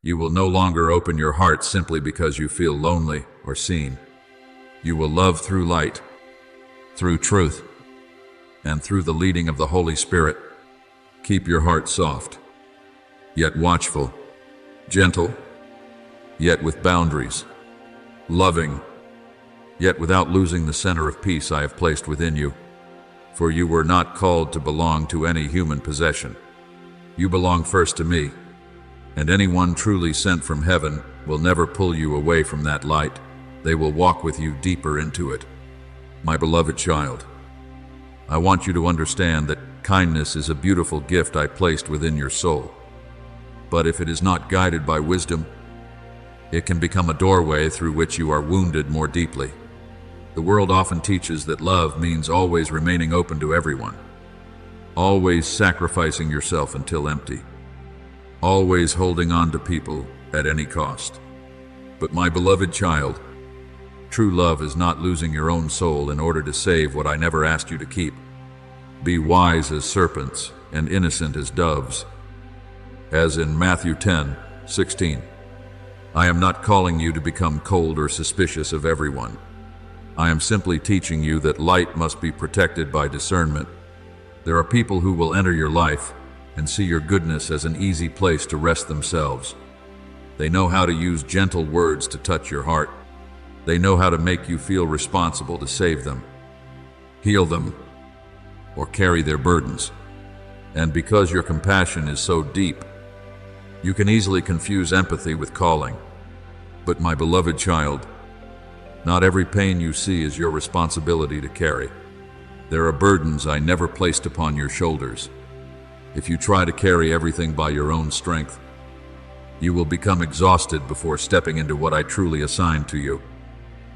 you will no longer open your heart simply because you feel lonely or seen. You will love through light, through truth, and through the leading of the Holy Spirit. Keep your heart soft, yet watchful, gentle, yet with boundaries, loving, yet without losing the center of peace I have placed within you. For you were not called to belong to any human possession. You belong first to me, and anyone truly sent from heaven will never pull you away from that light. They will walk with you deeper into it. My beloved child, I want you to understand that kindness is a beautiful gift I placed within your soul. But if it is not guided by wisdom, it can become a doorway through which you are wounded more deeply. The world often teaches that love means always remaining open to everyone, always sacrificing yourself until empty, always holding on to people at any cost. But my beloved child, true love is not losing your own soul in order to save what I never asked you to keep. Be wise as serpents and innocent as doves. As in Matthew 10:16, I am not calling you to become cold or suspicious of everyone. I am simply teaching you that light must be protected by discernment. There are people who will enter your life and see your goodness as an easy place to rest themselves. They know how to use gentle words to touch your heart. They know how to make you feel responsible to save them, heal them, or carry their burdens. And because your compassion is so deep, you can easily confuse empathy with calling. But my beloved child, not every pain you see is your responsibility to carry. There are burdens I never placed upon your shoulders. If you try to carry everything by your own strength, you will become exhausted before stepping into what I truly assigned to you.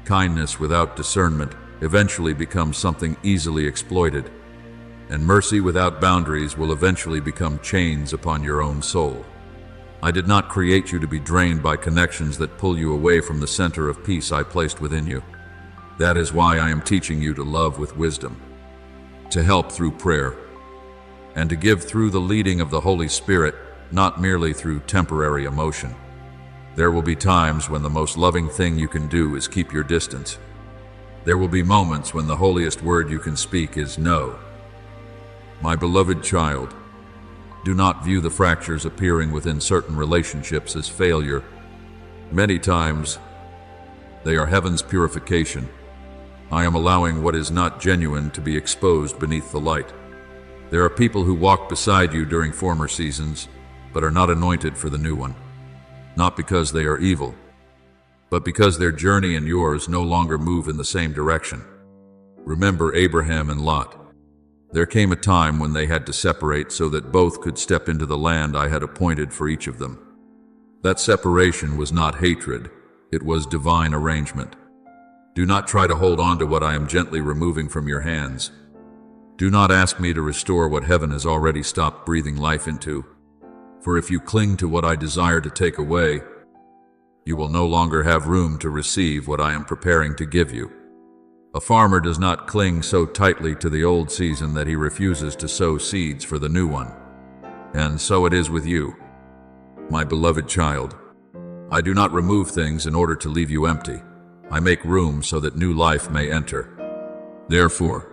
Kindness without discernment eventually becomes something easily exploited, and mercy without boundaries will eventually become chains upon your own soul. I did not create you to be drained by connections that pull you away from the center of peace I placed within you. That is why I am teaching you to love with wisdom, to help through prayer, and to give through the leading of the Holy Spirit, not merely through temporary emotion. There will be times when the most loving thing you can do is keep your distance. There will be moments when the holiest word you can speak is no. My beloved child, do not view the fractures appearing within certain relationships as failure. Many times, they are heaven's purification. I am allowing what is not genuine to be exposed beneath the light. There are people who walked beside you during former seasons, but are not anointed for the new one. Not because they are evil, but because their journey and yours no longer move in the same direction. Remember Abraham and Lot. There came a time when they had to separate so that both could step into the land I had appointed for each of them. That separation was not hatred, it was divine arrangement. Do not try to hold on to what I am gently removing from your hands. Do not ask me to restore what heaven has already stopped breathing life into. For if you cling to what I desire to take away, you will no longer have room to receive what I am preparing to give you. A farmer does not cling so tightly to the old season that he refuses to sow seeds for the new one. And so it is with you, my beloved child. I do not remove things in order to leave you empty. I make room so that new life may enter. Therefore,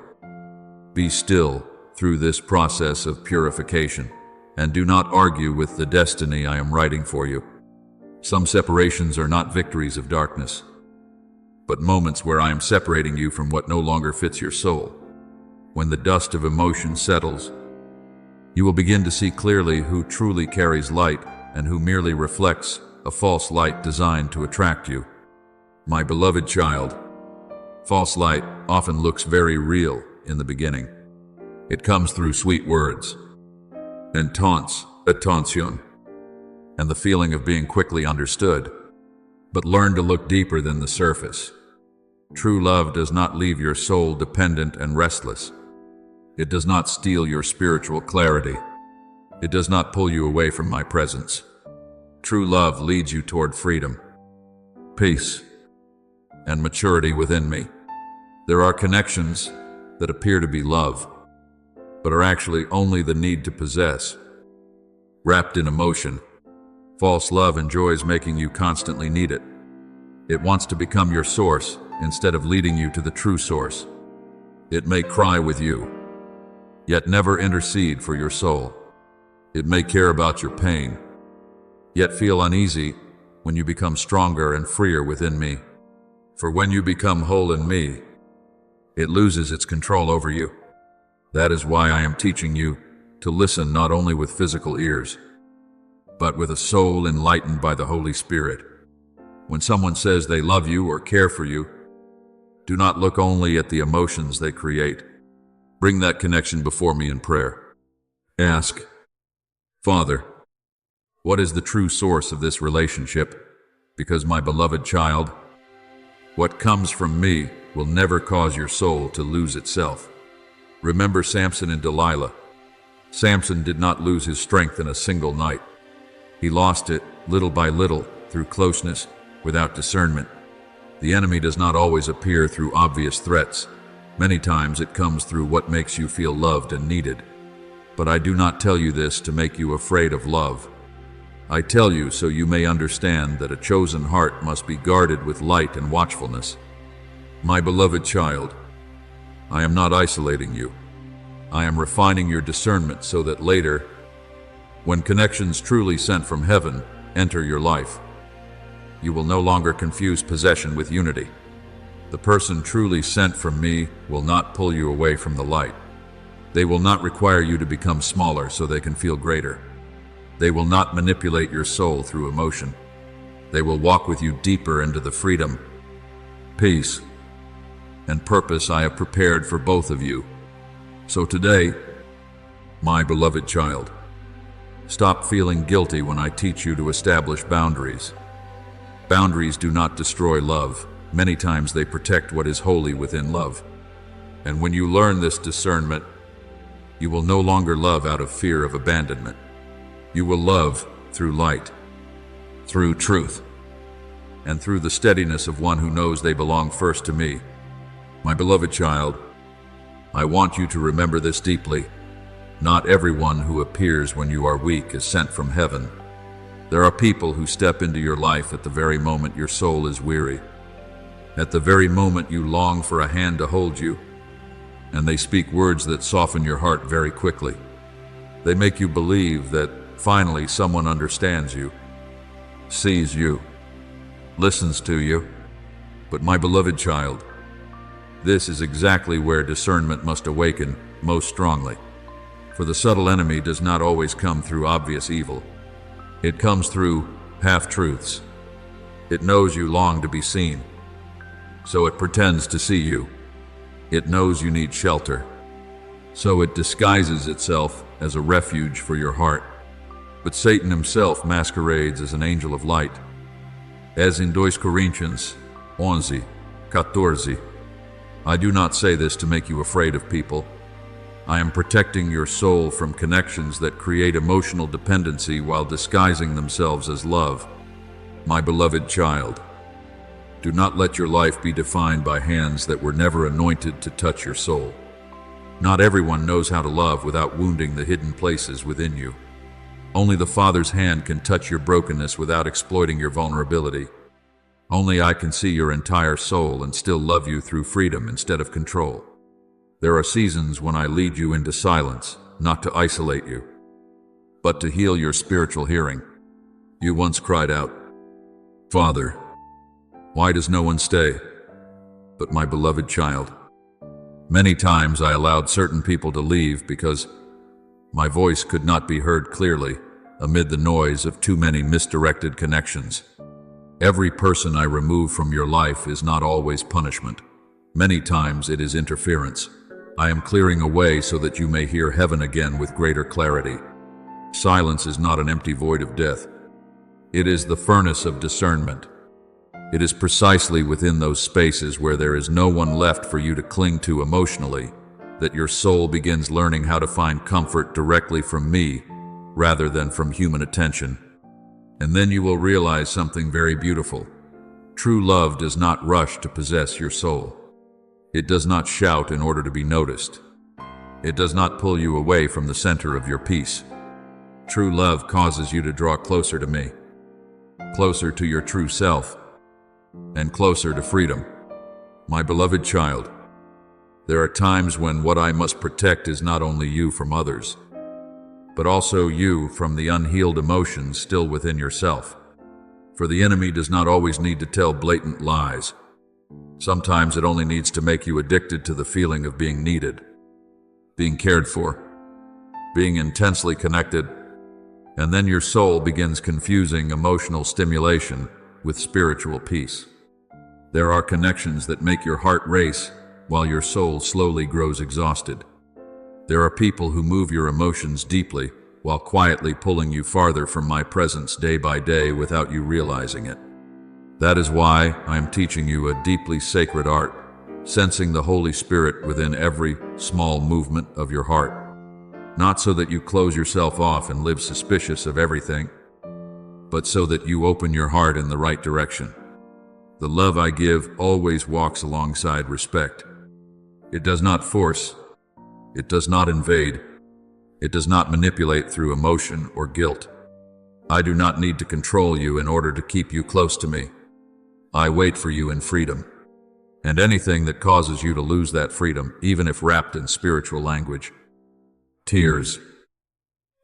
be still through this process of purification, and do not argue with the destiny I am writing for you. Some separations are not victories of darkness, but moments where I am separating you from what no longer fits your soul. When the dust of emotion settles, you will begin to see clearly who truly carries light and who merely reflects a false light designed to attract you. My beloved child, false light often looks very real in the beginning. It comes through sweet words and taunts, attention, and the feeling of being quickly understood. But learn to look deeper than the surface. True love does not leave your soul dependent and restless. It does not steal your spiritual clarity. It does not pull you away from my presence. True love leads you toward freedom, peace, and maturity within me. There are connections that appear to be love, but are actually only the need to possess. Wrapped in emotion, false love enjoys making you constantly need it. It wants to become your source instead of leading you to the true source. It may cry with you, yet never intercede for your soul. It may care about your pain, yet feel uneasy when you become stronger and freer within me. For when you become whole in me, it loses its control over you. That is why I am teaching you to listen not only with physical ears, but with a soul enlightened by the Holy Spirit. When someone says they love you or care for you, do not look only at the emotions they create. Bring that connection before me in prayer. Ask, Father, what is the true source of this relationship? Because my beloved child, what comes from me will never cause your soul to lose itself. Remember Samson and Delilah. Samson did not lose his strength in a single night. He lost it little by little through closeness without discernment. The enemy does not always appear through obvious threats. Many times it comes through what makes you feel loved and needed. But I do not tell you this to make you afraid of love. I tell you so you may understand that a chosen heart must be guarded with light and watchfulness. My beloved child, I am not isolating you. I am refining your discernment so that later, when connections truly sent from heaven enter your life, you will no longer confuse possession with unity. The person truly sent from me will not pull you away from the light. They will not require you to become smaller so they can feel greater. They will not manipulate your soul through emotion. They will walk with you deeper into the freedom, peace, and purpose I have prepared for both of you. So today, my beloved child, stop feeling guilty when I teach you to establish boundaries. Boundaries do not destroy love. Many times they protect what is holy within love. And when you learn this discernment, you will no longer love out of fear of abandonment. You will love through light, through truth, and through the steadiness of one who knows they belong first to me. My beloved child, I want you to remember this deeply. Not everyone who appears when you are weak is sent from heaven. There are people who step into your life at the very moment your soul is weary, at the very moment you long for a hand to hold you, and they speak words that soften your heart very quickly. They make you believe that finally someone understands you, sees you, listens to you. But my beloved child, this is exactly where discernment must awaken most strongly. For the subtle enemy does not always come through obvious evil. It comes through half-truths. It knows you long to be seen, so it pretends to see you. It knows you need shelter, so it disguises itself as a refuge for your heart. But Satan himself masquerades as an angel of light. As in 2 Corinthians 11:14, I do not say this to make you afraid of people. I am protecting your soul from connections that create emotional dependency while disguising themselves as love. My beloved child, do not let your life be defined by hands that were never anointed to touch your soul. Not everyone knows how to love without wounding the hidden places within you. Only the Father's hand can touch your brokenness without exploiting your vulnerability. Only I can see your entire soul and still love you through freedom instead of control. There are seasons when I lead you into silence, not to isolate you, but to heal your spiritual hearing. You once cried out, "Father, why does no one stay?" But my beloved child, Many times I allowed certain people to leave because my voice could not be heard clearly amid the noise of too many misdirected connections. Every person I remove from your life is not always punishment. Many times it is interference. I am clearing a way so that you may hear heaven again with greater clarity. Silence is not an empty void of death. It is the furnace of discernment. It is precisely within those spaces where there is no one left for you to cling to emotionally that your soul begins learning how to find comfort directly from me rather than from human attention. And then you will realize something very beautiful. True love does not rush to possess your soul. It does not shout in order to be noticed. It does not pull you away from the center of your peace. True love causes you to draw closer to me, closer to your true self, and closer to freedom. My beloved child, there are times when what I must protect is not only you from others, but also you from the unhealed emotions still within yourself. For the enemy does not always need to tell blatant lies. Sometimes it only needs to make you addicted to the feeling of being needed, being cared for, being intensely connected, and then your soul begins confusing emotional stimulation with spiritual peace. There are connections that make your heart race while your soul slowly grows exhausted. There are people who move your emotions deeply while quietly pulling you farther from my presence day by day without you realizing it. That is why I am teaching you a deeply sacred art, sensing the Holy Spirit within every small movement of your heart. Not so that you close yourself off and live suspicious of everything, but so that you open your heart in the right direction. The love I give always walks alongside respect. It does not force. It does not invade. It does not manipulate through emotion or guilt. I do not need to control you in order to keep you close to me. I wait for you in freedom. And anything that causes you to lose that freedom, even if wrapped in spiritual language, tears,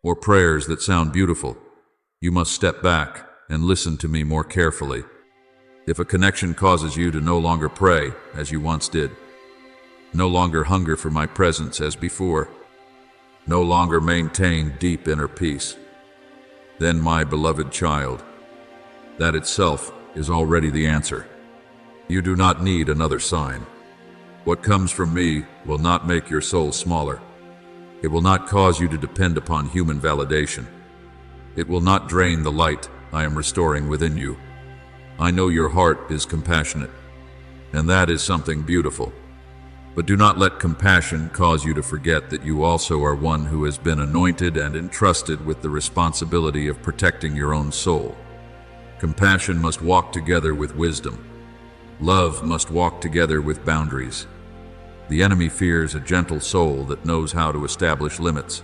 or prayers that sound beautiful, you must step back and listen to me more carefully. If a connection causes you to no longer pray as you once did, no longer hunger for my presence as before, no longer maintain deep inner peace, then, my beloved child, that itself is already the answer. You do not need another sign. What comes from me will not make your soul smaller. It will not cause you to depend upon human validation. It will not drain the light I am restoring within you. I know your heart is compassionate, and that is something beautiful. But do not let compassion cause you to forget that you also are one who has been anointed and entrusted with the responsibility of protecting your own soul. Compassion must walk together with wisdom. Love must walk together with boundaries. The enemy fears a gentle soul that knows how to establish limits,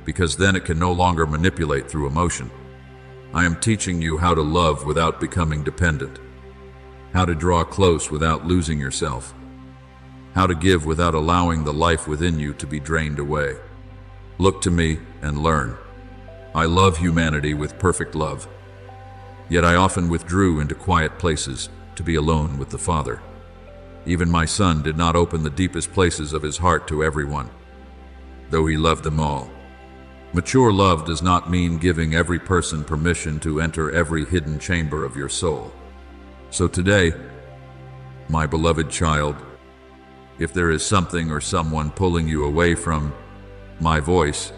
because then it can no longer manipulate through emotion. I am teaching you how to love without becoming dependent, how to draw close without losing yourself, how to give without allowing the life within you to be drained away. Look to me and learn. I love humanity with perfect love, yet I often withdrew into quiet places to be alone with the Father. Even my Son did not open the deepest places of his heart to everyone, though he loved them all. Mature love does not mean giving every person permission to enter every hidden chamber of your soul. So today, my beloved child, if there is something or someone pulling you away from my voice,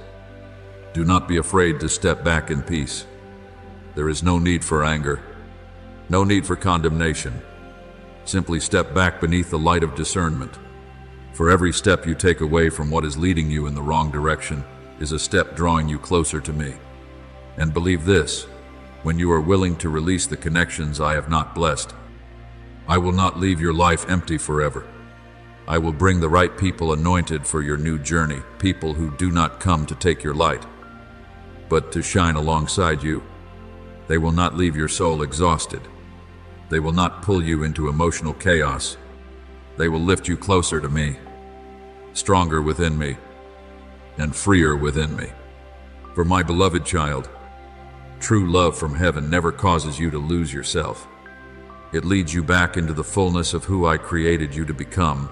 do not be afraid to step back in peace. There is no need for anger, no need for condemnation. Simply step back beneath the light of discernment. For every step you take away from what is leading you in the wrong direction is a step drawing you closer to me. And believe this, when you are willing to release the connections I have not blessed, I will not leave your life empty forever. I will bring the right people anointed for your new journey, people who do not come to take your light, but to shine alongside you. They will not leave your soul exhausted. They will not pull you into emotional chaos. They will lift you closer to me, stronger within me, and freer within me. For my beloved child, true love from heaven never causes you to lose yourself. It leads you back into the fullness of who I created you to become,